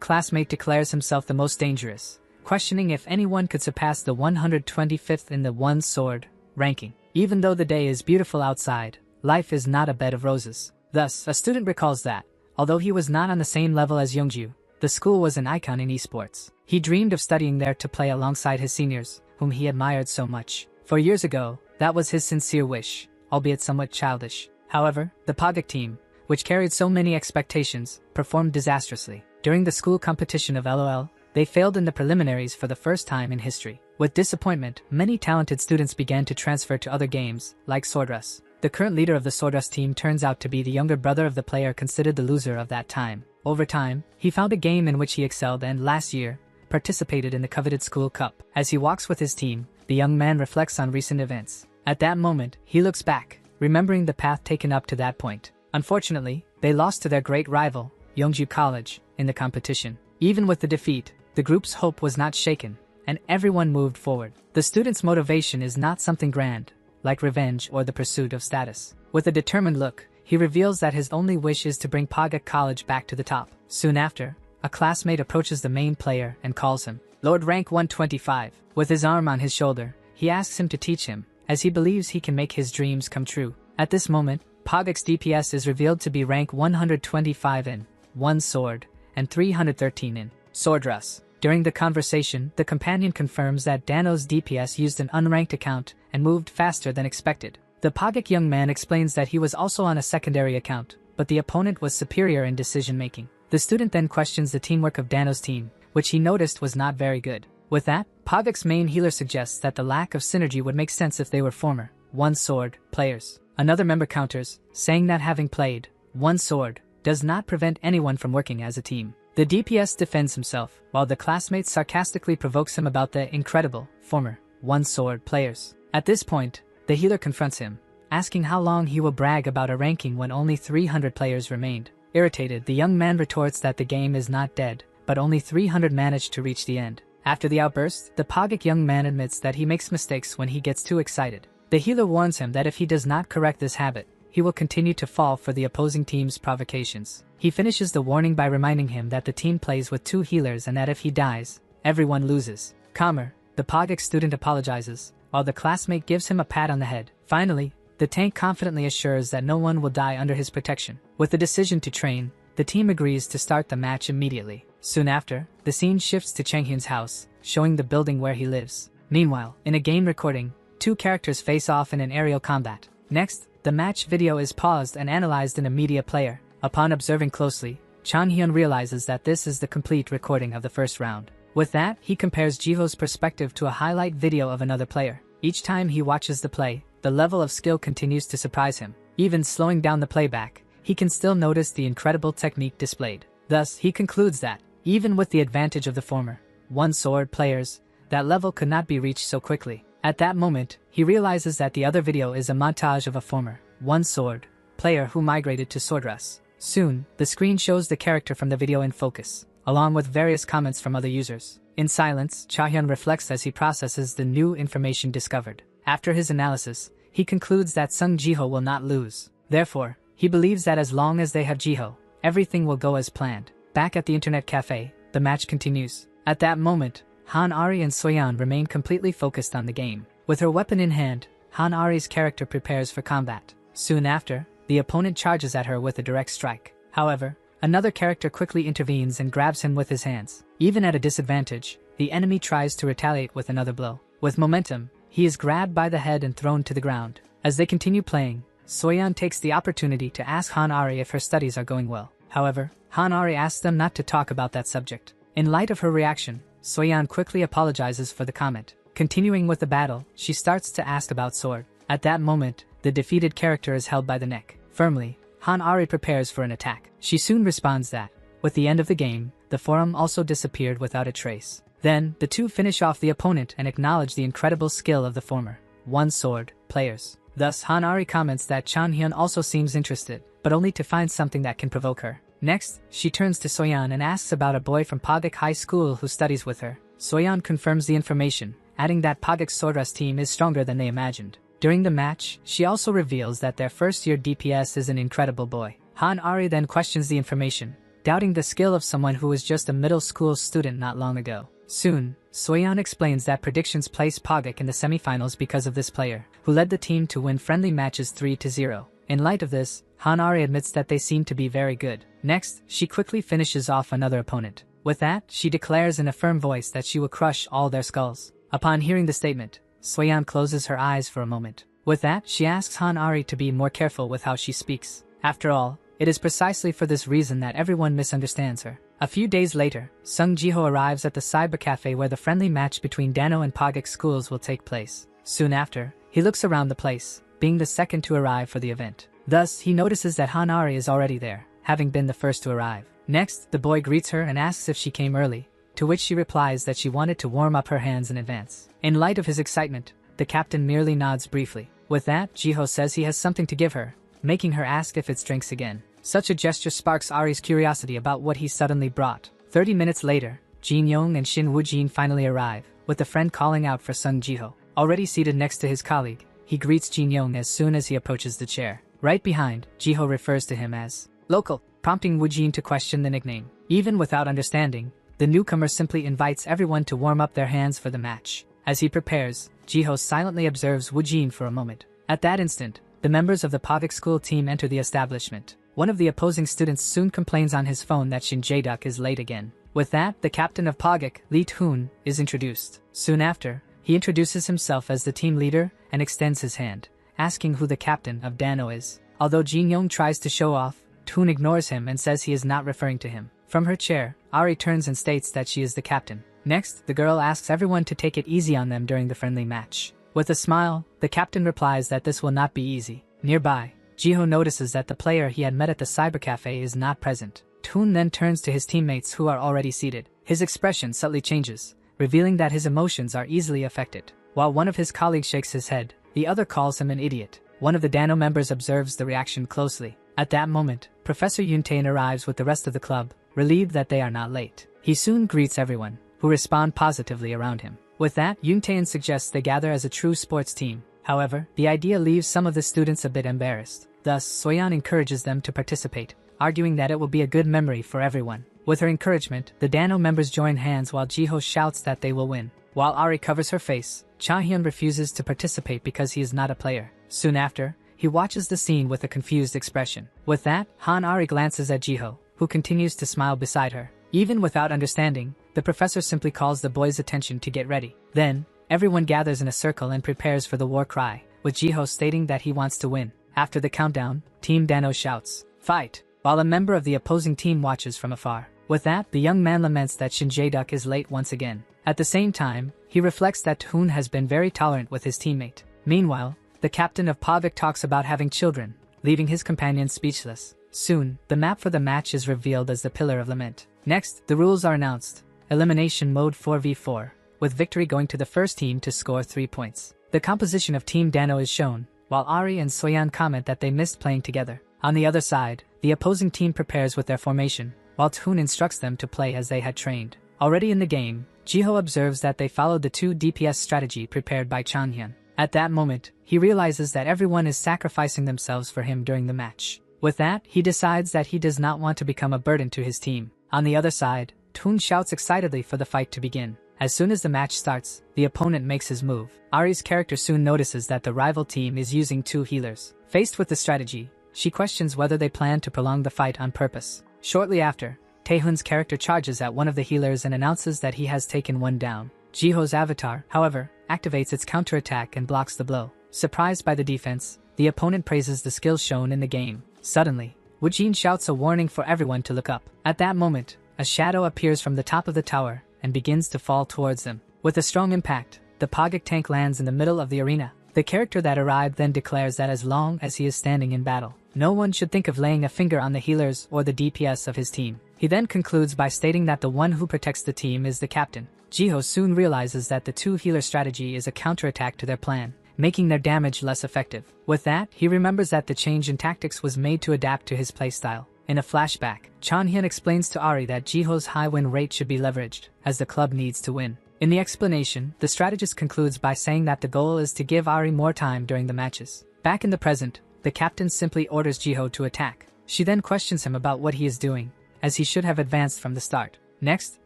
classmate declares himself the most dangerous, questioning if anyone could surpass the 125th in the one sword ranking. Even though the day is beautiful outside, life is not a bed of roses. Thus, a student recalls that, although he was not on the same level as Youngju, the school was an icon in esports. He dreamed of studying there to play alongside his seniors, whom he admired so much. 4 years ago, that was his sincere wish, albeit somewhat childish. However, the Pogak team, which carried so many expectations, performed disastrously. During the school competition of LOL, they failed in the preliminaries for the first time in history. With disappointment, many talented students began to transfer to other games, like Swordrush. The current leader of the Swordrush team turns out to be the younger brother of the player considered the loser of that time. Over time, he found a game in which he excelled and, last year, participated in the coveted school cup. As he walks with his team, the young man reflects on recent events. At that moment, he looks back, remembering the path taken up to that point. Unfortunately, they lost to their great rival, Youngju College, in the competition. Even with the defeat, the group's hope was not shaken, and everyone moved forward. The student's motivation is not something grand, like revenge or the pursuit of status. With a determined look, he reveals that his only wish is to bring Pogak College back to the top. Soon after, a classmate approaches the main player and calls him Lord Rank 125. With his arm on his shoulder, he asks him to teach him, as he believes he can make his dreams come true. At this moment, Pogak's DPS is revealed to be rank 125 in one sword and 313 in Swordrush. During the conversation, the companion confirms that Dano's DPS used an unranked account and moved faster than expected. The Pogak young man explains that he was also on a secondary account, but the opponent was superior in decision-making. The student then questions the teamwork of Dano's team, which he noticed was not very good. With that, Pogak's main healer suggests that the lack of synergy would make sense if they were former one sword players. Another member counters, saying that having played one sword does not prevent anyone from working as a team. The DPS defends himself, while the classmate sarcastically provokes him about the incredible former one sword players. At this point, the healer confronts him, asking how long he will brag about a ranking when only 300 players remained. Irritated, the young man retorts that the game is not dead, but only 300 managed to reach the end. After the outburst, the Pogak young man admits that he makes mistakes when he gets too excited. The healer warns him that if he does not correct this habit, he will continue to fall for the opposing team's provocations. He finishes the warning by reminding him that the team plays with 2 healers and that if he dies, everyone loses. Calmer, the Pogak student apologizes, while the classmate gives him a pat on the head. Finally, the tank confidently assures that no one will die under his protection. With the decision to train, the team agrees to start the match immediately. Soon after, the scene shifts to Changhyun's house, showing the building where he lives. Meanwhile, in a game recording, 2 characters face off in an aerial combat. Next, the match video is paused and analyzed in a media player. Upon observing closely, Changhyun realizes that this is the complete recording of the first round. With that, he compares Jiho's perspective to a highlight video of another player. Each time he watches the play, the level of skill continues to surprise him. Even slowing down the playback, he can still notice the incredible technique displayed. Thus, he concludes that, even with the advantage of the former one sword players, that level could not be reached so quickly. At that moment, he realizes that the other video is a montage of a former one sword player who migrated to Swordrush. Soon, the screen shows the character from the video in focus, along with various comments from other users. In silence, Chahyun reflects as he processes the new information discovered. After his analysis, he concludes that Sung Jiho will not lose. Therefore, he believes that as long as they have Jiho, everything will go as planned. Back at the internet cafe, the match continues. At that moment, Han Ari and Soyeon remain completely focused on the game. With her weapon in hand, Han Ari's character prepares for combat. Soon after, the opponent charges at her with a direct strike. However, another character quickly intervenes and grabs him with his hands. Even at a disadvantage, the enemy tries to retaliate with another blow. With momentum, he is grabbed by the head and thrown to the ground. As they continue playing, Soyeon takes the opportunity to ask Han Ari if her studies are going well. However, Han Ari asks them not to talk about that subject. In light of her reaction, Soyeon quickly apologizes for the comment. Continuing with the battle, she starts to ask about sword. At that moment, the defeated character is held by the neck. Firmly, Han-Ari prepares for an attack. She soon responds that, with the end of the game, the forum also disappeared without a trace. Then, the two finish off the opponent and acknowledge the incredible skill of the former one-sword players. Thus, Han-Ari comments that Chan-hyun also seems interested, but only to find something that can provoke her. Next, she turns to Soyeon and asks about a boy from Pagak High School who studies with her. Soyeon confirms the information, adding that Pagak's Swordrush team is stronger than they imagined. During the match, she also reveals that their first-year DPS is an incredible boy. Han-Ari then questions the information, doubting the skill of someone who was just a middle school student not long ago. Soon, Soyeon explains that predictions placed Pagak in the semifinals because of this player, who led the team to win friendly matches 3-0. In light of this, Han-Ari admits that they seem to be very good. Next, she quickly finishes off another opponent. With that, she declares in a firm voice that she will crush all their skulls. Upon hearing the statement, Soyeon closes her eyes for a moment. With that, she asks Han-Ari to be more careful with how she speaks. After all, it is precisely for this reason that everyone misunderstands her. A few days later, Sung Ji-ho arrives at the cyber cafe where the friendly match between Dano and Pagak schools will take place. Soon after, he looks around the place, being the second to arrive for the event. Thus, he notices that Han-Ari is already there, having been the first to arrive. Next, the boy greets her and asks if she came early, to which she replies that she wanted to warm up her hands in advance. In light of his excitement, the captain merely nods briefly. With that, Ji-ho says he has something to give her, making her ask if it's drinks again. Such a gesture sparks Ari's curiosity about what he suddenly brought. 30 minutes later, Jin Young and Shin Woo-jin finally arrive, with a friend calling out for Sung Ji-ho. Already seated next to his colleague, he greets Jin Young as soon as he approaches the chair. Right behind, Ji-ho refers to him as local, prompting Woo-jin to question the nickname. Even without understanding, the newcomer simply invites everyone to warm up their hands for the match. As he prepares, Ji-ho silently observes Woo-jin for a moment. At that instant, the members of the Pagak school team enter the establishment. One of the opposing students soon complains on his phone that Shin Jae-duk is late again. With that, the captain of Pagak, Lee Toon, is introduced. Soon after, he introduces himself as the team leader and extends his hand, asking who the captain of Dano is. Although Jin Young tries to show off, Toon ignores him and says he is not referring to him. From her chair, Ari turns and states that she is the captain. Next, the girl asks everyone to take it easy on them during the friendly match. With a smile, the captain replies that this will not be easy. Nearby, Ji-ho notices that the player he had met at the cybercafe is not present. Toon then turns to his teammates who are already seated. His expression subtly changes, revealing that his emotions are easily affected. While one of his colleagues shakes his head, the other calls him an idiot. One of the Dano members observes the reaction closely. At that moment, Professor Yoon-tae arrives with the rest of the club, relieved that they are not late. He soon greets everyone, who respond positively around him. With that, Yoon-tae suggests they gather as a true sports team. However, the idea leaves some of the students a bit embarrassed. Thus, Soyeon encourages them to participate, arguing that it will be a good memory for everyone. With her encouragement, the Dano members join hands while Ji-ho shouts that they will win. While Ari covers her face, Cha-hyun refuses to participate because he is not a player. Soon after, he watches the scene with a confused expression. With that, Han-Ari glances at Ji-ho, who continues to smile beside her. Even without understanding, the professor simply calls the boys' attention to get ready. Then, everyone gathers in a circle and prepares for the war cry, with Ji-ho stating that he wants to win. After the countdown, Team Dano shouts, "Fight!" while a member of the opposing team watches from afar. With that, the young man laments that Shin Jae-duk is late once again. At the same time, he reflects that Toon has been very tolerant with his teammate. Meanwhile, the captain of Pavik talks about having children, leaving his companions speechless. Soon, the map for the match is revealed as the Pillar of Lament. Next, the rules are announced. Elimination mode 4v4, with victory going to the first team to score 3 points. The composition of Team Dano is shown, while Ari and Soyeon comment that they missed playing together. On the other side, the opposing team prepares with their formation, while Toon instructs them to play as they had trained. Already in the game, Ji-ho observes that they followed the 2 DPS strategy prepared by Chan-hyun. At that moment, he realizes that everyone is sacrificing themselves for him during the match. With that, he decides that he does not want to become a burden to his team. On the other side, Toon shouts excitedly for the fight to begin. As soon as the match starts, the opponent makes his move. Ari's character soon notices that the rival team is using 2 healers. Faced with the strategy, she questions whether they plan to prolong the fight on purpose. Shortly after, Taehoon's character charges at one of the healers and announces that he has taken one down. Ji-ho's avatar, however, activates its counterattack and blocks the blow. Surprised by the defense, the opponent praises the skills shown in the game. Suddenly, Woo-jin shouts a warning for everyone to look up. At that moment, a shadow appears from the top of the tower and begins to fall towards them. With a strong impact, the Pagak tank lands in the middle of the arena. The character that arrived then declares that as long as he is standing in battle, no one should think of laying a finger on the healers or the DPS of his team. He then concludes by stating that the one who protects the team is the captain. Jiho soon realizes that the two-healer strategy is a counterattack to their plan, making their damage less effective. With that, he remembers that the change in tactics was made to adapt to his playstyle. In a flashback, Chanhyun explains to Ari that Jiho's high win rate should be leveraged, as the club needs to win. In the explanation, the strategist concludes by saying that the goal is to give Ari more time during the matches. Back in the present, the captain simply orders Jiho to attack. She then questions him about what he is doing, as he should have advanced from the start. Next,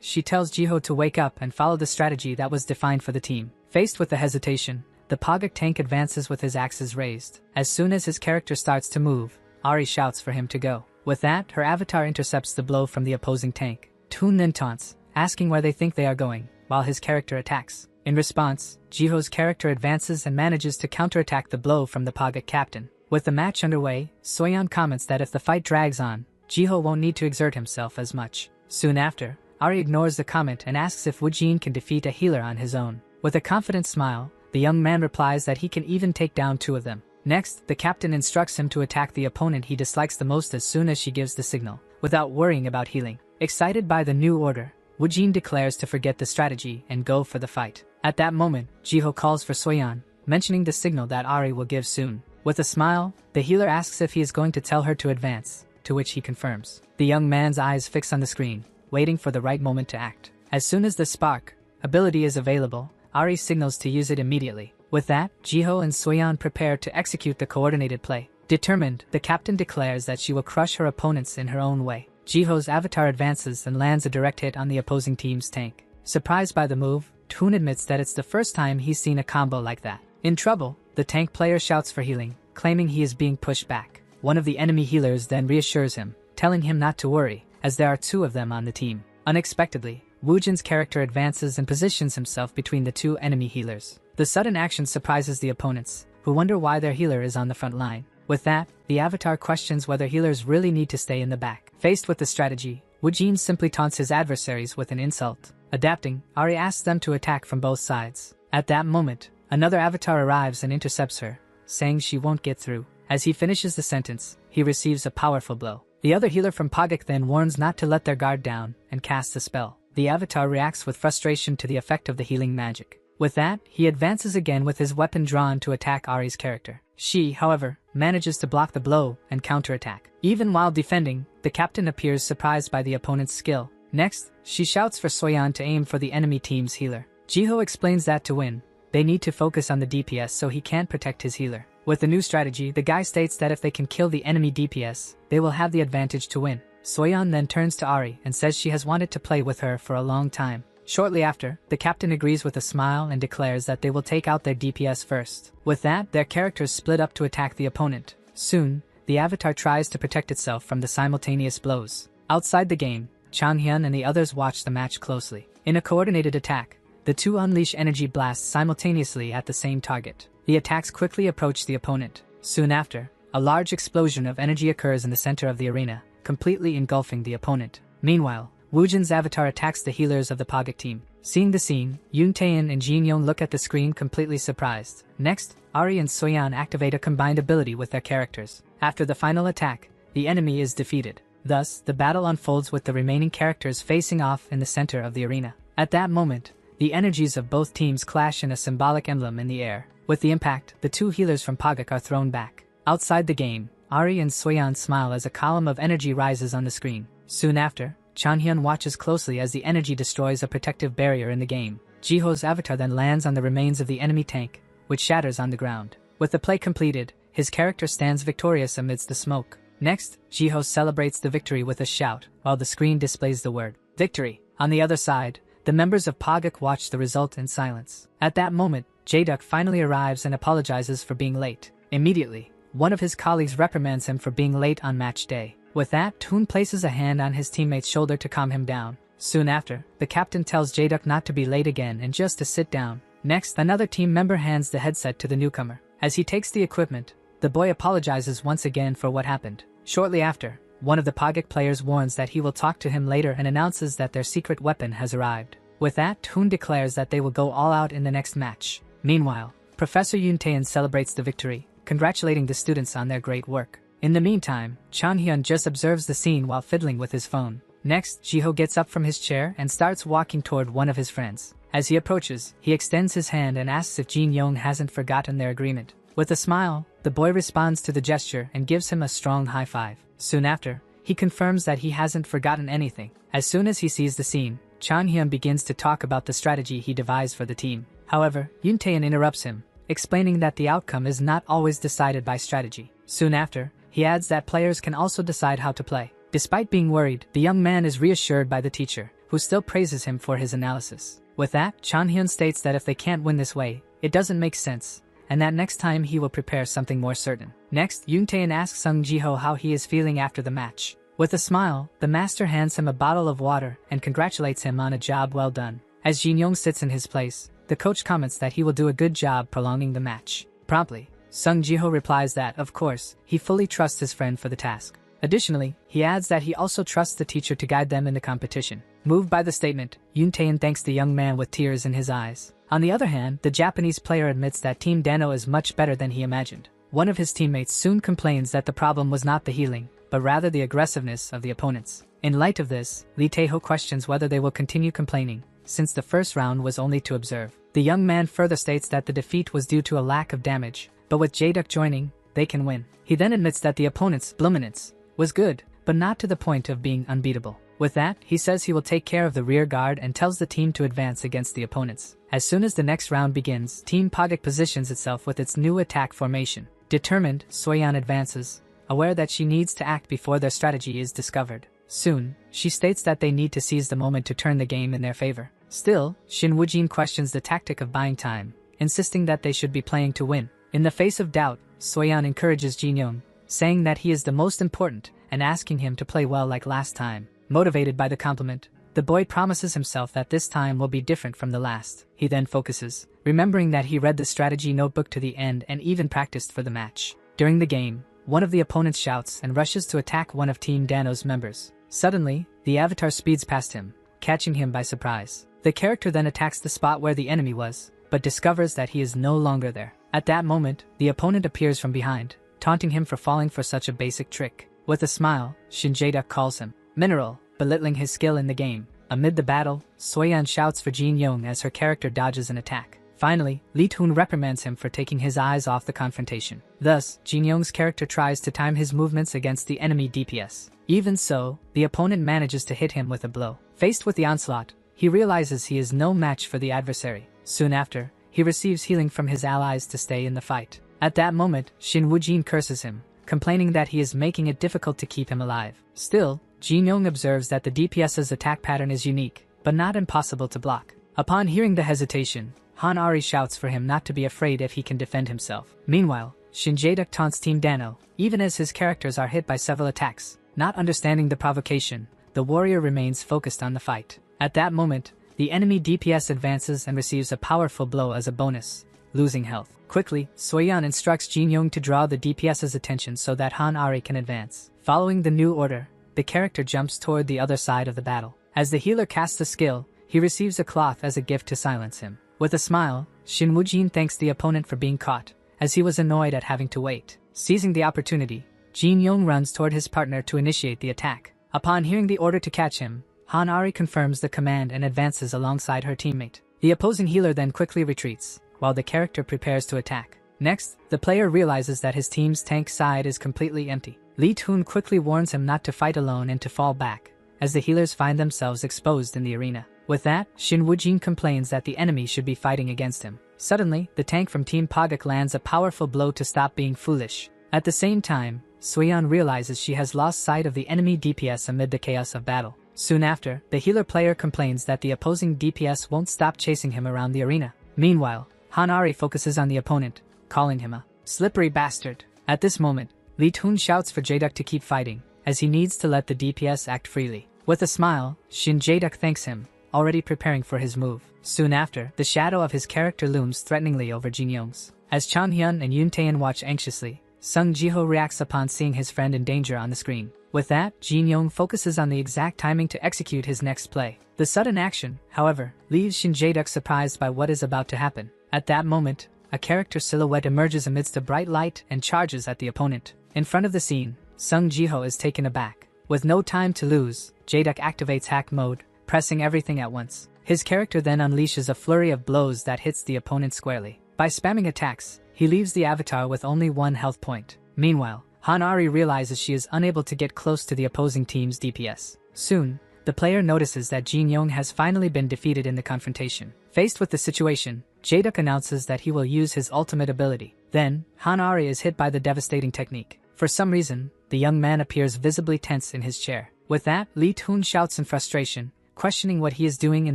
she tells Jiho to wake up and follow the strategy that was defined for the team. Faced with the hesitation, the Pogok tank advances with his axes raised. As soon as his character starts to move, Ari shouts for him to go. With that, her avatar intercepts the blow from the opposing tank. Toon then taunts, asking where they think they are going, while his character attacks. In response, Jiho's character advances and manages to counterattack the blow from the Pogok captain. With the match underway, Soyeon comments that if the fight drags on, Jiho won't need to exert himself as much. Soon after, Ari ignores the comment and asks if Woojin can defeat a healer on his own. With a confident smile, the young man replies that he can even take down two of them. Next, the captain instructs him to attack the opponent he dislikes the most as soon as she gives the signal, without worrying about healing. Excited by the new order, Woojin declares to forget the strategy and go for the fight. At that moment, Jiho calls for Soyeon, mentioning the signal that Ari will give soon. With a smile, the healer asks if he is going to tell her to advance, to which he confirms. The young man's eyes fix on the screen, waiting for the right moment to act. As soon as the spark ability is available, Ari signals to use it immediately. With that, Jiho and Soyeon prepare to execute the coordinated play. Determined, the captain declares that she will crush her opponents in her own way. Jiho's avatar advances and lands a direct hit on the opposing team's tank. Surprised by the move, Toon admits that it's the first time he's seen a combo like that. In trouble, the tank player shouts for healing, claiming he is being pushed back. One of the enemy healers then reassures him, telling him not to worry, as there are two of them on the team. Unexpectedly, Woojin's character advances and positions himself between the two enemy healers. The sudden action surprises the opponents, who wonder why their healer is on the front line. With that, the avatar questions whether healers really need to stay in the back. Faced with the strategy, Woojin simply taunts his adversaries with an insult. Adapting, Ari asks them to attack from both sides. At that moment, another avatar arrives and intercepts her, saying she won't get through. As he finishes the sentence, he receives a powerful blow. The other healer from Pogok then warns not to let their guard down and casts a spell. The avatar reacts with frustration to the effect of the healing magic. With that, he advances again with his weapon drawn to attack Ari's character. She, however, manages to block the blow and counterattack. Even while defending, the captain appears surprised by the opponent's skill. Next, she shouts for Soyeon to aim for the enemy team's healer. Jiho explains that to win, they need to focus on the DPS so he can't protect his healer. With the new strategy, the guy states that if they can kill the enemy DPS, they will have the advantage to win. Soyeon then turns to Ari and says she has wanted to play with her for a long time. Shortly after, the captain agrees with a smile and declares that they will take out their DPS first. With that, their characters split up to attack the opponent. Soon, the avatar tries to protect itself from the simultaneous blows. Outside the game, Chanhyun and the others watch the match closely. In a coordinated attack, the two unleash energy blasts simultaneously at the same target. The attacks quickly approach the opponent. Soon after, a large explosion of energy occurs in the center of the arena, completely engulfing the opponent. Meanwhile, Woojin's avatar attacks the healers of the Pogok team. Seeing the scene, Yoon Taein and Jin Young look at the screen completely surprised. Next, Ari and Soyeon activate a combined ability with their characters. After the final attack, the enemy is defeated. Thus, the battle unfolds with the remaining characters facing off in the center of the arena. At that moment, the energies of both teams clash in a symbolic emblem in the air. With the impact, the two healers from Pogok are thrown back. Outside the game, Ari and Soyeon smile as a column of energy rises on the screen. Soon after, Chanhyun watches closely as the energy destroys a protective barrier in the game. Jiho's avatar then lands on the remains of the enemy tank, which shatters on the ground. With the play completed, his character stands victorious amidst the smoke. Next, Jiho celebrates the victory with a shout, while the screen displays the word victory. On the other side, the members of Pogok watch the result in silence. At that moment, Jae-duk finally arrives and apologizes for being late. Immediately, one of his colleagues reprimands him for being late on match day. With that, Toon places a hand on his teammate's shoulder to calm him down. Soon after, the captain tells Jae-duk not to be late again and just to sit down. Next, another team member hands the headset to the newcomer. As he takes the equipment, the boy apologizes once again for what happened. Shortly after, one of the Pogok players warns that he will talk to him later and announces that their secret weapon has arrived. With that, Toon declares that they will go all out in the next match. Meanwhile, Professor Yoon Taein celebrates the victory, congratulating the students on their great work. In the meantime, Chanhyun just observes the scene while fiddling with his phone. Next, Jiho gets up from his chair and starts walking toward one of his friends. As he approaches, he extends his hand and asks if Jin Young hasn't forgotten their agreement. With a smile, the boy responds to the gesture and gives him a strong high five. Soon after, he confirms that he hasn't forgotten anything. As soon as he sees the scene, Chanhyun begins to talk about the strategy he devised for the team. However, Yoon Tae-in interrupts him, explaining that the outcome is not always decided by strategy. Soon after, he adds that players can also decide how to play. Despite being worried, the young man is reassured by the teacher, who still praises him for his analysis. With that, Chanhyun states that if they can't win this way, it doesn't make sense, and that next time he will prepare something more certain. Next, Yoon Tae-in asks Sung Ji-ho how he is feeling after the match. With a smile, the master hands him a bottle of water and congratulates him on a job well done. As Jin Young sits in his place, the coach comments that he will do a good job prolonging the match. Promptly, Sung Ji-ho replies that, of course, he fully trusts his friend for the task. Additionally, he adds that he also trusts the teacher to guide them in the competition. Moved by the statement, Yoon Tae-in thanks the young man with tears in his eyes. On the other hand, the Japanese player admits that Team Dano is much better than he imagined. One of his teammates soon complains that the problem was not the healing, but rather the aggressiveness of the opponents. In light of this, Lee Tae-ho questions whether they will continue complaining, since the first round was only to observe. The young man further states that the defeat was due to a lack of damage, but with Jae-duck joining, they can win. He then admits that the opponent's dominance was good, but not to the point of being unbeatable. With that, he says he will take care of the rear guard and tells the team to advance against the opponents. As soon as the next round begins, Team Pogak positions itself with its new attack formation. Determined, Soyeon advances, aware that she needs to act before their strategy is discovered. Soon, she states that they need to seize the moment to turn the game in their favor. Still, Shin Woo-jin questions the tactic of buying time, insisting that they should be playing to win. In the face of doubt, Soyeon encourages Jin Young, saying that he is the most important and asking him to play well like last time. Motivated by the compliment, the boy promises himself that this time will be different from the last. He then focuses, remembering that he read the strategy notebook to the end and even practiced for the match. During the game, one of the opponents shouts and rushes to attack one of Team Dano's members. Suddenly, the avatar speeds past him, catching him by surprise. The character then attacks the spot where the enemy was, but discovers that he is no longer there. At that moment, the opponent appears from behind, taunting him for falling for such a basic trick. With a smile, Shin Jae-duck calls him mineral, belittling his skill in the game. Amid the battle, Soyeon shouts for Jin Young as her character dodges an attack. Finally, Lee Toon reprimands him for taking his eyes off the confrontation. Thus, Jin Young's character tries to time his movements against the enemy DPS. Even so, the opponent manages to hit him with a blow. Faced with the onslaught, he realizes he is no match for the adversary. Soon after, he receives healing from his allies to stay in the fight. At that moment, Shin Woo-jin curses him, complaining that he is making it difficult to keep him alive. Still, Jin Young observes that the DPS's attack pattern is unique, but not impossible to block. Upon hearing the hesitation, Han Ari shouts for him not to be afraid if he can defend himself. Meanwhile, Shin Jae-duck taunts Team Dano, even as his characters are hit by several attacks. Not understanding the provocation, the warrior remains focused on the fight. At that moment, the enemy DPS advances and receives a powerful blow as a bonus, losing health. Quickly, Soyeon instructs Jin Young to draw the DPS's attention so that Han Ari can advance. Following the new order, the character jumps toward the other side of the battle. As the healer casts a skill, he receives a cloth as a gift to silence him. With a smile, Shin Woo-jin thanks the opponent for being caught, as he was annoyed at having to wait. Seizing the opportunity, Jin Young runs toward his partner to initiate the attack. Upon hearing the order to catch him, Han Ari confirms the command and advances alongside her teammate. The opposing healer then quickly retreats, while the character prepares to attack. Next, the player realizes that his team's tank side is completely empty. Lee Toon quickly warns him not to fight alone and to fall back, as the healers find themselves exposed in the arena. With that, Shin Woo-jin complains that the enemy should be fighting against him. Suddenly, the tank from Team Pogak lands a powerful blow to stop being foolish. At the same time, Soyeon realizes she has lost sight of the enemy DPS amid the chaos of battle. Soon after, the healer player complains that the opposing DPS won't stop chasing him around the arena. Meanwhile, Han Ari focuses on the opponent, calling him a slippery bastard. At this moment, Lee Toon shouts for Jae-duck to keep fighting, as he needs to let the DPS act freely. With a smile, Shin Jae-duck thanks him, already preparing for his move. Soon after, the shadow of his character looms threateningly over Jin Young's. As Chanhyun and Yoon Tae-in watch anxiously, Sung Ji-ho reacts upon seeing his friend in danger on the screen. With that, Jin Young focuses on the exact timing to execute his next play. The sudden action, however, leaves Shin Jae-duck surprised by what is about to happen. At that moment, a character silhouette emerges amidst a bright light and charges at the opponent. In front of the scene, Sung Jiho is taken aback. With no time to lose, Jae-duck activates hack mode, pressing everything at once. His character then unleashes a flurry of blows that hits the opponent squarely. By spamming attacks, he leaves the avatar with only 1 health point. Meanwhile, Hanari realizes she is unable to get close to the opposing team's DPS. Soon, the player notices that Jin Yong has finally been defeated in the confrontation. Faced with the situation, Jae-duck announces that he will use his ultimate ability. Then, Hanari is hit by the devastating technique. For some reason, the young man appears visibly tense in his chair. With that, Lee Toon shouts in frustration, questioning what he is doing in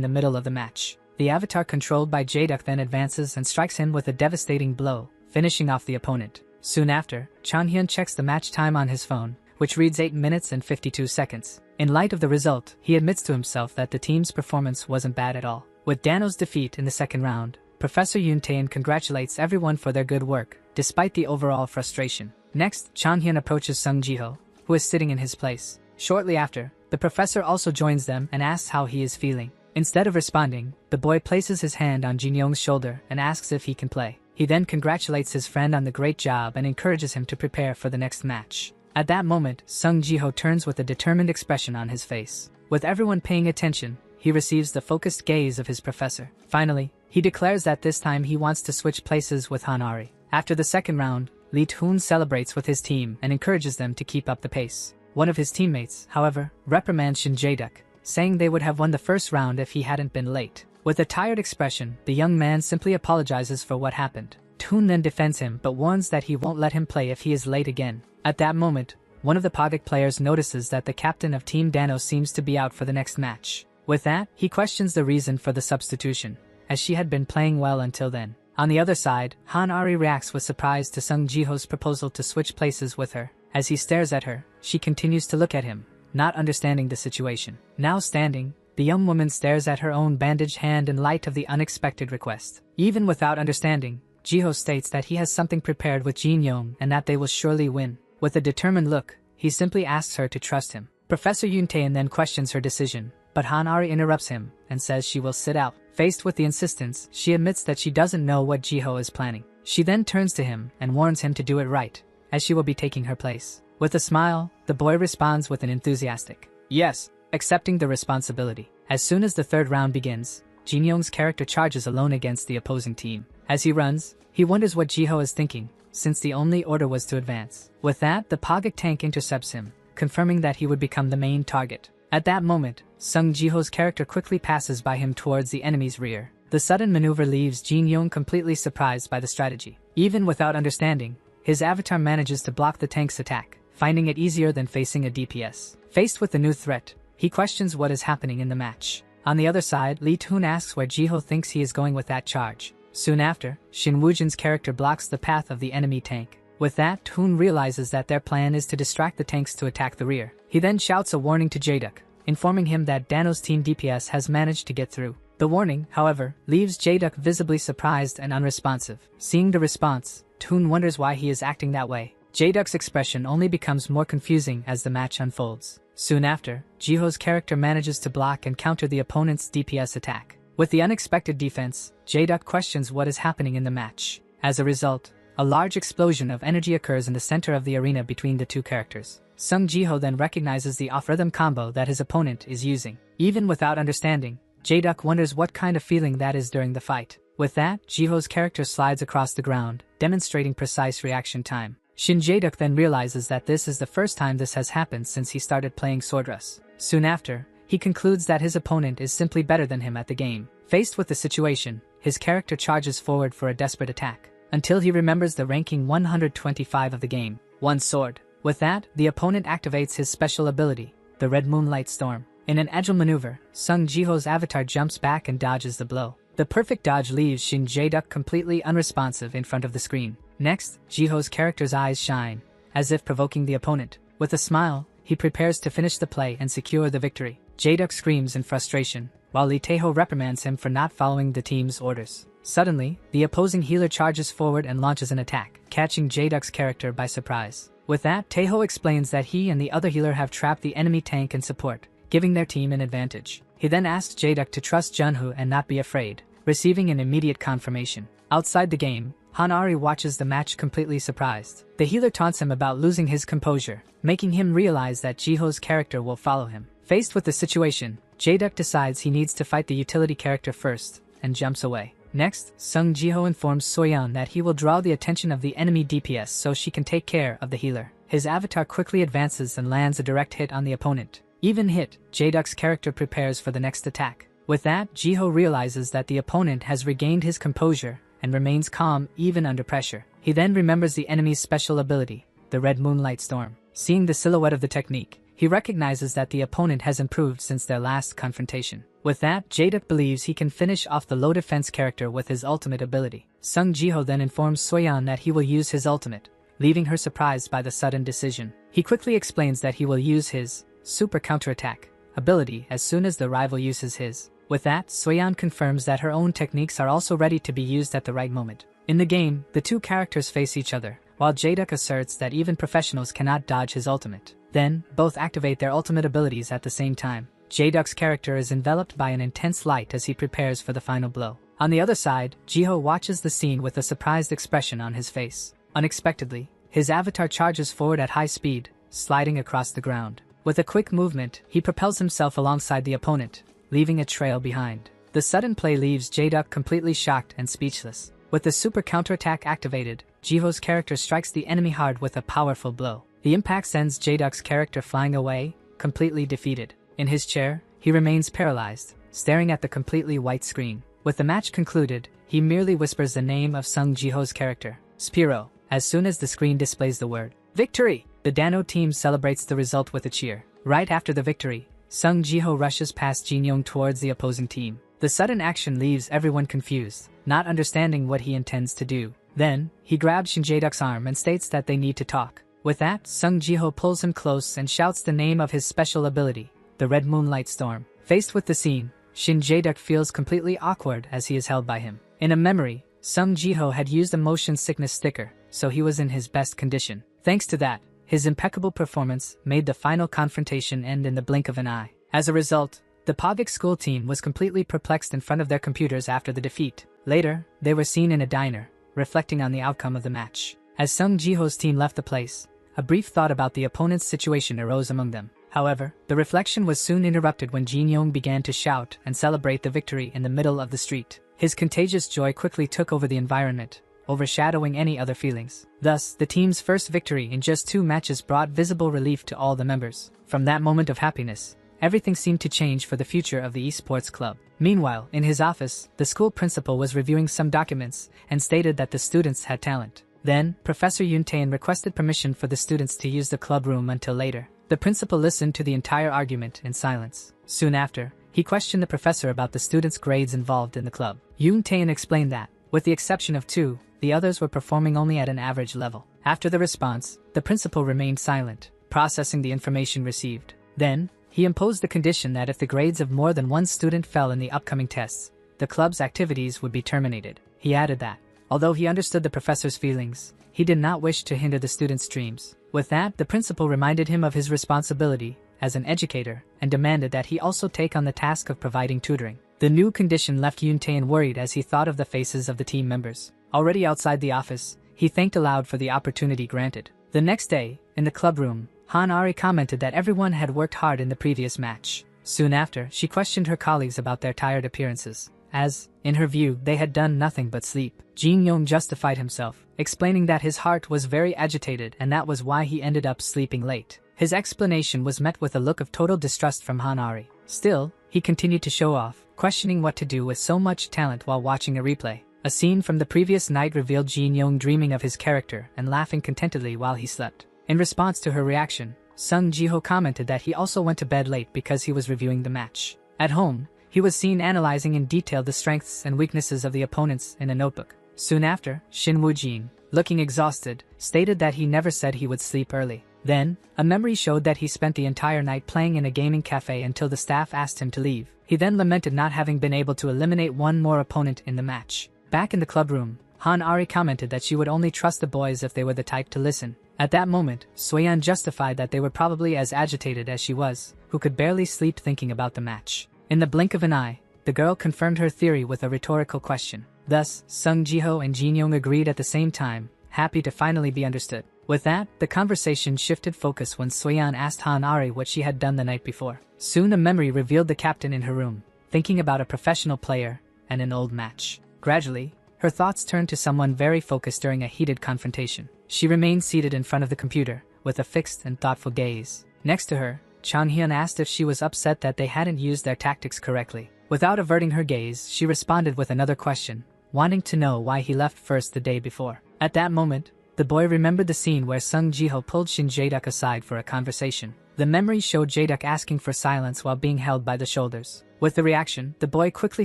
the middle of the match. The avatar controlled by Jae-duck then advances and strikes him with a devastating blow, finishing off the opponent. Soon after, Chan-hyun checks the match time on his phone, which reads 8 minutes and 52 seconds. In light of the result, he admits to himself that the team's performance wasn't bad at all. With Dano's defeat in the second round, Professor Yoon Tae-in congratulates everyone for their good work, despite the overall frustration. Next, Chan-hyun approaches Sung Jiho, who is sitting in his place. Shortly after, the professor also joins them and asks how he is feeling. Instead of responding, the boy places his hand on Jin Yong's shoulder and asks if he can play. He then congratulates his friend on the great job and encourages him to prepare for the next match. At that moment, Sung Jiho turns with a determined expression on his face. With everyone paying attention, he receives the focused gaze of his professor. Finally, he declares that this time he wants to switch places with Hanari. After the second round, Lee Toon celebrates with his team and encourages them to keep up the pace. One of his teammates, however, reprimands Shin Jae-duck, saying they would have won the first round if he hadn't been late. With a tired expression, the young man simply apologizes for what happened. Toon then defends him but warns that he won't let him play if he is late again. At that moment, one of the Pogok players notices that the captain of Team Dano seems to be out for the next match. With that, he questions the reason for the substitution, as she had been playing well until then. On the other side, Hanari reacts with surprise to Sung Jiho's proposal to switch places with her. As he stares at her, she continues to look at him, not understanding the situation. Now standing, the young woman stares at her own bandaged hand in light of the unexpected request. Even without understanding, Jiho states that he has something prepared with Jin Yong and that they will surely win. With a determined look, he simply asks her to trust him. Professor Yoon Tae-in then questions her decision, but Hanari interrupts him and says she will sit out. Faced with the insistence, she admits that she doesn't know what Jiho is planning. She then turns to him and warns him to do it right, as she will be taking her place. With a smile, the boy responds with an enthusiastic yes, accepting the responsibility. As soon as the third round begins, Jin Yong's character charges alone against the opposing team. As he runs, he wonders what Jiho is thinking, since the only order was to advance. With that, the Pogok tank intercepts him, confirming that he would become the main target. At that moment, Sung Jiho's character quickly passes by him towards the enemy's rear. The sudden maneuver leaves Jin Yong completely surprised by the strategy. Even without understanding, his avatar manages to block the tank's attack, finding it easier than facing a DPS. Faced with the new threat, he questions what is happening in the match. On the other side, Lee Toon asks where Jiho thinks he is going with that charge. Soon after, Shin Woojin's character blocks the path of the enemy tank. With that, Toon realizes that their plan is to distract the tanks to attack the rear. He then shouts a warning to Jae-duck, informing him that Dano's team DPS has managed to get through. The warning, however, leaves Jae-duck visibly surprised and unresponsive. Seeing the response, Toon wonders why he is acting that way. Jae-duck's expression only becomes more confusing as the match unfolds. Soon after, Jiho's character manages to block and counter the opponent's DPS attack. With the unexpected defense, Jae-duck questions what is happening in the match. As a result, a large explosion of energy occurs in the center of the arena between the two characters. Sung Jiho then recognizes the off-rhythm combo that his opponent is using. Even without understanding, Jae-duck wonders what kind of feeling that is during the fight. With that, Jiho's character slides across the ground, demonstrating precise reaction time. Shin Jae-duck then realizes that this is the first time this has happened since he started playing Swordrush. Soon after, he concludes that his opponent is simply better than him at the game. Faced with the situation, his character charges forward for a desperate attack, until he remembers the ranking 125 of the game, one sword. With that, the opponent activates his special ability, the Red Moonlight Storm. In an agile maneuver, Sung Jiho's avatar jumps back and dodges the blow. The perfect dodge leaves Shin Jae-duck completely unresponsive in front of the screen. Next, Jiho's character's eyes shine, as if provoking the opponent. With a smile, he prepares to finish the play and secure the victory. Jae-duck screams in frustration, while Lee Tae-ho reprimands him for not following the team's orders. Suddenly, the opposing healer charges forward and launches an attack, catching Jae-duck's character by surprise. With that, Tae-ho explains that he and the other healer have trapped the enemy tank and support, giving their team an advantage. He then asks Jae-duck to trust Junho and not be afraid, receiving an immediate confirmation. Outside the game, Hanari watches the match completely surprised. The healer taunts him about losing his composure, making him realize that Jiho's character will follow him. Faced with the situation, Jae-duck decides he needs to fight the utility character first, and jumps away. Next, Sung Jiho informs Soyeon that he will draw the attention of the enemy DPS so she can take care of the healer. His avatar quickly advances and lands a direct hit on the opponent. Even hit, Jae-duck's character prepares for the next attack. With that, Jiho realizes that the opponent has regained his composure and remains calm even under pressure. He then remembers the enemy's special ability, the Red Moonlight Storm. Seeing the silhouette of the technique, he recognizes that the opponent has improved since their last confrontation. With that, Jae-duck believes he can finish off the low defense character with his ultimate ability. Sung Jiho then informs Soyeon that he will use his ultimate, leaving her surprised by the sudden decision. He quickly explains that he will use his super counterattack ability as soon as the rival uses his. With that, Soyeon confirms that her own techniques are also ready to be used at the right moment. In the game, the two characters face each other, while Jae-duck asserts that even professionals cannot dodge his ultimate. Then, both activate their ultimate abilities at the same time. Jae-duck's character is enveloped by an intense light as he prepares for the final blow. On the other side, Jiho watches the scene with a surprised expression on his face. Unexpectedly, his avatar charges forward at high speed, sliding across the ground. With a quick movement, he propels himself alongside the opponent, leaving a trail behind. The sudden play leaves Jae-duck completely shocked and speechless. With the super counterattack activated, Jiho's character strikes the enemy hard with a powerful blow. The impact sends Jae-duck's character flying away, completely defeated. In his chair, he remains paralyzed, staring at the completely white screen. With the match concluded, he merely whispers the name of Sung Jiho's character, Spiro, as soon as the screen displays the word victory. The Dano team celebrates the result with a cheer. Right after the victory, Sung Jiho rushes past Jin-young towards the opposing team. The sudden action leaves everyone confused, not understanding what he intends to do. Then, he grabs Shin Jae-duck's arm and states that they need to talk. With that, Sung Jiho pulls him close and shouts the name of his special ability, the Red Moonlight Storm. Faced with the scene, Shin Jae-duck feels completely awkward as he is held by him. In a memory, Sung Jiho had used a motion sickness sticker, so he was in his best condition. Thanks to that, his impeccable performance made the final confrontation end in the blink of an eye. As a result, the Pogik school team was completely perplexed in front of their computers after the defeat. Later, they were seen in a diner, reflecting on the outcome of the match. As Sung Jiho's team left the place, a brief thought about the opponent's situation arose among them. However, the reflection was soon interrupted when Jin-young began to shout and celebrate the victory in the middle of the street. His contagious joy quickly took over the environment, overshadowing any other feelings. Thus, the team's first victory in just 2 matches brought visible relief to all the members. From that moment of happiness, everything seemed to change for the future of the esports club. Meanwhile, in his office, the school principal was reviewing some documents and stated that the students had talent. Then, Professor Yoon Tae-in requested permission for the students to use the club room until later. The principal listened to the entire argument in silence. Soon after, he questioned the professor about the students' grades involved in the club. Yoon Tae-in explained that, with the exception of 2, the others were performing only at an average level. After the response, the principal remained silent, processing the information received. Then, he imposed the condition that if the grades of more than 1 student fell in the upcoming tests, the club's activities would be terminated. He added that, although he understood the professor's feelings, he did not wish to hinder the students' dreams. With that, the principal reminded him of his responsibility as an educator and demanded that he also take on the task of providing tutoring. The new condition left Yoon Tae-in worried as he thought of the faces of the team members. Already outside the office, he thanked aloud for the opportunity granted. The next day, in the club room, Han-ari commented that everyone had worked hard in the previous match. Soon after, she questioned her colleagues about their tired appearances, as, in her view, they had done nothing but sleep. Jin-young justified himself, explaining that his heart was very agitated and that was why he ended up sleeping late. His explanation was met with a look of total distrust from Han-ari. Still, he continued to show off, questioning what to do with so much talent while watching a replay. A scene from the previous night revealed Jin-young dreaming of his character and laughing contentedly while he slept. In response to her reaction, Sung Jiho commented that he also went to bed late because he was reviewing the match. At home, he was seen analyzing in detail the strengths and weaknesses of the opponents in a notebook. Soon after, Shin Woo-jin, looking exhausted, stated that he never said he would sleep early. Then, a memory showed that he spent the entire night playing in a gaming cafe until the staff asked him to leave. He then lamented not having been able to eliminate one more opponent in the match. Back in the club room, Han-ari commented that she would only trust the boys if they were the type to listen. At that moment, Soyeon justified that they were probably as agitated as she was, who could barely sleep thinking about the match. In the blink of an eye, the girl confirmed her theory with a rhetorical question. Thus, Sung Ji-ho and Jin Young agreed at the same time, happy to finally be understood. With that, the conversation shifted focus when Soyeon asked Han Ari what she had done the night before. Soon a memory revealed the captain in her room, thinking about a professional player and an old match. Gradually, her thoughts turned to someone very focused during a heated confrontation. She remained seated in front of the computer, with a fixed and thoughtful gaze. Next to her, Chang-hyun asked if she was upset that they hadn't used their tactics correctly. Without averting her gaze, she responded with another question, wanting to know why he left first the day before. At that moment, the boy remembered the scene where Sung Ji-ho pulled Shin Jae-duk aside for a conversation. The memory showed Jae-duk asking for silence while being held by the shoulders. With the reaction, the boy quickly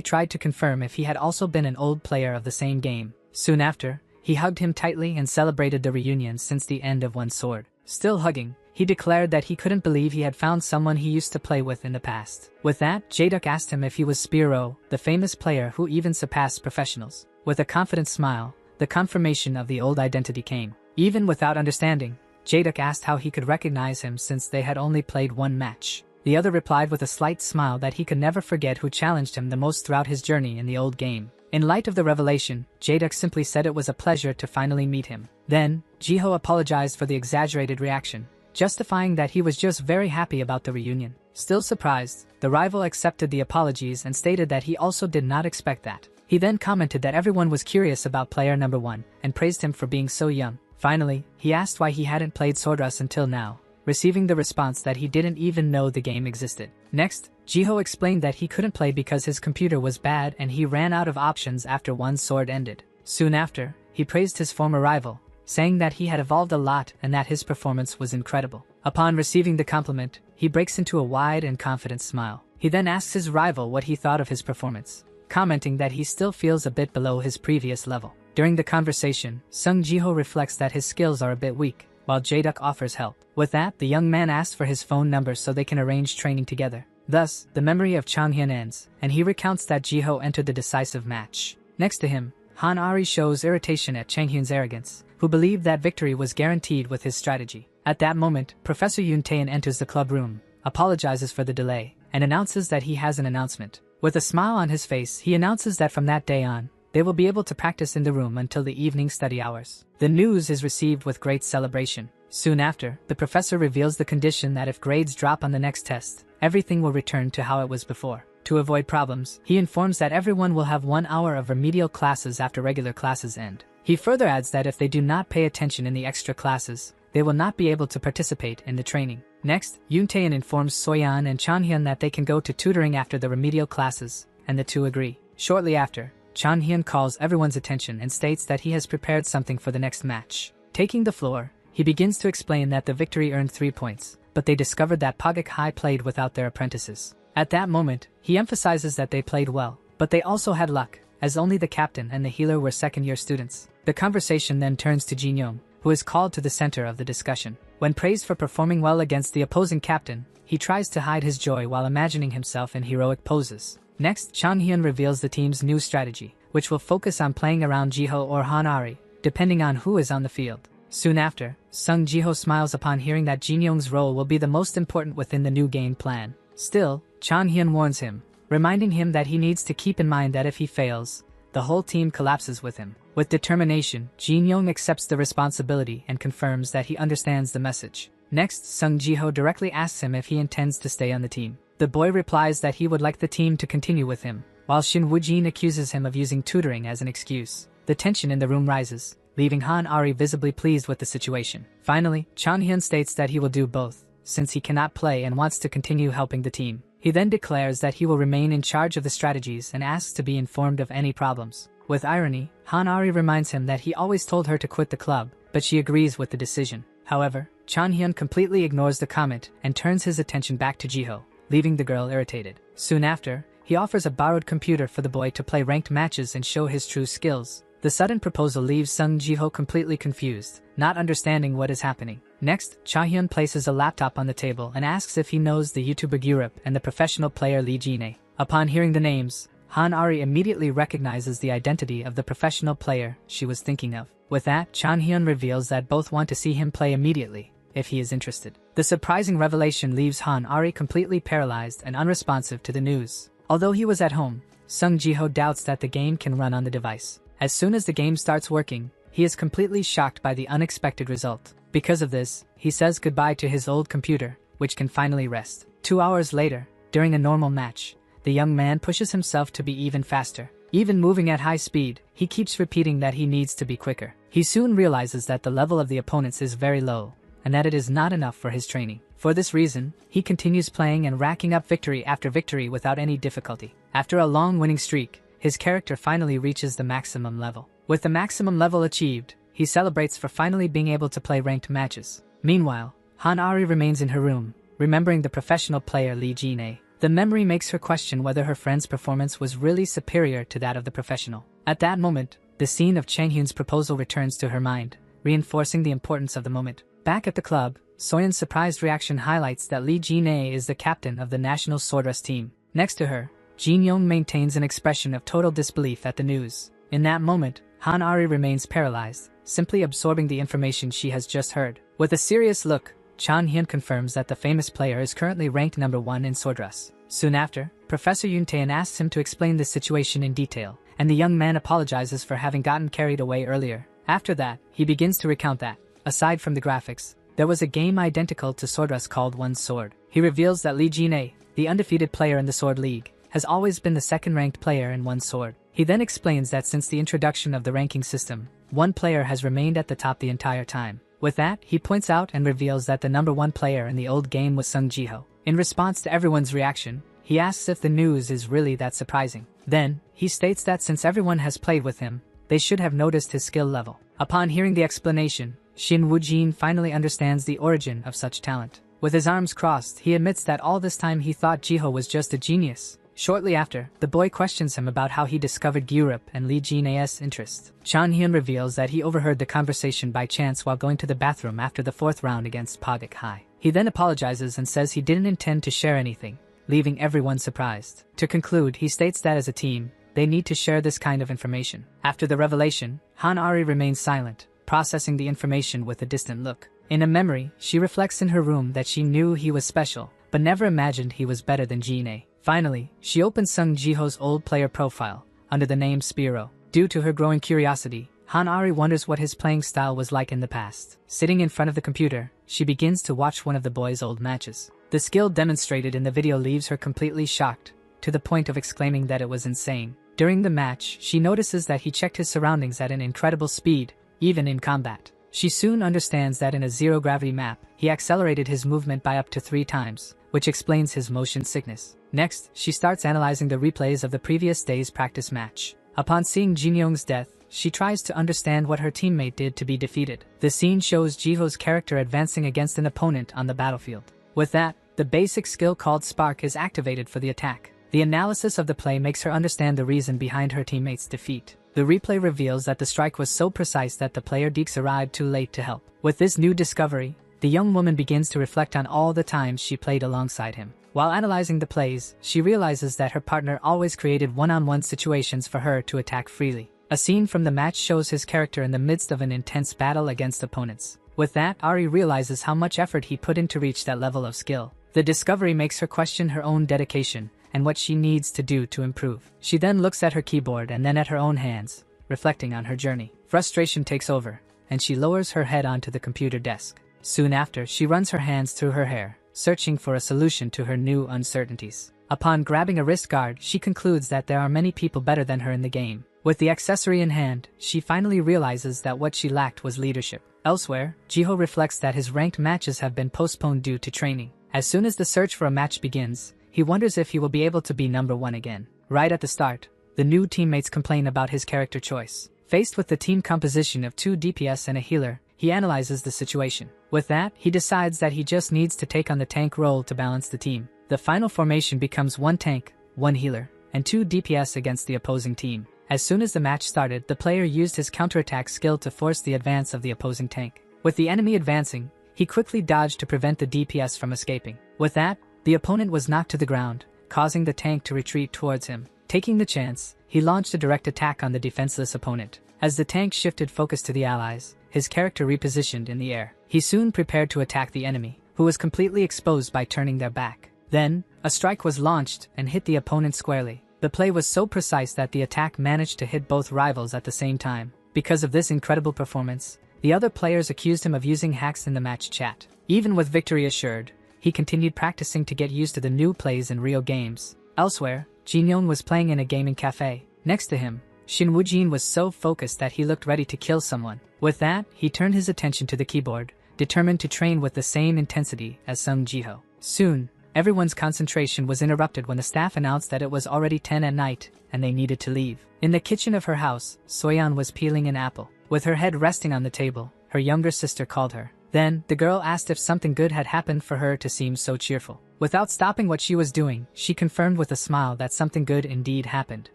tried to confirm if he had also been an old player of the same game. Soon after, he hugged him tightly and celebrated the reunion since the end of One Sword. Still hugging, he declared that he couldn't believe he had found someone he used to play with in the past. With that, Jae-duk asked him if he was Spiro, the famous player who even surpassed professionals. With a confident smile, the confirmation of the old identity came. Even without understanding, Jae-duk asked how he could recognize him since they had only played one match. The other replied with a slight smile that he could never forget who challenged him the most throughout his journey in the old game. In light of the revelation, Jae-duk simply said it was a pleasure to finally meet him. Then, Ji-ho apologized for the exaggerated reaction, justifying that he was just very happy about the reunion. Still surprised, the rival accepted the apologies and stated that he also did not expect that. He then commented that everyone was curious about player number 1 and praised him for being so young. Finally, he asked why he hadn't played Swordrush until now, receiving the response that he didn't even know the game existed. Next, Ji-ho explained that he couldn't play because his computer was bad and he ran out of options after One Sword ended. Soon after, he praised his former rival, saying that he had evolved a lot and that his performance was incredible. Upon receiving the compliment, he breaks into a wide and confident smile. He then asks his rival what he thought of his performance, commenting that he still feels a bit below his previous level. During the conversation, Sung Ji-ho reflects that his skills are a bit weak, while Jae-duk offers help. With that, the young man asks for his phone number so they can arrange training together. Thus, the memory of Chang-hyun ends, and he recounts that Ji-ho entered the decisive match. Next to him, Han Ari shows irritation at Chang-hyun's arrogance, who believed that victory was guaranteed with his strategy. At that moment, Professor Yoon Tae-in enters the club room, apologizes for the delay, and announces that he has an announcement. With a smile on his face, he announces that from that day on, they will be able to practice in the room until the evening study hours. The news is received with great celebration. Soon after, the professor reveals the condition that if grades drop on the next test, everything will return to how it was before. To avoid problems, he informs that everyone will have 1 hour of remedial classes after regular classes end. He further adds that if they do not pay attention in the extra classes, they will not be able to participate in the training. Next, Yoon Tae-in informs Soyeon and Chang-hyun that they can go to tutoring after the remedial classes, and the two agree. Shortly after, Chang-hyun calls everyone's attention and states that he has prepared something for the next match. Taking the floor, he begins to explain that the victory earned 3 points, but they discovered that Pagak High played without their apprentices. At that moment, he emphasizes that they played well, but they also had luck, as only the captain and the healer were second-year students. The conversation then turns to Jin Young, who is called to the center of the discussion. When praised for performing well against the opposing captain, he tries to hide his joy while imagining himself in heroic poses. Next, Chang-hyun reveals the team's new strategy, which will focus on playing around Ji-ho or Han Ari, depending on who is on the field. Soon after, Sung Ji-ho smiles upon hearing that Jin Young's role will be the most important within the new game plan. Still, Chang-hyun warns him, reminding him that he needs to keep in mind that if he fails, the whole team collapses with him. With determination, Jin Young accepts the responsibility and confirms that he understands the message. Next, Sung Ji-ho directly asks him if he intends to stay on the team. The boy replies that he would like the team to continue with him, while Shin Woo-jin accuses him of using tutoring as an excuse. The tension in the room rises, leaving Han Ari visibly pleased with the situation. Finally, Chang-hyun states that he will do both, since he cannot play and wants to continue helping the team. He then declares that he will remain in charge of the strategies and asks to be informed of any problems. With irony, Han Ari reminds him that he always told her to quit the club, but she agrees with the decision. However, Chang-hyun completely ignores the comment and turns his attention back to Ji-ho, leaving the girl irritated. Soon after, he offers a borrowed computer for the boy to play ranked matches and show his true skills. The sudden proposal leaves Sung Ji-ho completely confused, not understanding what is happening. Next, Cha-hyun places a laptop on the table and asks if he knows the YouTuber Europe and the professional player Lee Jin-ae. Upon hearing the names, Han Ari immediately recognizes the identity of the professional player she was thinking of. With that, Chang-hyun reveals that both want to see him play immediately, if he is interested. The surprising revelation leaves Han Ari completely paralyzed and unresponsive to the news. Although he was at home, Sung Ji-ho doubts that the game can run on the device. As soon as the game starts working, he is completely shocked by the unexpected result. Because of this, he says goodbye to his old computer, which can finally rest. 2 hours later, during a normal match, the young man pushes himself to be even faster. Even moving at high speed, he keeps repeating that he needs to be quicker. He soon realizes that the level of the opponents is very low, and that it is not enough for his training. For this reason, he continues playing and racking up victory after victory without any difficulty. After a long winning streak, his character finally reaches the maximum level. With the maximum level achieved, he celebrates for finally being able to play ranked matches. Meanwhile, Han-Ari remains in her room, remembering the professional player Lee Jin-ae. The memory makes her question whether her friend's performance was really superior to that of the professional. At that moment, the scene of Chang Hyun's proposal returns to her mind, reinforcing the importance of the moment. Back at the club, Soyeon's surprised reaction highlights that Lee Jin-ae is the captain of the national swordrush team. Next to her, Jin Young maintains an expression of total disbelief at the news. In that moment, Han-Ari remains paralyzed, simply absorbing the information she has just heard. With a serious look, Chan Hyun confirms that the famous player is currently ranked number 1 in swordrush. Soon after, Professor Yoon Tae-in asks him to explain the situation in detail, and the young man apologizes for having gotten carried away earlier. After that, he begins to recount that, aside from the graphics, there was a game identical to swordrush called One Sword. He reveals that Lee Jin-ae, the undefeated player in the Sword League, has always been the second-ranked player in One Sword. He then explains that since the introduction of the ranking system, one player has remained at the top the entire time. With that, he points out and reveals that the number 1 player in the old game was Sung Ji-ho. In response to everyone's reaction, he asks if the news is really that surprising. Then, he states that since everyone has played with him, they should have noticed his skill level. Upon hearing the explanation, Shin Woo-jin finally understands the origin of such talent. With his arms crossed, he admits that all this time he thought Ji-ho was just a genius. Shortly after, the boy questions him about how he discovered Gyurup and Lee Jin-ae's interest. Chan Hyun reveals that he overheard the conversation by chance while going to the bathroom after the 4th round against Pogak High. He then apologizes and says he didn't intend to share anything, leaving everyone surprised. To conclude, he states that as a team, they need to share this kind of information. After the revelation, Han-Ari remains silent, processing the information with a distant look. In a memory, she reflects in her room that she knew he was special, but never imagined he was better than Jin-ae. Finally, she opens Sung Ji-ho's old player profile, under the name Spiro. Due to her growing curiosity, Han-Ari wonders what his playing style was like in the past. Sitting in front of the computer, she begins to watch one of the boy's old matches. The skill demonstrated in the video leaves her completely shocked, to the point of exclaiming that it was insane. During the match, she notices that he checked his surroundings at an incredible speed, even in combat. She soon understands that in a zero-gravity map, he accelerated his movement by up to 3 times, which explains his motion sickness. Next, she starts analyzing the replays of the previous day's practice match. Upon seeing Jin Young's death, she tries to understand what her teammate did to be defeated. The scene shows Ji-ho's character advancing against an opponent on the battlefield. With that, the basic skill called Spark is activated for the attack. The analysis of the play makes her understand the reason behind her teammate's defeat. The replay reveals that the strike was so precise that the player Deeks arrived too late to help. With this new discovery, the young woman begins to reflect on all the times she played alongside him. While analyzing the plays, she realizes that her partner always created one-on-one situations for her to attack freely. A scene from the match shows his character in the midst of an intense battle against opponents. With that, Ari realizes how much effort he put in to reach that level of skill. The discovery makes her question her own dedication and what she needs to do to improve. She then looks at her keyboard and then at her own hands, reflecting on her journey. Frustration takes over, and she lowers her head onto the computer desk. Soon after, she runs her hands through her hair, searching for a solution to her new uncertainties. Upon grabbing a wrist guard, she concludes that there are many people better than her in the game. With the accessory in hand, she finally realizes that what she lacked was leadership. Elsewhere, Ji-ho reflects that his ranked matches have been postponed due to training. As soon as the search for a match begins, he wonders if he will be able to be number 1 again. Right at the start, the new teammates complain about his character choice. Faced with the team composition of 2 DPS and a healer, he analyzes the situation. With that, he decides that he just needs to take on the tank role to balance the team. The final formation becomes 1 tank, 1 healer, and 2 DPS against the opposing team. As soon as the match started, the player used his counterattack skill to force the advance of the opposing tank. With the enemy advancing, he quickly dodged to prevent the DPS from escaping. With that, the opponent was knocked to the ground, causing the tank to retreat towards him. Taking the chance, he launched a direct attack on the defenseless opponent. As the tank shifted focus to the allies, his character repositioned in the air. He soon prepared to attack the enemy, who was completely exposed by turning their back. Then, a strike was launched and hit the opponent squarely. The play was so precise that the attack managed to hit both rivals at the same time. Because of this incredible performance, the other players accused him of using hacks in the match chat. Even with victory assured, he continued practicing to get used to the new plays in real games. Elsewhere, Jin Young was playing in a gaming cafe. Next to him, Shin Woo-jin was so focused that he looked ready to kill someone. With that, he turned his attention to the keyboard, determined to train with the same intensity as Sung Ji-ho. Soon, everyone's concentration was interrupted when the staff announced that it was already 10 at night, and they needed to leave. In the kitchen of her house, Soyeon was peeling an apple. With her head resting on the table, her younger sister called her. Then, the girl asked if something good had happened for her to seem so cheerful. Without stopping what she was doing, she confirmed with a smile that something good indeed happened.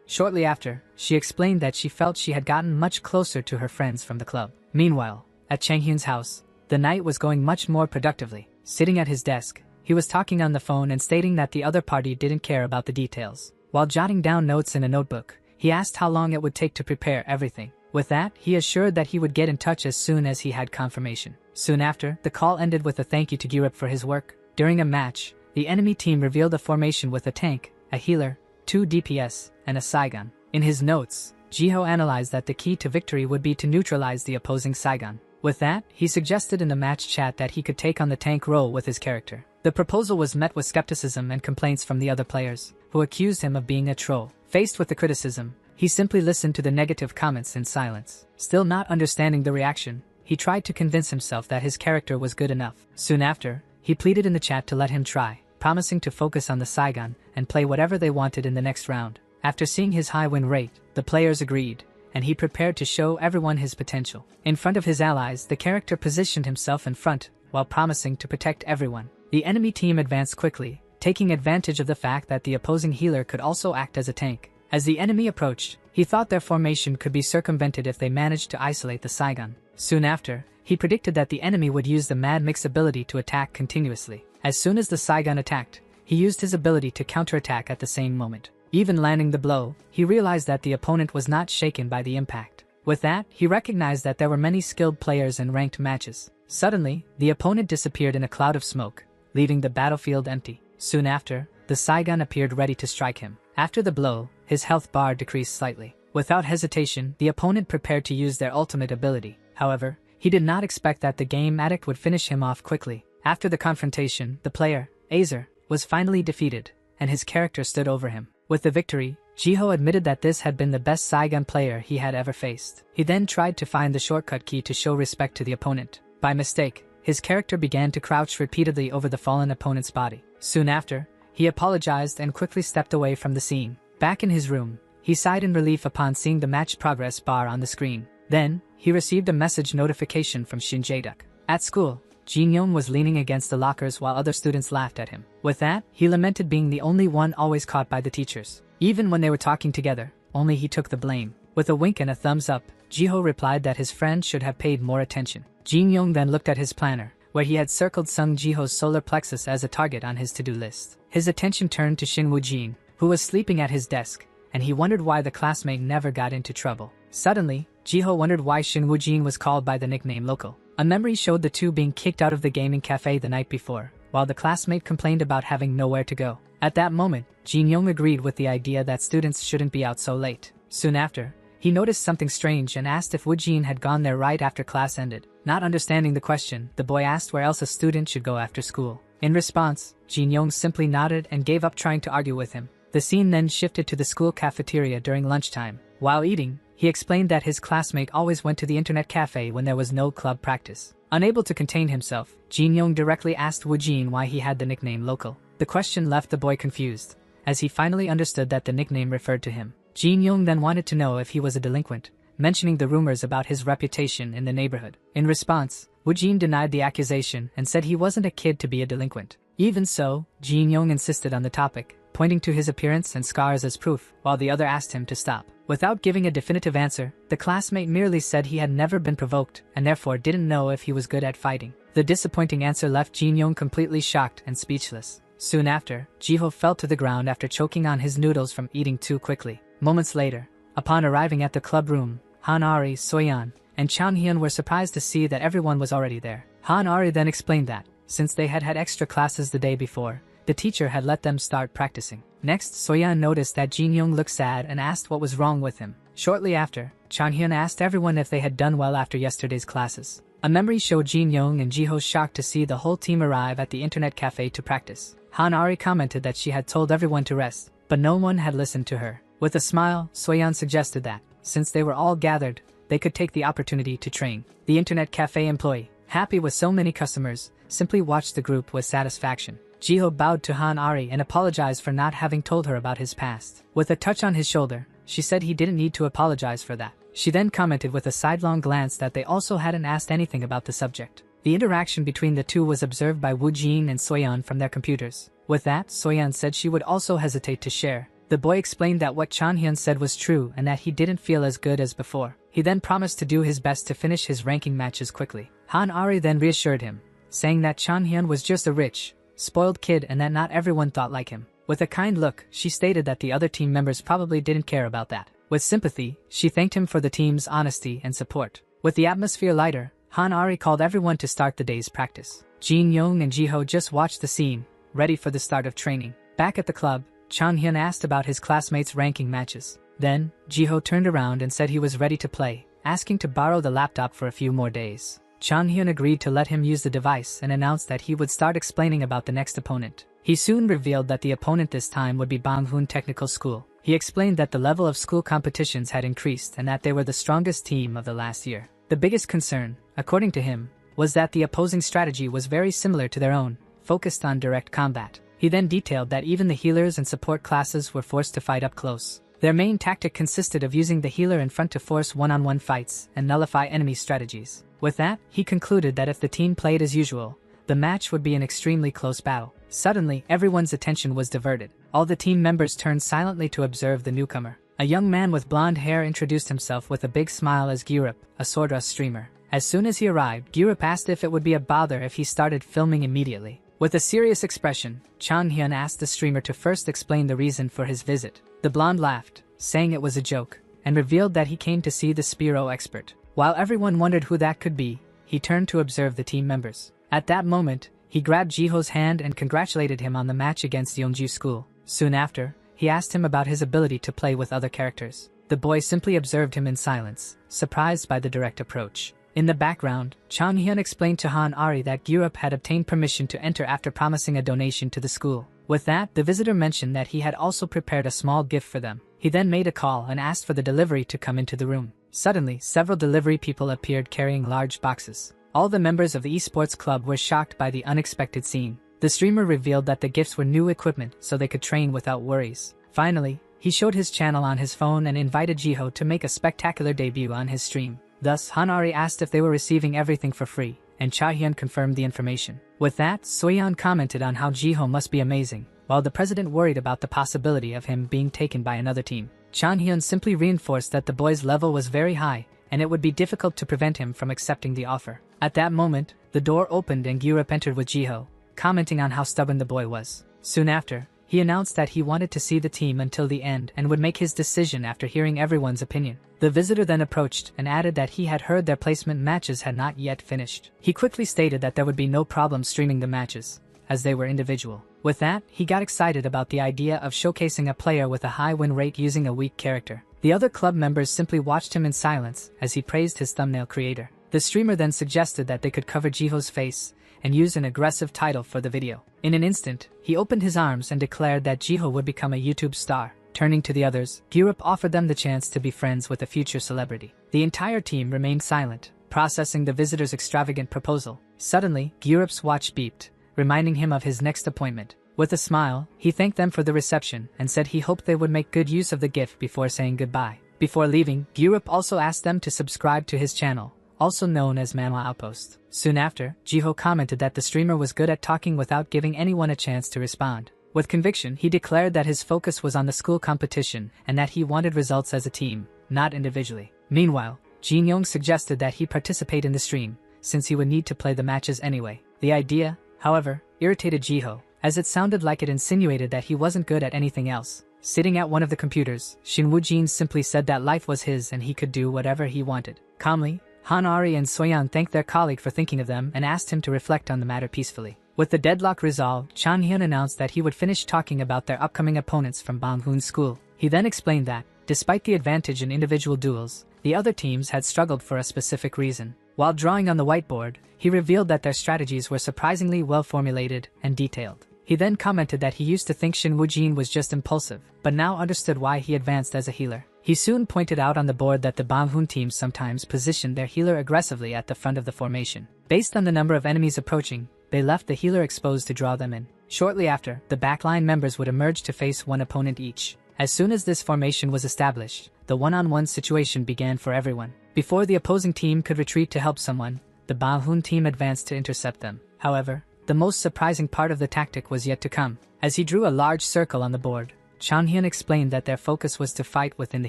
Shortly after, she explained that she felt she had gotten much closer to her friends from the club. Meanwhile, at Chang-hyun's house, the night was going much more productively. Sitting at his desk, he was talking on the phone and stating that the other party didn't care about the details. While jotting down notes in a notebook, he asked how long it would take to prepare everything. With that, he assured that he would get in touch as soon as he had confirmation. Soon after, the call ended with a thank you to Girup for his work. During a match, the enemy team revealed a formation with a tank, a healer, 2 DPS, and a Saigon. In his notes, Ji-ho analyzed that the key to victory would be to neutralize the opposing Saigon. With that, he suggested in the match chat that he could take on the tank role with his character. The proposal was met with skepticism and complaints from the other players, who accused him of being a troll. Faced with the criticism, he simply listened to the negative comments in silence. Still not understanding the reaction, he tried to convince himself that his character was good enough. Soon after, he pleaded in the chat to let him try, promising to focus on the Saigon and play whatever they wanted in the next round. After seeing his high win rate, the players agreed, and he prepared to show everyone his potential. In front of his allies, the character positioned himself in front, while promising to protect everyone. The enemy team advanced quickly, taking advantage of the fact that the opposing healer could also act as a tank. As the enemy approached, he thought their formation could be circumvented if they managed to isolate the Saigon. Soon after, he predicted that the enemy would use the Mad Mix ability to attack continuously. As soon as the Saigon attacked, he used his ability to counterattack at the same moment. Even landing the blow, he realized that the opponent was not shaken by the impact. With that, he recognized that there were many skilled players in ranked matches. Suddenly, the opponent disappeared in a cloud of smoke, leaving the battlefield empty. Soon after, the Saigon appeared ready to strike him. After the blow, his health bar decreased slightly. Without hesitation, the opponent prepared to use their ultimate ability. However, he did not expect that the game addict would finish him off quickly. After the confrontation, the player, Azer, was finally defeated, and his character stood over him. With the victory, Ji-ho admitted that this had been the best Saigon player he had ever faced. He then tried to find the shortcut key to show respect to the opponent. By mistake, his character began to crouch repeatedly over the fallen opponent's body. Soon after, he apologized and quickly stepped away from the scene. Back in his room, he sighed in relief upon seeing the match progress bar on the screen. Then, he received a message notification from Shin Jae-duk. At school, Jin Young was leaning against the lockers while other students laughed at him. With that, he lamented being the only one always caught by the teachers. Even when they were talking together, only he took the blame. With a wink and a thumbs up, Ji-ho replied that his friend should have paid more attention. Jin Young then looked at his planner, where he had circled Sung Ji-ho's solar plexus as a target on his to-do list. His attention turned to Shin Woo-jin, who was sleeping at his desk, and he wondered why the classmate never got into trouble. Suddenly, Ji-ho wondered why Shin Woo-jin was called by the nickname Local. A memory showed the two being kicked out of the gaming cafe the night before, while the classmate complained about having nowhere to go. At that moment, Jin Young agreed with the idea that students shouldn't be out so late. Soon after, he noticed something strange and asked if Woo-jin had gone there right after class ended. Not understanding the question, the boy asked where else a student should go after school. In response, Jin Young simply nodded and gave up trying to argue with him. The scene then shifted to the school cafeteria during lunchtime. While eating, he explained that his classmate always went to the internet cafe when there was no club practice. Unable to contain himself, Jin Young directly asked Woo-jin why he had the nickname Local. The question left the boy confused, as he finally understood that the nickname referred to him. Jin Young then wanted to know if he was a delinquent, mentioning the rumors about his reputation in the neighborhood. In response, Woo-jin denied the accusation and said he wasn't a kid to be a delinquent. Even so, Jin Young insisted on the topic, pointing to his appearance and scars as proof, while the other asked him to stop. Without giving a definitive answer, the classmate merely said he had never been provoked and therefore didn't know if he was good at fighting. The disappointing answer left Jin Young completely shocked and speechless. Soon after, Ji-ho fell to the ground after choking on his noodles from eating too quickly. Moments later, upon arriving at the club room, Han-ari, Soyeon, and Chang-hyun were surprised to see that everyone was already there. Han-ari then explained that, since they had had extra classes the day before, the teacher had let them start practicing. Next, Soyeon noticed that Jin-young looked sad and asked what was wrong with him. Shortly after, Chanhyun asked everyone if they had done well after yesterday's classes. A memory showed Jin-young and Jiho shocked to see the whole team arrive at the internet cafe to practice. Han-ari commented that she had told everyone to rest, but no one had listened to her. With a smile, Soyeon suggested that, since they were all gathered, they could take the opportunity to train. The internet cafe employee, happy with so many customers, simply watched the group with satisfaction. Jiho bowed to Han-ari and apologized for not having told her about his past. With a touch on his shoulder, she said he didn't need to apologize for that. She then commented with a sidelong glance that they also hadn't asked anything about the subject. The interaction between the two was observed by Woo Jin and Soyeon from their computers. With that, Soyeon said she would also hesitate to share. The boy explained that what Chanhyun said was true and that he didn't feel as good as before. He then promised to do his best to finish his ranking matches quickly. Han-ari then reassured him, saying that Chanhyun was just a rich, spoiled kid and that not everyone thought like him. With a kind look, she stated that the other team members probably didn't care about that. With sympathy, she thanked him for the team's honesty and support. With the atmosphere lighter, Han-ari called everyone to start the day's practice. Jin-young and Jiho just watched the scene, ready for the start of training. Back at the club, Chanhyun asked about his classmates' ranking matches. Then, Jiho turned around and said he was ready to play, asking to borrow the laptop for a few more days. Chanhyun agreed to let him use the device and announced that he would start explaining about the next opponent. He soon revealed that the opponent this time would be Banghoon Technical School. He explained that the level of school competitions had increased and that they were the strongest team of the last year. The biggest concern, according to him, was that the opposing strategy was very similar to their own, focused on direct combat. He then detailed that even the healers and support classes were forced to fight up close. Their main tactic consisted of using the healer in front to force one-on-one fights and nullify enemy strategies. With that, he concluded that if the team played as usual, the match would be an extremely close battle. Suddenly, everyone's attention was diverted. All the team members turned silently to observe the newcomer. A young man with blonde hair introduced himself with a big smile as Gyurup, a Swordrust streamer. As soon as he arrived, Gyurup asked if it would be a bother if he started filming immediately. With a serious expression, Chanhyun asked the streamer to first explain the reason for his visit. The blonde laughed, saying it was a joke, and revealed that he came to see the Spiro expert. While everyone wondered who that could be, he turned to observe the team members. At that moment, he grabbed Jiho's hand and congratulated him on the match against Yeongju School. Soon after, he asked him about his ability to play with other characters. The boy simply observed him in silence, surprised by the direct approach. In the background, Chanhyun explained to Han-ari that Gyurup had obtained permission to enter after promising a donation to the school. With that, the visitor mentioned that he had also prepared a small gift for them. He then made a call and asked for the delivery to come into the room. Suddenly, several delivery people appeared carrying large boxes. All the members of the esports club were shocked by the unexpected scene. The streamer revealed that the gifts were new equipment so they could train without worries. Finally, he showed his channel on his phone and invited Jiho to make a spectacular debut on his stream. Thus, Han-ari asked if they were receiving everything for free, and Chahyun confirmed the information. With that, Soyeon commented on how Jiho must be amazing, while the president worried about the possibility of him being taken by another team. Chanhyun simply reinforced that the boy's level was very high, and it would be difficult to prevent him from accepting the offer. At that moment, the door opened and Gyurup entered with Jiho, commenting on how stubborn the boy was. Soon after, he announced that he wanted to see the team until the end and would make his decision after hearing everyone's opinion. The visitor then approached and added that he had heard their placement matches had not yet finished. He quickly stated that there would be no problem streaming the matches, as they were individual. With that, he got excited about the idea of showcasing a player with a high win rate using a weak character. The other club members simply watched him in silence as he praised his thumbnail creator. The streamer then suggested that they could cover Jiho's face and use an aggressive title for the video. In an instant, he opened his arms and declared that Jiho would become a YouTube star. Turning to the others, Gyurup offered them the chance to be friends with a future celebrity. The entire team remained silent, processing the visitor's extravagant proposal. Suddenly, Gyurup's watch beeped, reminding him of his next appointment. With a smile, he thanked them for the reception and said he hoped they would make good use of the gift before saying goodbye. Before leaving, Gyurup also asked them to subscribe to his channel, also known as Manhwa Outpost. Soon after, Jiho commented that the streamer was good at talking without giving anyone a chance to respond. With conviction, he declared that his focus was on the school competition and that he wanted results as a team, not individually. Meanwhile, Jin-young suggested that he participate in the stream, since he would need to play the matches anyway. The idea, however, irritated Jiho, as it sounded like it insinuated that he wasn't good at anything else. Sitting at one of the computers, Shin Woo-jin simply said that life was his and he could do whatever he wanted. Calmly, Han-ari and Soyeon thanked their colleague for thinking of them and asked him to reflect on the matter peacefully. With the deadlock resolved, Chanhyun announced that he would finish talking about their upcoming opponents from Banghoon School. He then explained that, despite the advantage in individual duels, the other teams had struggled for a specific reason. While drawing on the whiteboard, he revealed that their strategies were surprisingly well formulated and detailed. He then commented that he used to think Shin Woo-jin was just impulsive, but now understood why he advanced as a healer. He soon pointed out on the board that the Banghoon teams sometimes positioned their healer aggressively at the front of the formation. Based on the number of enemies approaching, they left the healer exposed to draw them in. Shortly after, the backline members would emerge to face one opponent each. As soon as this formation was established, the one-on-one situation began for everyone. Before the opposing team could retreat to help someone, the Banghoon team advanced to intercept them. However, the most surprising part of the tactic was yet to come. As he drew a large circle on the board, Chanhyun explained that their focus was to fight within the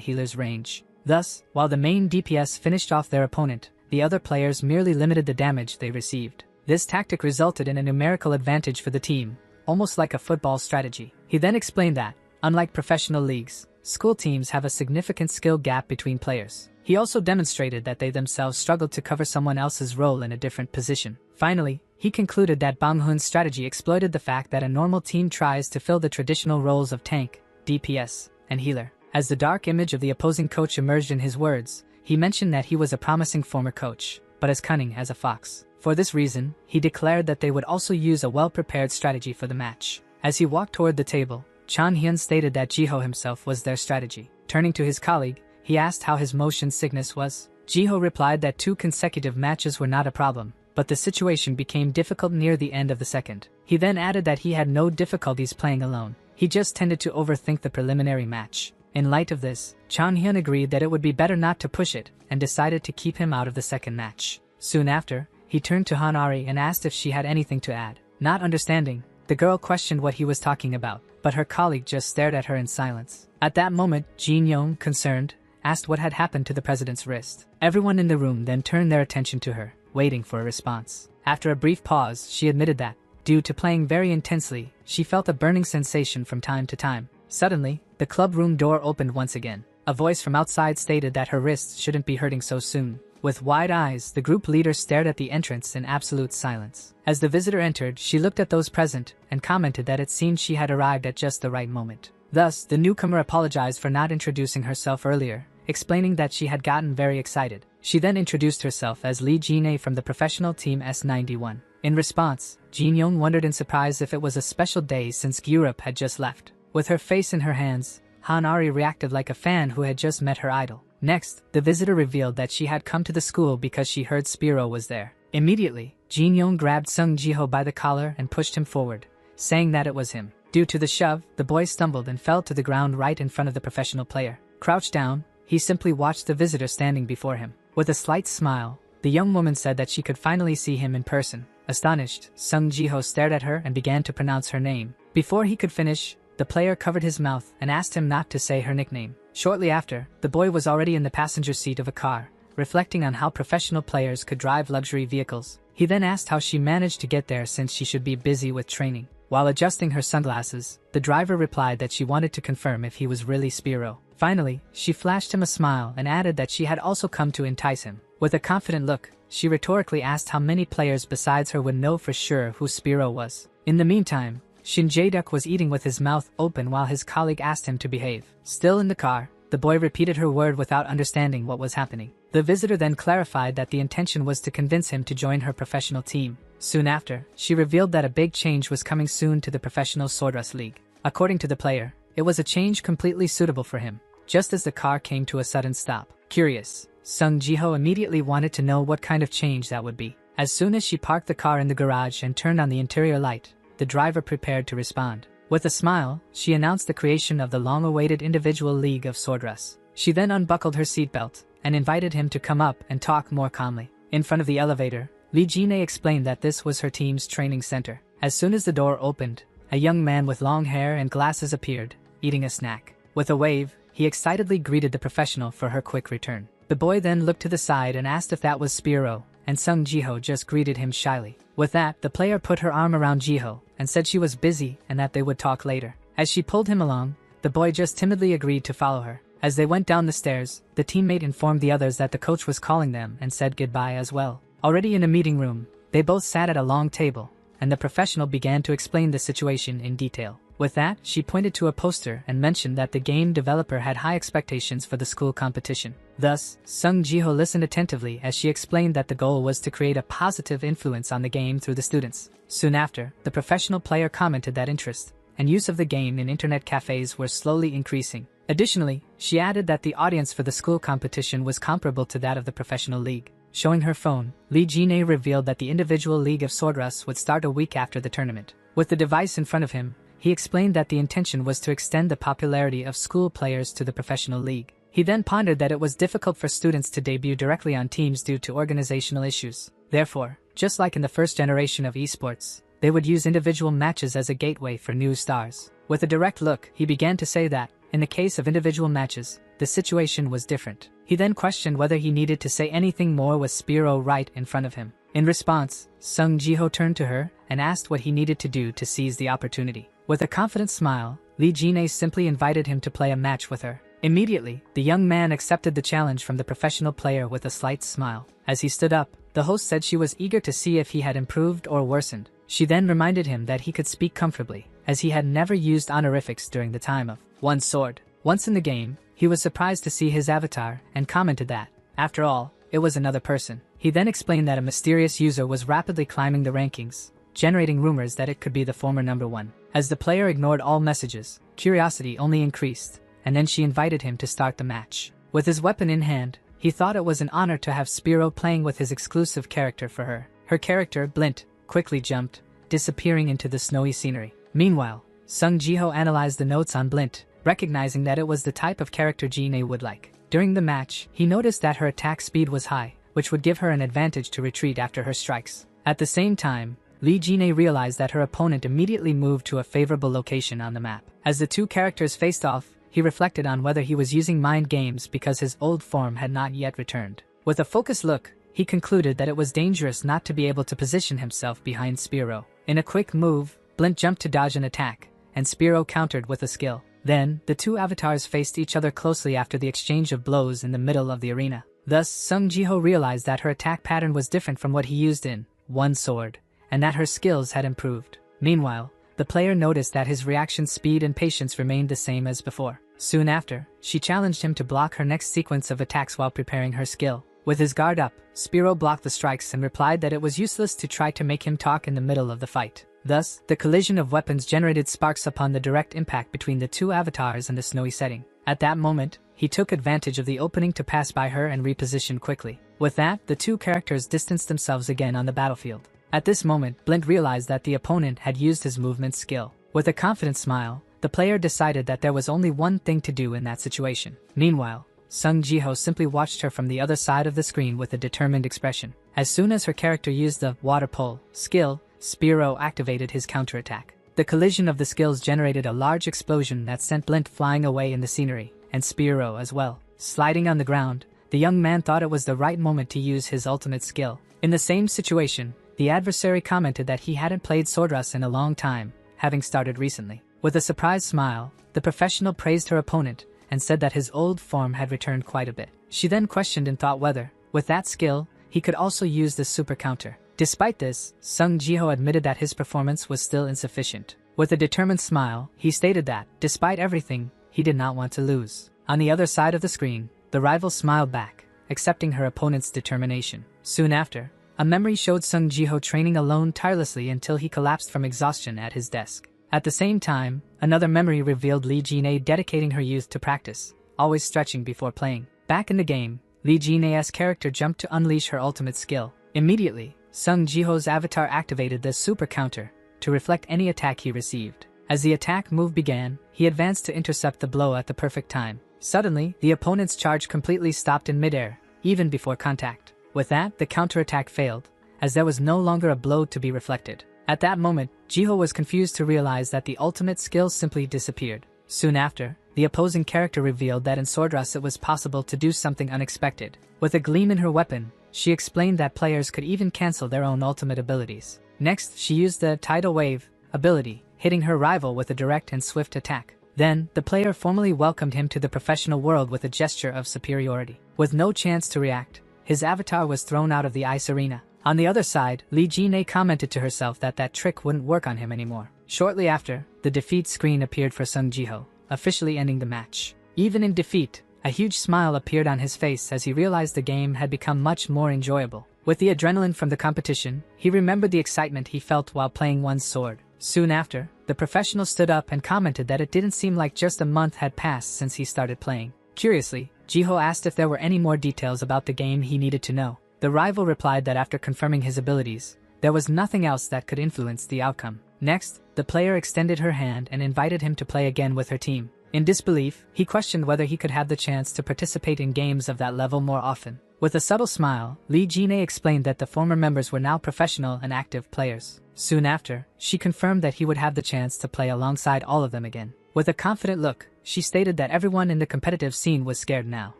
healer's range. Thus, while the main DPS finished off their opponent, the other players merely limited the damage they received. This tactic resulted in a numerical advantage for the team, almost like a football strategy. He then explained that, unlike professional leagues, school teams have a significant skill gap between players. He also demonstrated that they themselves struggled to cover someone else's role in a different position. Finally, he concluded that Banghoon's strategy exploited the fact that a normal team tries to fill the traditional roles of tank, DPS, and healer. As the dark image of the opposing coach emerged in his words, he mentioned that he was a promising former coach, but as cunning as a fox. For this reason, he declared that they would also use a well-prepared strategy for the match. As he walked toward the table, Chanhyun stated that Jiho himself was their strategy. Turning to his colleague, he asked how his motion sickness was. Jiho replied that 2 consecutive matches were not a problem, but the situation became difficult near the end of the second. He then added that he had no difficulties playing alone. He just tended to overthink the preliminary match. In light of this, Chanhyun agreed that it would be better not to push it and decided to keep him out of the second match. Soon after, he turned to Hanari and asked if she had anything to add. Not understanding, the girl questioned what he was talking about, but her colleague just stared at her in silence. At that moment, Jin Young, concerned, asked what had happened to the president's wrist. Everyone in the room then turned their attention to her, waiting for a response. After a brief pause, she admitted that, due to playing very intensely, she felt a burning sensation from time to time. Suddenly, the club room door opened once again. A voice from outside stated that her wrists shouldn't be hurting so soon. With wide eyes, the group leader stared at the entrance in absolute silence. As the visitor entered, she looked at those present and commented that it seemed she had arrived at just the right moment. Thus, the newcomer apologized for not introducing herself earlier, explaining that she had gotten very excited. She then introduced herself as Lee Jin-ae from the professional team S91. In response, Jin Young wondered in surprise if it was a special day since Europe had just left. With her face in her hands, Hanari reacted like a fan who had just met her idol. Next, the visitor revealed that she had come to the school because she heard Spiro was there. Immediately, Jin Young grabbed Sung Jiho by the collar and pushed him forward, saying that it was him. Due to the shove, the boy stumbled and fell to the ground right in front of the professional player. Crouched down, he simply watched the visitor standing before him. With a slight smile, the young woman said that she could finally see him in person. Astonished, Sung Jiho stared at her and began to pronounce her name. Before he could finish, the player covered his mouth and asked him not to say her nickname. Shortly after, the boy was already in the passenger seat of a car, reflecting on how professional players could drive luxury vehicles. He then asked how she managed to get there since she should be busy with training. While adjusting her sunglasses, the driver replied that she wanted to confirm if he was really Spiro. Finally, she flashed him a smile and added that she had also come to entice him. With a confident look, she rhetorically asked how many players besides her would know for sure who Spiro was. In the meantime, Shin Jae-duk was eating with his mouth open while his colleague asked him to behave. Still in the car, the boy repeated her word without understanding what was happening. The visitor then clarified that the intention was to convince him to join her professional team. Soon after, she revealed that a big change was coming soon to the professional Swordrush League. According to the player, it was a change completely suitable for him. Just as the car came to a sudden stop. Curious, Sung Jiho immediately wanted to know what kind of change that would be. As soon as she parked the car in the garage and turned on the interior light, the driver prepared to respond. With a smile, she announced the creation of the long-awaited individual league of Swordrush. She then unbuckled her seatbelt and invited him to come up and talk more calmly. In front of the elevator, Lee Jin-ae explained that this was her team's training center. As soon as the door opened, a young man with long hair and glasses appeared, eating a snack. With a wave, he excitedly greeted the professional for her quick return. The boy then looked to the side and asked if that was Spiro, and Sung Jiho just greeted him shyly. With that, the player put her arm around Jiho and said she was busy and that they would talk later. As she pulled him along, the boy just timidly agreed to follow her. As they went down the stairs, the teammate informed the others that the coach was calling them and said goodbye as well. Already in a meeting room, they both sat at a long table, and the professional began to explain the situation in detail. With that, she pointed to a poster and mentioned that the game developer had high expectations for the school competition. Thus, Sung Ji-ho listened attentively as she explained that the goal was to create a positive influence on the game through the students. Soon after, the professional player commented that interest and use of the game in internet cafes were slowly increasing. Additionally, she added that the audience for the school competition was comparable to that of the professional league. Showing her phone, Lee Jin-ae revealed that the individual League of Swordrush would start a week after the tournament. With the device in front of him, he explained that the intention was to extend the popularity of school players to the professional league. He then pondered that it was difficult for students to debut directly on teams due to organizational issues. Therefore, just like in the first generation of esports, they would use individual matches as a gateway for new stars. With a direct look, he began to say that, in the case of individual matches, the situation was different. He then questioned whether he needed to say anything more with Spiro right in front of him. In response, Sung Ji-ho turned to her and asked what he needed to do to seize the opportunity. With a confident smile, Lee Jin-ae simply invited him to play a match with her. Immediately, the young man accepted the challenge from the professional player with a slight smile. As he stood up, the host said she was eager to see if he had improved or worsened. She then reminded him that he could speak comfortably, as he had never used honorifics during the time of One Sword. Once in the game, he was surprised to see his avatar and commented that, after all, it was another person. He then explained that a mysterious user was rapidly climbing the rankings, generating rumors that it could be the former number one. As the player ignored all messages, curiosity only increased, and then she invited him to start the match. With his weapon in hand, he thought it was an honor to have Spiro playing with his exclusive character for her. Her character, Blint, quickly jumped, disappearing into the snowy scenery. Meanwhile, Sung Ji-ho analyzed the notes on Blint, recognizing that it was the type of character Jin-ae would like. During the match, he noticed that her attack speed was high, which would give her an advantage to retreat after her strikes. At the same time, Lee Jin-ae realized that her opponent immediately moved to a favorable location on the map. As the two characters faced off, he reflected on whether he was using mind games because his old form had not yet returned. With a focused look, he concluded that it was dangerous not to be able to position himself behind Spiro. In a quick move, Blint jumped to dodge an attack, and Spiro countered with a skill. Then, the two avatars faced each other closely after the exchange of blows in the middle of the arena. Thus, Sung Ji-ho realized that her attack pattern was different from what he used in One Sword, and that her skills had improved. Meanwhile, the player noticed that his reaction speed and patience remained the same as before. Soon after, she challenged him to block her next sequence of attacks while preparing her skill. With his guard up, Spiro blocked the strikes and replied that it was useless to try to make him talk in the middle of the fight. Thus, the collision of weapons generated sparks upon the direct impact between the two avatars in the snowy setting. At that moment, he took advantage of the opening to pass by her and reposition quickly. With that, the two characters distanced themselves again on the battlefield. At this moment, Blint realized that the opponent had used his movement skill. With a confident smile, the player decided that there was only one thing to do in that situation. Meanwhile, Sung Ji-ho simply watched her from the other side of the screen with a determined expression. As soon as her character used the water pole skill, Spiro activated his counterattack. The collision of the skills generated a large explosion that sent Blint flying away in the scenery, and Spiro as well. Sliding on the ground, the young man thought it was the right moment to use his ultimate skill. In the same situation, the adversary commented that he hadn't played Swordrush in a long time, having started recently. With a surprised smile, the professional praised her opponent and said that his old form had returned quite a bit. She then questioned and thought whether, with that skill, he could also use the super counter. Despite this, Sung Ji-ho admitted that his performance was still insufficient. With a determined smile, he stated that, despite everything, he did not want to lose. On the other side of the screen, the rival smiled back, accepting her opponent's determination. Soon after, a memory showed Sung Ji-ho training alone tirelessly until he collapsed from exhaustion at his desk. At the same time, another memory revealed Lee Jin-ae dedicating her youth to practice, always stretching before playing. Back in the game, Lee Jin-ae's character jumped to unleash her ultimate skill. Immediately, Sung Ji-ho's avatar activated the super counter to reflect any attack he received. As the attack move began, he advanced to intercept the blow at the perfect time. Suddenly, the opponent's charge completely stopped in midair, even before contact. With that, the counterattack failed, as there was no longer a blow to be reflected. At that moment, Ji-ho was confused to realize that the ultimate skill simply disappeared. Soon after, the opposing character revealed that in Swordrush it was possible to do something unexpected. With a gleam in her weapon, she explained that players could even cancel their own ultimate abilities. Next, she used the Tidal Wave ability, hitting her rival with a direct and swift attack. Then, the player formally welcomed him to the professional world with a gesture of superiority. With no chance to react, his avatar was thrown out of the ice arena. On the other side, Lee Jin-ae commented to herself that that trick wouldn't work on him anymore. Shortly after, the defeat screen appeared for Sung Ji-ho, officially ending the match. Even in defeat, a huge smile appeared on his face as he realized the game had become much more enjoyable. With the adrenaline from the competition, he remembered the excitement he felt while playing one's sword. Soon after, the professional stood up and commented that it didn't seem like just a month had passed since he started playing. Curiously, Ji-ho asked if there were any more details about the game he needed to know. The rival replied that after confirming his abilities, there was nothing else that could influence the outcome. Next, the player extended her hand and invited him to play again with her team. In disbelief, he questioned whether he could have the chance to participate in games of that level more often. With a subtle smile, Lee Jin-ae explained that the former members were now professional and active players. Soon after, she confirmed that he would have the chance to play alongside all of them again. With a confident look, she stated that everyone in the competitive scene was scared now.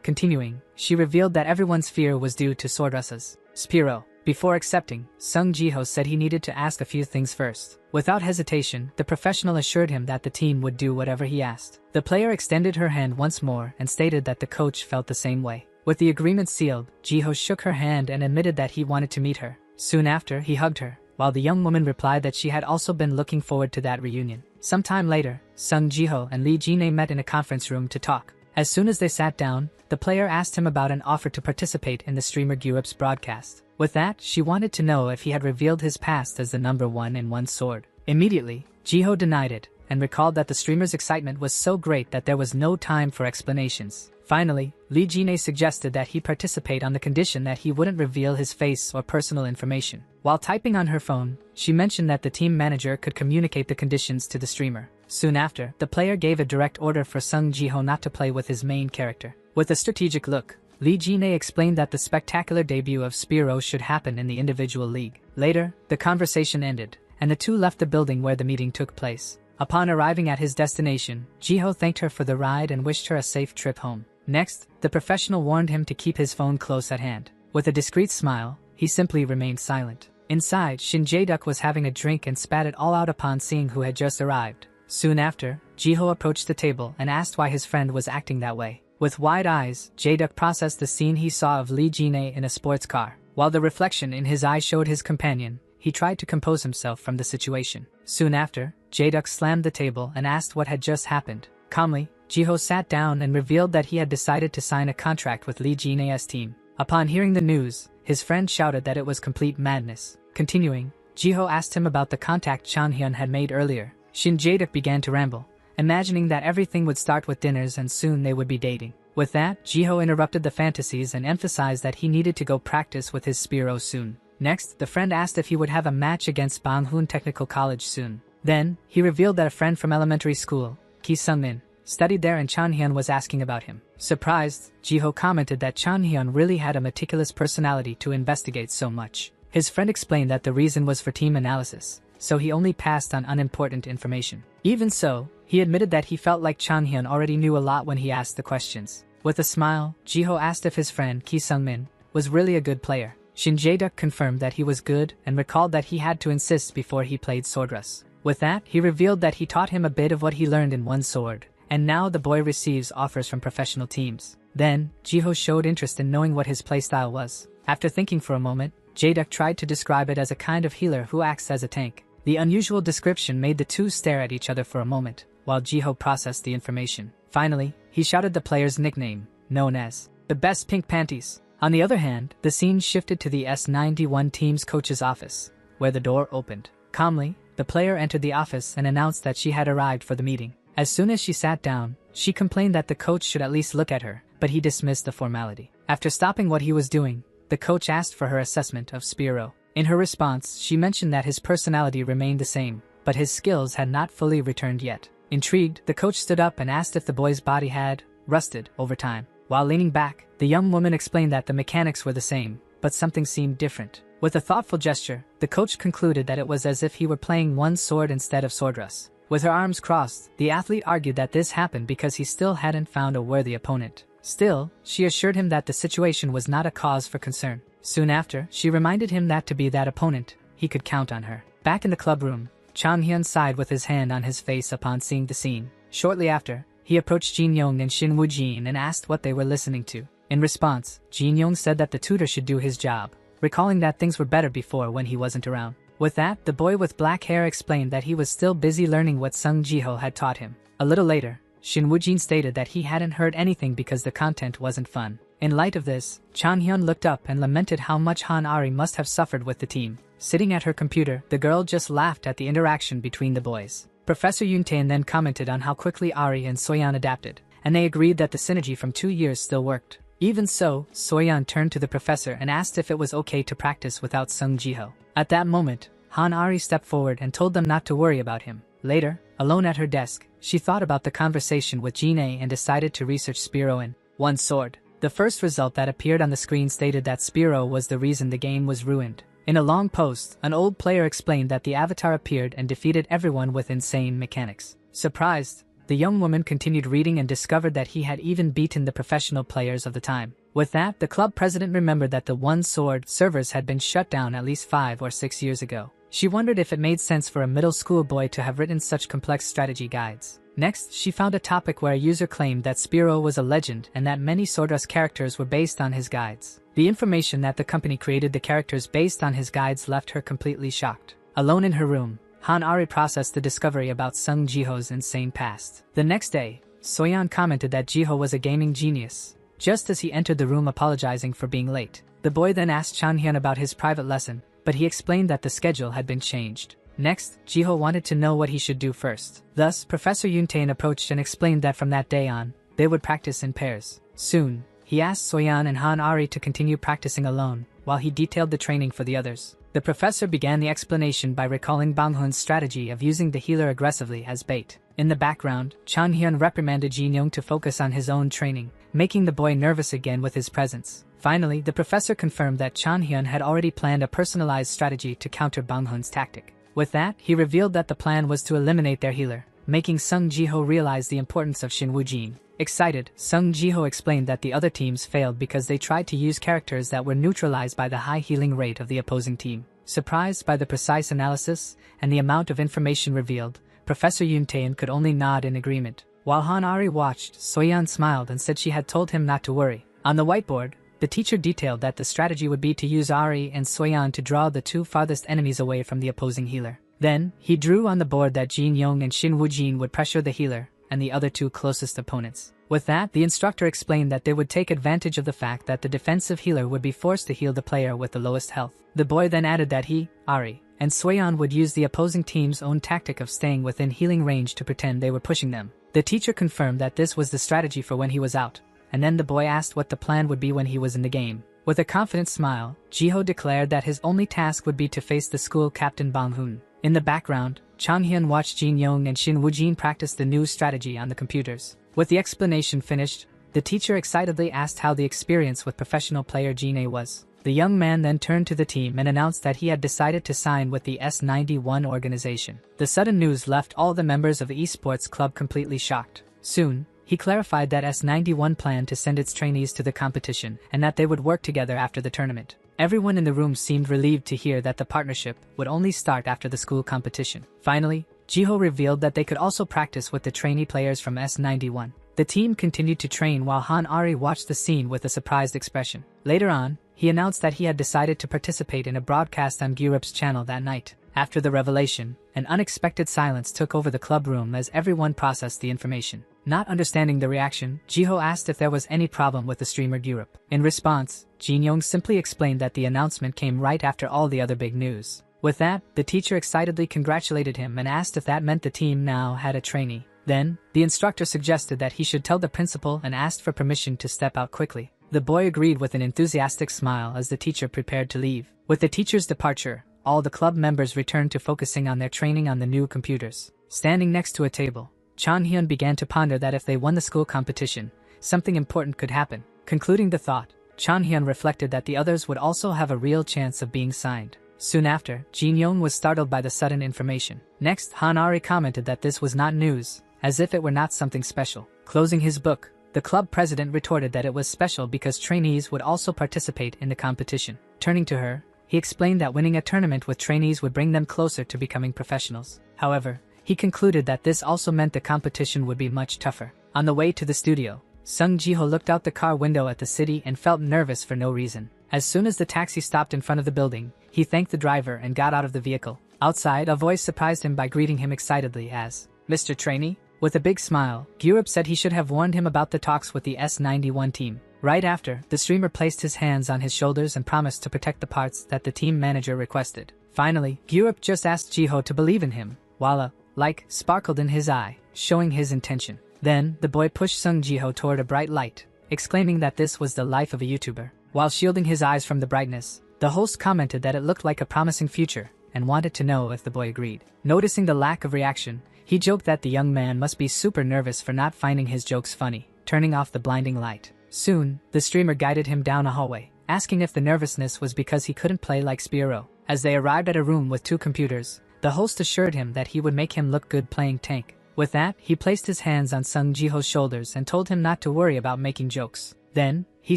Continuing, she revealed that everyone's fear was due to Swordruss's Spiro. Before accepting, Sung Ji-ho said he needed to ask a few things first. Without hesitation, the professional assured him that the team would do whatever he asked. The player extended her hand once more and stated that the coach felt the same way. With the agreement sealed, Ji-ho shook her hand and admitted that he wanted to meet her. Soon after, he hugged her, while the young woman replied that she had also been looking forward to that reunion. Sometime later, Sung Ji-ho and Lee Jin-ae met in a conference room to talk. As soon as they sat down, the player asked him about an offer to participate in the streamer Gyurup's broadcast. With that, she wanted to know if he had revealed his past as the #1 in one sword. Immediately, Ji-ho denied it, and recalled that the streamer's excitement was so great that there was no time for explanations. Finally, Lee Jin-ae suggested that he participate on the condition that he wouldn't reveal his face or personal information. While typing on her phone, she mentioned that the team manager could communicate the conditions to the streamer. Soon after, the player gave a direct order for Sung Ji-ho not to play with his main character. With a strategic look, Lee Jin-ae explained that the spectacular debut of Spiro should happen in the individual league. Later, the conversation ended, and the two left the building where the meeting took place. Upon arriving at his destination, Ji-ho thanked her for the ride and wished her a safe trip home. Next, the professional warned him to keep his phone close at hand. With a discreet smile, he simply remained silent. Inside, Shin Jae-duk was having a drink and spat it all out upon seeing who had just arrived. Soon after, Ji-ho approached the table and asked why his friend was acting that way. With wide eyes, Jae-duk processed the scene he saw of Lee Jin-ae in a sports car. While the reflection in his eye showed his companion, he tried to compose himself from the situation. Soon after, Jae-duk slammed the table and asked what had just happened. Calmly, Ji-ho sat down and revealed that he had decided to sign a contract with Lee Jin-ae's team. Upon hearing the news, his friend shouted that it was complete madness. Continuing, Ji-ho asked him about the contact Chan-hyun had made earlier. Shin Jae-duk began to ramble, imagining that everything would start with dinners and soon they would be dating. With that, Ji-ho interrupted the fantasies and emphasized that he needed to go practice with his Spiro soon. Next, the friend asked if he would have a match against Banghoon Technical College soon. Then, he revealed that a friend from elementary school, Ki Sung-min, studied there and Chan-hyun was asking about him. Surprised, Ji-ho commented that Chan-hyun really had a meticulous personality to investigate so much. His friend explained that the reason was for team analysis, so he only passed on unimportant information. Even so, he admitted that he felt like Chan-hyun already knew a lot when he asked the questions. With a smile, Ji-ho asked if his friend Ki Sung-min was really a good player. Shin Jae-duk confirmed that he was good and recalled that he had to insist before he played Swordruss. With that, he revealed that he taught him a bit of what he learned in one sword, and now the boy receives offers from professional teams. Then, Ji-ho showed interest in knowing what his playstyle was. After thinking for a moment, Jae-duk tried to describe it as a kind of healer who acts as a tank. The unusual description made the two stare at each other for a moment, while Ji-ho processed the information. Finally, he shouted the player's nickname, known as the best pink panties. On the other hand, the scene shifted to the S91 team's coach's office, where the door opened. Calmly, the player entered the office and announced that she had arrived for the meeting. As soon as she sat down, she complained that the coach should at least look at her, but he dismissed the formality. After stopping what he was doing, the coach asked for her assessment of Spiro. In her response, she mentioned that his personality remained the same, but his skills had not fully returned yet. Intrigued, the coach stood up and asked if the boy's body had rusted over time. While leaning back, the young woman explained that the mechanics were the same, but something seemed different. With a thoughtful gesture, the coach concluded that it was as if he were playing one sword instead of Swordruss. With her arms crossed, the athlete argued that this happened because he still hadn't found a worthy opponent. Still, she assured him that the situation was not a cause for concern. Soon after, she reminded him that to be that opponent, he could count on her. Back in the club room, Chan-hyun sighed with his hand on his face upon seeing the scene. Shortly after, he approached Jin-young and Shin Woo-jin and asked what they were listening to. In response, Jin-young said that the tutor should do his job, recalling that things were better before when he wasn't around. With that, the boy with black hair explained that he was still busy learning what Sung Jiho had taught him. A little later, Shin Woo-jin stated that he hadn't heard anything because the content wasn't fun. In light of this, Chan-hyun looked up and lamented how much Han Ari must have suffered with the team. Sitting at her computer, the girl just laughed at the interaction between the boys. Professor Yoon-tae then commented on how quickly Ari and Soyeon adapted, and they agreed that the synergy from 2 years still worked. Even so, Soyeon turned to the professor and asked if it was okay to practice without Sung Jiho. At that moment, Han Ari stepped forward and told them not to worry about him. Later, alone at her desk, she thought about the conversation with Jin-ae and decided to research Spiro in One Sword. The first result that appeared on the screen stated that Spiro was the reason the game was ruined. In a long post, an old player explained that the avatar appeared and defeated everyone with insane mechanics. Surprised, the young woman continued reading and discovered that he had even beaten the professional players of the time. With that, the club president remembered that the One Sword servers had been shut down at least 5 or 6 years ago. She wondered if it made sense for a middle school boy to have written such complex strategy guides. Next, she found a topic where a user claimed that Spiro was a legend and that many Swordrust characters were based on his guides. The information that the company created the characters based on his guides left her completely shocked. Alone in her room, Han Ari processed the discovery about Sung Jiho's insane past. The next day, Soyeon commented that Jiho was a gaming genius, just as he entered the room apologizing for being late. The boy then asked Chan-hyun about his private lesson, but he explained that the schedule had been changed. Next, Jiho wanted to know what he should do first. Thus, Professor Yoon-tae approached and explained that from that day on, they would practice in pairs. Soon, he asked Soyeon and Han Ari to continue practicing alone, while he detailed the training for the others. The professor began the explanation by recalling Bang-hoon's strategy of using the healer aggressively as bait. In the background, Chan-hyun reprimanded Jin-young to focus on his own training, making the boy nervous again with his presence. Finally, the professor confirmed that Chan-hyun had already planned a personalized strategy to counter Bang-hoon's tactic. With that, he revealed that the plan was to eliminate their healer, making Sung Jiho realize the importance of Shin Woo-jin. Excited, Sung Jiho explained that the other teams failed because they tried to use characters that were neutralized by the high healing rate of the opposing team. Surprised by the precise analysis and the amount of information revealed, Professor Yoon-tae could only nod in agreement. While Han Ari watched, Soyeon smiled and said she had told him not to worry. On the whiteboard, the teacher detailed that the strategy would be to use Ari and Soyeon to draw the 2 farthest enemies away from the opposing healer. Then, he drew on the board that Jin-young and Shin Woo-jin would pressure the healer and the other 2 closest opponents. With that, the instructor explained that they would take advantage of the fact that the defensive healer would be forced to heal the player with the lowest health. The boy then added that he, Ari, and Soyeon would use the opposing team's own tactic of staying within healing range to pretend they were pushing them. The teacher confirmed that this was the strategy for when he was out, and then the boy asked what the plan would be when he was in the game. With a confident smile, Jiho declared that his only task would be to face the school captain Bang-hoon. In the background, Chan-hyun watched Jin-young and Shin Woo-jin practice the new strategy on the computers. With the explanation finished, the teacher excitedly asked how the experience with professional player Jin-ae was. The young man then turned to the team and announced that he had decided to sign with the S91 organization. The sudden news left all the members of the esports club completely shocked. Soon, he clarified that S91 planned to send its trainees to the competition and that they would work together after the tournament. Everyone in the room seemed relieved to hear that the partnership would only start after the school competition. Finally, Jiho revealed that they could also practice with the trainee players from S91. The team continued to train while Han Ari watched the scene with a surprised expression. Later on, he announced that he had decided to participate in a broadcast on Gyurup's channel that night. After the revelation, an unexpected silence took over the club room as everyone processed the information. Not understanding the reaction, Jiho asked if there was any problem with the streamer Gyurup. In response, Jin-young simply explained that the announcement came right after all the other big news. With that, the teacher excitedly congratulated him and asked if that meant the team now had a trainee. Then, the instructor suggested that he should tell the principal and asked for permission to step out quickly. The boy agreed with an enthusiastic smile as the teacher prepared to leave. With the teacher's departure, all the club members returned to focusing on their training on the new computers. Standing next to a table, Chan-hyun began to ponder that if they won the school competition, something important could happen. Concluding the thought, Chan-hyun reflected that the others would also have a real chance of being signed. Soon after, Jin-young was startled by the sudden information. Next, Han Ari commented that this was not news, as if it were not something special. Closing his book, the club president retorted that it was special because trainees would also participate in the competition. Turning to her, he explained that winning a tournament with trainees would bring them closer to becoming professionals. However, he concluded that this also meant the competition would be much tougher. On the way to the studio, Sung Ji-ho looked out the car window at the city and felt nervous for no reason. As soon as the taxi stopped in front of the building, he thanked the driver and got out of the vehicle. Outside, a voice surprised him by greeting him excitedly as Mr. Trainee. With a big smile, Gyurup said he should have warned him about the talks with the S91 team. Right after, the streamer placed his hands on his shoulders and promised to protect the parts that the team manager requested. Finally, Gyurup just asked Ji-ho to believe in him, while a light sparkled in his eye, showing his intention. Then, the boy pushed Sung Ji-ho toward a bright light, exclaiming that this was the life of a YouTuber. While shielding his eyes from the brightness, the host commented that it looked like a promising future, and wanted to know if the boy agreed. Noticing the lack of reaction, he joked that the young man must be super nervous for not finding his jokes funny, turning off the blinding light. Soon, the streamer guided him down a hallway, asking if the nervousness was because he couldn't play like Spyro. As they arrived at a room with 2 computers, the host assured him that he would make him look good playing tank. With that, he placed his hands on Sung Ji-ho's shoulders and told him not to worry about making jokes. Then, he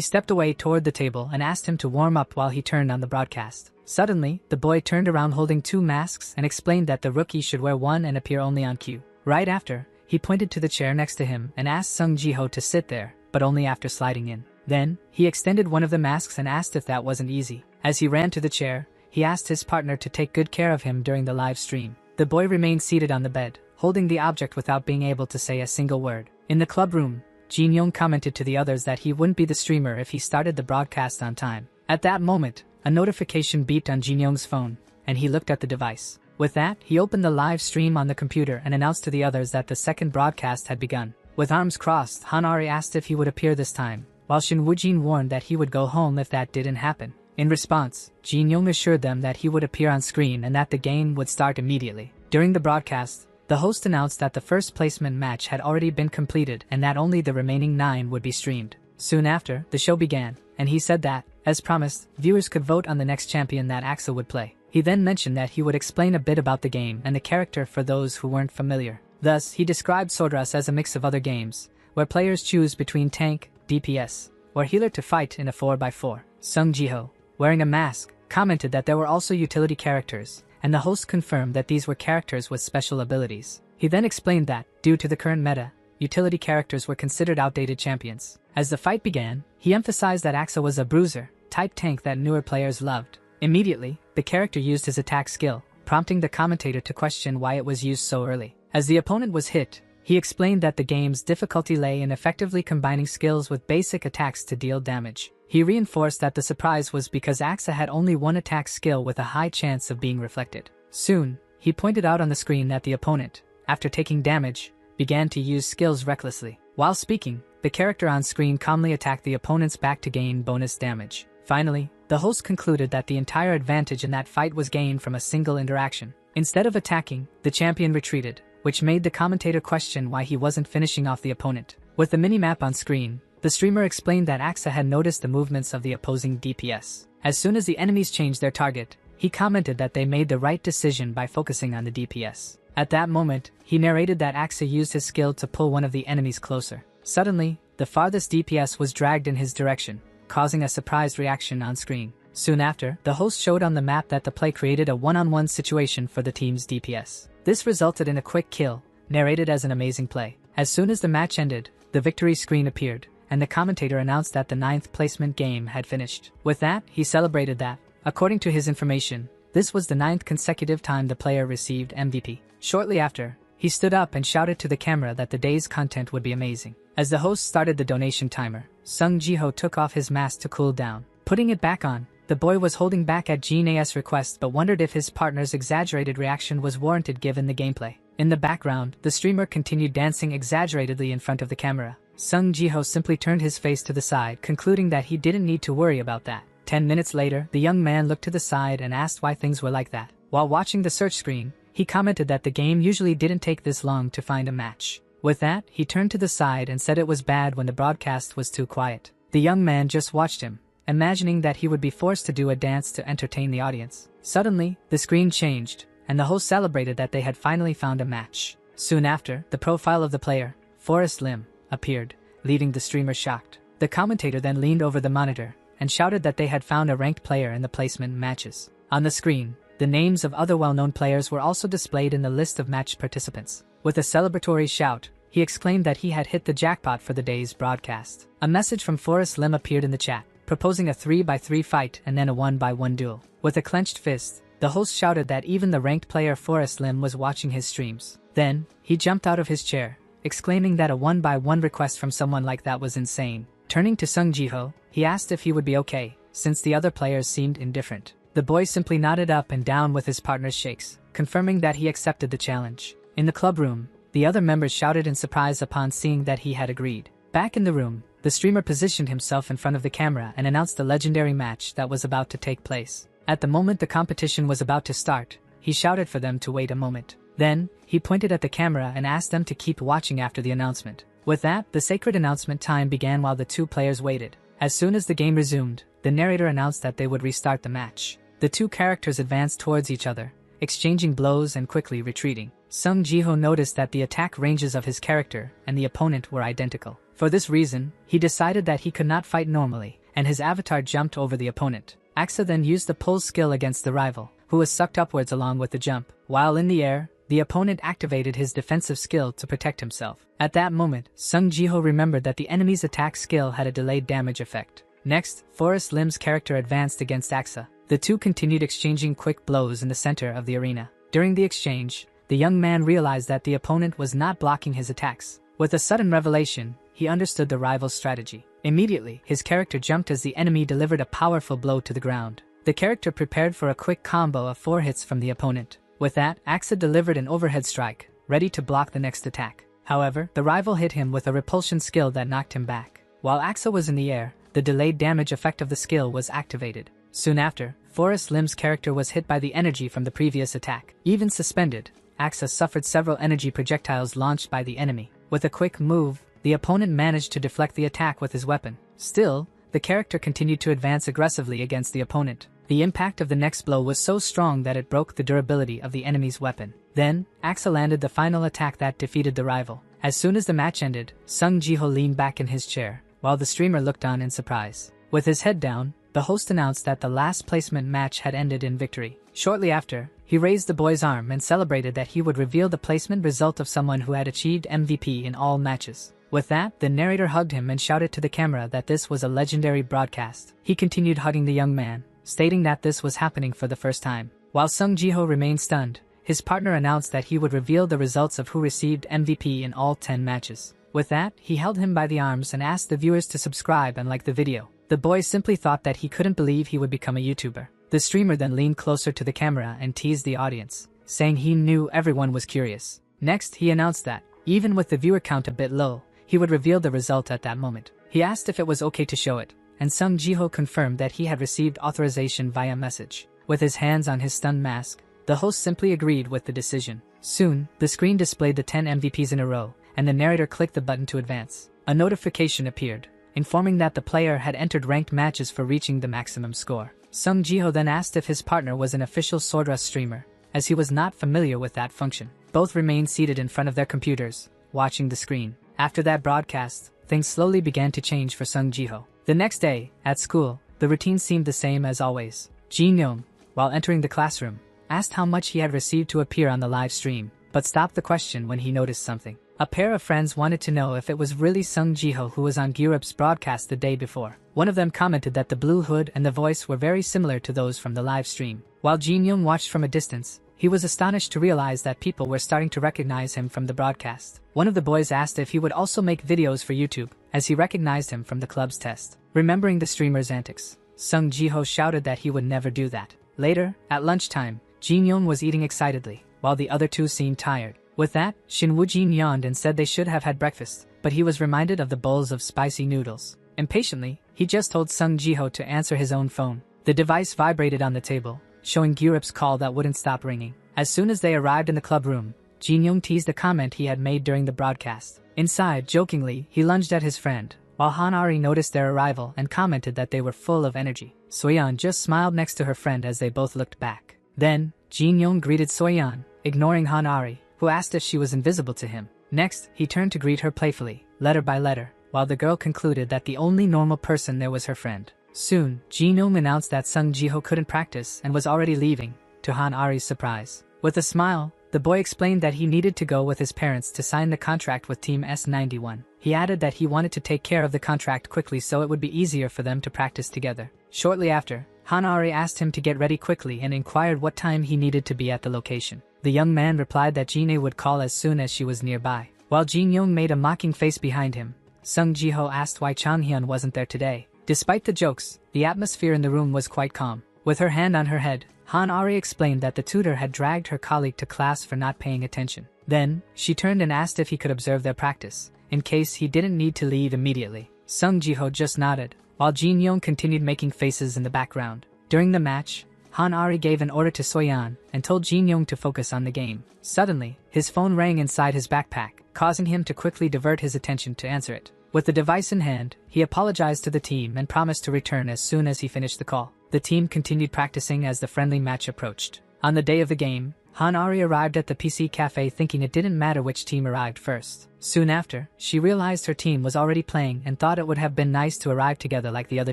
stepped away toward the table and asked him to warm up while he turned on the broadcast. Suddenly, the boy turned around holding 2 masks and explained that the rookie should wear one and appear only on cue. Right after, he pointed to the chair next to him and asked Sung Ji-ho to sit there, but only after sliding in. Then, he extended one of the masks and asked if that wasn't easy. As he ran to the chair, he asked his partner to take good care of him during the live stream. The boy remained seated on the bed, holding the object without being able to say a single word. In the club room, Jin Young commented to the others that he wouldn't be the streamer if he started the broadcast on time. At that moment, a notification beeped on Jin Young's phone, and he looked at the device. With that, he opened the live stream on the computer and announced to the others that the second broadcast had begun. With arms crossed, Hanari asked if he would appear this time, while Shin Woojin warned that he would go home if that didn't happen. In response, Jin Young assured them that he would appear on screen and that the game would start immediately. During the broadcast, the host announced that the first placement match had already been completed and that only the remaining 9 would be streamed. Soon after, the show began, and he said that, as promised, viewers could vote on the next champion that Axa would play. He then mentioned that he would explain a bit about the game and the character for those who weren't familiar. Thus, he described Swordrush as a mix of other games, where players choose between tank, DPS, or healer to fight in a 4x4. Sung Ji-ho, wearing a mask, commented that there were also utility characters, and the host confirmed that these were characters with special abilities. He then explained that, due to the current meta, utility characters were considered outdated champions. As the fight began, he emphasized that Axa was a bruiser type tank that newer players loved. Immediately, the character used his attack skill, prompting the commentator to question why it was used so early. As the opponent was hit, he explained that the game's difficulty lay in effectively combining skills with basic attacks to deal damage. He reinforced that the surprise was because Axa had only one attack skill with a high chance of being reflected. Soon, he pointed out on the screen that the opponent, after taking damage, began to use skills recklessly. While speaking, the character on screen calmly attacked the opponent's back to gain bonus damage. Finally, the host concluded that the entire advantage in that fight was gained from a single interaction. Instead of attacking, the champion retreated, which made the commentator question why he wasn't finishing off the opponent. With the minimap on screen, the streamer explained that Axa had noticed the movements of the opposing DPS. As soon as the enemies changed their target, he commented that they made the right decision by focusing on the DPS. At that moment, he narrated that Axa used his skill to pull one of the enemies closer. Suddenly, the farthest DPS was dragged in his direction, causing a surprised reaction on screen. Soon after, the host showed on the map that the play created a one-on-one situation for the team's DPS. This resulted in a quick kill, narrated as an amazing play. As soon as the match ended, the victory screen appeared, and the commentator announced that the 9th placement game had finished. With that, he celebrated that, according to his information, this was the 9th consecutive time the player received MVP. Shortly after, he stood up and shouted to the camera that the day's content would be amazing. As the host started the donation timer, Sung Ji-ho took off his mask to cool down. Putting it back on, the boy was holding back at Jin-a's request but wondered if his partner's exaggerated reaction was warranted given the gameplay. In the background, the streamer continued dancing exaggeratedly in front of the camera. Sung Ji-ho simply turned his face to the side, concluding that he didn't need to worry about that. 10 minutes later, the young man looked to the side and asked why things were like that. While watching the search screen, he commented that the game usually didn't take this long to find a match. With that, he turned to the side and said it was bad when the broadcast was too quiet. The young man just watched him, imagining that he would be forced to do a dance to entertain the audience. Suddenly, the screen changed, and the host celebrated that they had finally found a match. Soon after, the profile of the player, Forrest Lim, appeared, leaving the streamer shocked. The commentator then leaned over the monitor and shouted that they had found a ranked player in the placement matches. On the screen, the names of other well-known players were also displayed in the list of match participants. With a celebratory shout, he exclaimed that he had hit the jackpot for the day's broadcast. A message from Forrest Lim appeared in the chat, proposing a 3x3 fight and then a 1x1 duel. With a clenched fist, the host shouted that even the ranked player Forrest Lim was watching his streams. Then, he jumped out of his chair, exclaiming that a 1x1 request from someone like that was insane. Turning to Sung Ji-ho, he asked if he would be okay, since the other players seemed indifferent. The boy simply nodded up and down with his partner's shakes, confirming that he accepted the challenge. In the club room, the other members shouted in surprise upon seeing that he had agreed. Back in the room, the streamer positioned himself in front of the camera and announced the legendary match that was about to take place. At the moment the competition was about to start, he shouted for them to wait a moment. Then, he pointed at the camera and asked them to keep watching after the announcement. With that, the sacred announcement time began while the two players waited. As soon as the game resumed, the narrator announced that they would restart the match. The two characters advanced towards each other, exchanging blows and quickly retreating. Sung Ji-ho noticed that the attack ranges of his character and the opponent were identical. For this reason, he decided that he could not fight normally, and his avatar jumped over the opponent. Axa then used the pull skill against the rival, who was sucked upwards along with the jump. While in the air, the opponent activated his defensive skill to protect himself. At that moment, Sung Ji-ho remembered that the enemy's attack skill had a delayed damage effect. Next, Forrest Lim's character advanced against Axa. The two continued exchanging quick blows in the center of the arena. During the exchange, the young man realized that the opponent was not blocking his attacks. With a sudden revelation, he understood the rival's strategy. Immediately, his character jumped as the enemy delivered a powerful blow to the ground. The character prepared for a quick combo of 4 hits from the opponent. With that, Axa delivered an overhead strike, ready to block the next attack. However, the rival hit him with a repulsion skill that knocked him back. While Axa was in the air, the delayed damage effect of the skill was activated. Soon after, Forrest Lim's character was hit by the energy from the previous attack. Even suspended, Axa suffered several energy projectiles launched by the enemy. With a quick move, the opponent managed to deflect the attack with his weapon. Still, the character continued to advance aggressively against the opponent. The impact of the next blow was so strong that it broke the durability of the enemy's weapon. Then, Axa landed the final attack that defeated the rival. As soon as the match ended, Sung Ji-ho leaned back in his chair, while the streamer looked on in surprise. With his head down, the host announced that the last placement match had ended in victory. Shortly after, he raised the boy's arm and celebrated that he would reveal the placement result of someone who had achieved MVP in all matches. With that, the narrator hugged him and shouted to the camera that this was a legendary broadcast. He continued hugging the young man, stating that this was happening for the first time. While Sung Ji-ho remained stunned, his partner announced that he would reveal the results of who received MVP in all 10 matches. With that, he held him by the arms and asked the viewers to subscribe and like the video. The boy simply thought that he couldn't believe he would become a YouTuber. The streamer then leaned closer to the camera and teased the audience, saying he knew everyone was curious. Next, he announced that, even with the viewer count a bit low, he would reveal the result at that moment. He asked if it was okay to show it, and Sung Ji-ho confirmed that he had received authorization via message. With his hands on his stunned mask, the host simply agreed with the decision. Soon, the screen displayed the 10 MVPs in a row, and the narrator clicked the button to advance. A notification appeared, informing that the player had entered ranked matches for reaching the maximum score. Sung Ji-ho then asked if his partner was an official Sword Rush streamer, as he was not familiar with that function. Both remained seated in front of their computers, watching the screen. After that broadcast, things slowly began to change for Sung Ji-ho. The next day, at school, the routine seemed the same as always. Jin-young, while entering the classroom, asked how much he had received to appear on the live stream, but stopped the question when he noticed something. A pair of friends wanted to know if it was really Sung Ji-ho who was on Gyurup's broadcast the day before. One of them commented that the blue hood and the voice were very similar to those from the live stream. While Jin-young watched from a distance, he was astonished to realize that people were starting to recognize him from the broadcast. One of the boys asked if he would also make videos for YouTube, as he recognized him from the club's test. Remembering the streamer's antics, Sung Ji-ho shouted that he would never do that. Later, at lunchtime, Jin-young was eating excitedly, while the other two seemed tired. With that, Shin Woo-jin yawned and said they should have had breakfast, but he was reminded of the bowls of spicy noodles. Impatiently, he just told Sung Ji-ho to answer his own phone. The device vibrated on the table, showing Gyurup's call that wouldn't stop ringing. As soon as they arrived in the club room, Jin-young teased a comment he had made during the broadcast. Inside, jokingly, he lunged at his friend, while Han-ari noticed their arrival and commented that they were full of energy. Soyeon just smiled next to her friend as they both looked back. Then, Jin-young greeted Soyeon, ignoring Han-ari, who asked if she was invisible to him. Next, he turned to greet her playfully, letter by letter, while the girl concluded that the only normal person there was her friend. Soon, Jin-young announced that Sung Ji-ho couldn't practice and was already leaving, to Han-ari's surprise. With a smile, the boy explained that he needed to go with his parents to sign the contract with Team S91. He added that he wanted to take care of the contract quickly so it would be easier for them to practice together. Shortly after, Hanari asked him to get ready quickly and inquired what time he needed to be at the location. The young man replied that Jine would call as soon as she was nearby. While Jin Young made a mocking face behind him, Sung Jiho asked why Changhyun wasn't there today. Despite the jokes, the atmosphere in the room was quite calm. With her hand on her head, Han Ari explained that the tutor had dragged her colleague to class for not paying attention. Then, she turned and asked if he could observe their practice, in case he didn't need to leave immediately. Sung Jiho just nodded, while Jin Young continued making faces in the background. During the match, Han Ari gave an order to Soyeon and told Jin Young to focus on the game. Suddenly, his phone rang inside his backpack, causing him to quickly divert his attention to answer it. With the device in hand, he apologized to the team and promised to return as soon as he finished the call. The team continued practicing as the friendly match approached. On the day of the game, Han Ari arrived at the PC cafe thinking it didn't matter which team arrived first. Soon after, she realized her team was already playing and thought it would have been nice to arrive together like the other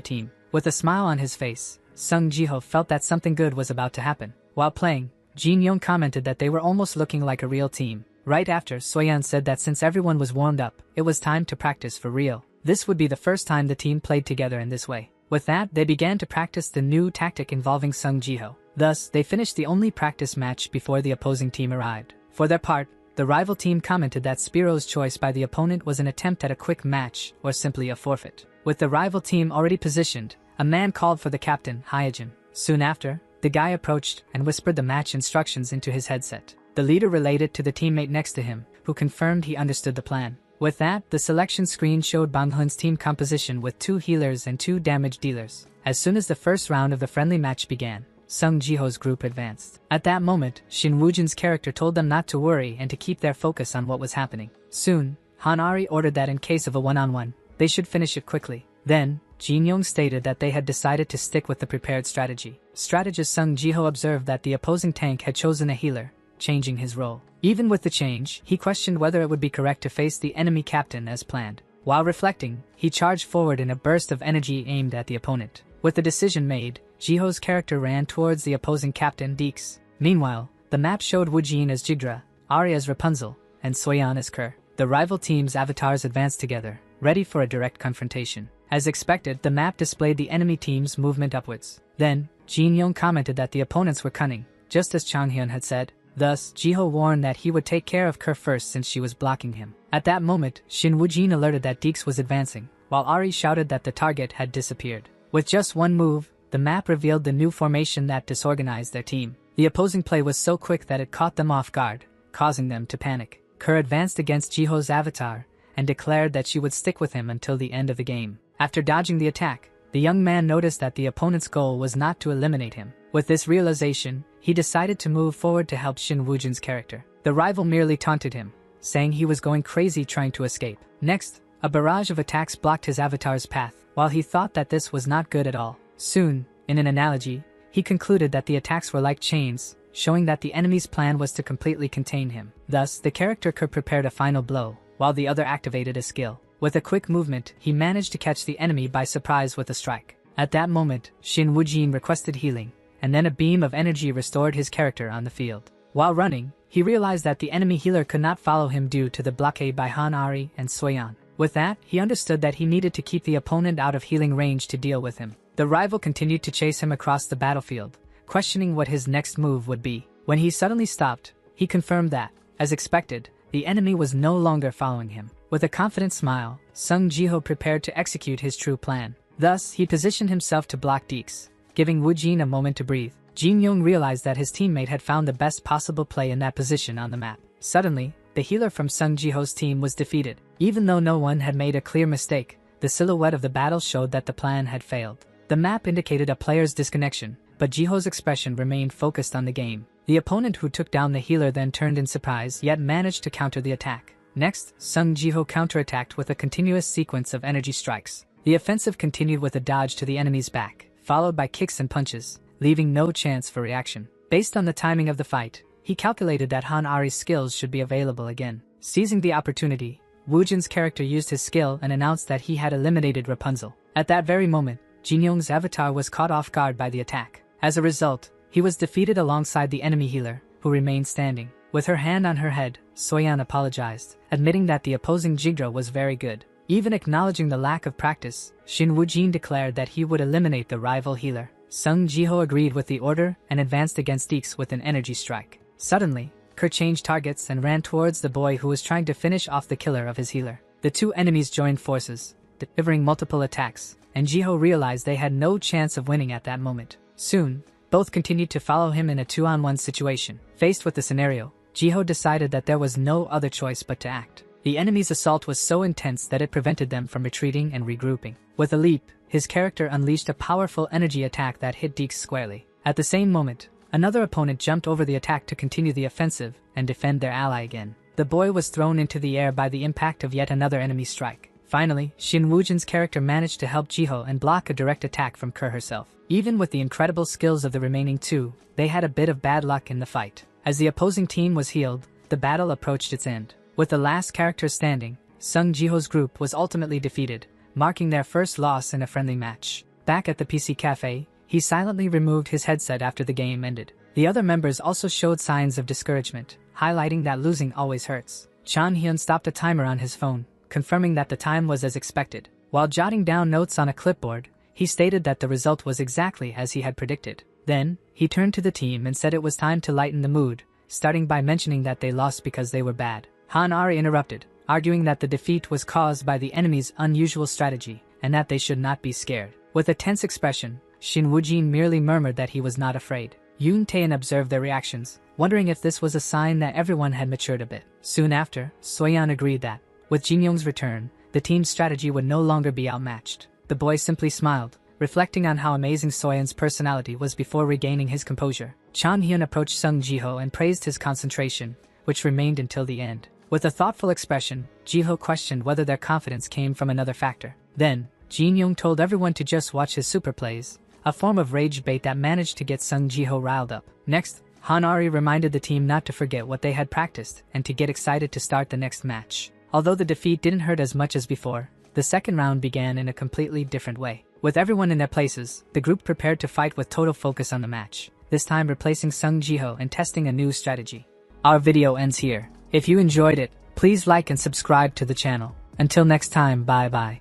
team. With a smile on his face, Sung Jiho felt that something good was about to happen. While playing, Jin Young commented that they were almost looking like a real team. Right after, Soyeon said that since everyone was warmed up, it was time to practice for real. This would be the first time the team played together in this way. With that, they began to practice the new tactic involving Sung Jiho. Thus, they finished the only practice match before the opposing team arrived. For their part, the rival team commented that Spiro's choice by the opponent was an attempt at a quick match or simply a forfeit. With the rival team already positioned, a man called for the captain, Hyojin. Soon after, the guy approached and whispered the match instructions into his headset. The leader relayed it to the teammate next to him, who confirmed he understood the plan. With that, the selection screen showed Bang Hun's team composition with 2 healers and 2 damage dealers. As soon as the first round of the friendly match began, Sung Jiho's group advanced. At that moment, Shin Woojin's character told them not to worry and to keep their focus on what was happening. Soon, Hanari ordered that in case of a one-on-one, they should finish it quickly. Then, Jin Young stated that they had decided to stick with the prepared strategy. Strategist Sung Jiho observed that the opposing tank had chosen a healer, changing his role. Even with the change, he questioned whether it would be correct to face the enemy captain as planned. While reflecting, he charged forward in a burst of energy aimed at the opponent. With the decision made, Jiho's character ran towards the opposing captain, Deeks. Meanwhile, the map showed Woojin as Jigra, Ari as Rapunzel, and Soyeon as Kerr. The rival team's avatars advanced together, ready for a direct confrontation. As expected, the map displayed the enemy team's movement upwards. Then, Jin Young commented that the opponents were cunning, just as Changhyun had said. Thus, Jiho warned that he would take care of Kerr first since she was blocking him. At that moment, Shin Woojin alerted that Deeks was advancing, while Ari shouted that the target had disappeared. With just one move, the map revealed the new formation that disorganized their team. The opposing play was so quick that it caught them off guard, causing them to panic. Kerr advanced against Jiho's avatar and declared that she would stick with him until the end of the game. After dodging the attack, the young man noticed that the opponent's goal was not to eliminate him. With this realization, he decided to move forward to help Shin Woojin's character. The rival merely taunted him, saying he was going crazy trying to escape. Next, a barrage of attacks blocked his avatar's path, while he thought that this was not good at all. Soon, in an analogy, he concluded that the attacks were like chains, showing that the enemy's plan was to completely contain him. Thus, the character could prepare a final blow, while the other activated a skill. With a quick movement, he managed to catch the enemy by surprise with a strike. At that moment, Shin Woojin requested healing, and then a beam of energy restored his character on the field. While running, he realized that the enemy healer could not follow him due to the blockade by Han Ari and Soyeon. With that, he understood that he needed to keep the opponent out of healing range to deal with him. The rival continued to chase him across the battlefield, questioning what his next move would be. When he suddenly stopped, he confirmed that, as expected, the enemy was no longer following him. With a confident smile, Sung Jiho prepared to execute his true plan. Thus, he positioned himself to block Deeks, giving Woojin a moment to breathe. Jin Young realized that his teammate had found the best possible play in that position on the map. Suddenly, the healer from Sung Jiho's team was defeated. Even though no one had made a clear mistake, the silhouette of the battle showed that the plan had failed. The map indicated a player's disconnection, but Jiho's expression remained focused on the game. The opponent who took down the healer then turned in surprise yet managed to counter the attack. Next, Sung Jiho counterattacked with a continuous sequence of energy strikes. The offensive continued with a dodge to the enemy's back, followed by kicks and punches, leaving no chance for reaction. Based on the timing of the fight, he calculated that Han Ari's skills should be available again. Seizing the opportunity, Woojin's character used his skill and announced that he had eliminated Rapunzel. At that very moment, Jin Young's avatar was caught off guard by the attack. As a result, he was defeated alongside the enemy healer, who remained standing. With her hand on her head, Soyeon apologized, admitting that the opposing Jigra was very good. Even acknowledging the lack of practice, Shin Woojin declared that he would eliminate the rival healer. Sung Jiho agreed with the order and advanced against Deeks with an energy strike. Suddenly, Kerr changed targets and ran towards the boy who was trying to finish off the killer of his healer. The two enemies joined forces, delivering multiple attacks, and Jiho realized they had no chance of winning at that moment. Soon, both continued to follow him in a 2-on-1 situation. Faced with the scenario, Jiho decided that there was no other choice but to act. The enemy's assault was so intense that it prevented them from retreating and regrouping. With a leap, his character unleashed a powerful energy attack that hit Deeks squarely. At the same moment, another opponent jumped over the attack to continue the offensive and defend their ally again. The boy was thrown into the air by the impact of yet another enemy strike. Finally, Shin Woojin's character managed to help Jiho and block a direct attack from Kerr herself. Even with the incredible skills of the remaining two, they had a bit of bad luck in the fight. As the opposing team was healed, the battle approached its end. With the last character standing, Sung Jiho's group was ultimately defeated, marking their first loss in a friendly match. Back at the PC cafe, he silently removed his headset after the game ended. The other members also showed signs of discouragement, highlighting that losing always hurts. Chan Hyun stopped a timer on his phone, confirming that the time was as expected. While jotting down notes on a clipboard, he stated that the result was exactly as he had predicted. Then, he turned to the team and said it was time to lighten the mood, starting by mentioning that they lost because they were bad. Han-ari interrupted, arguing that the defeat was caused by the enemy's unusual strategy and that they should not be scared. With a tense expression, Shin Woojin merely murmured that he was not afraid. Yoon Taein observed their reactions, wondering if this was a sign that everyone had matured a bit. Soon after, Soyeon agreed that, with Jin Young's return, the team's strategy would no longer be outmatched. The boy simply smiled, reflecting on how amazing Soyeon's personality was before regaining his composure. Chan Hyun approached Sung Jiho and praised his concentration, which remained until the end. With a thoughtful expression, Jiho questioned whether their confidence came from another factor. Then, Jin Young told everyone to just watch his super plays, a form of rage bait that managed to get Sung Jiho riled up. Next, Han-ari reminded the team not to forget what they had practiced and to get excited to start the next match. Although the defeat didn't hurt as much as before, the second round began in a completely different way. With everyone in their places, the group prepared to fight with total focus on the match, this time replacing Sung Jiho and testing a new strategy. Our video ends here. If you enjoyed it, please like and subscribe to the channel. Until next time, bye bye.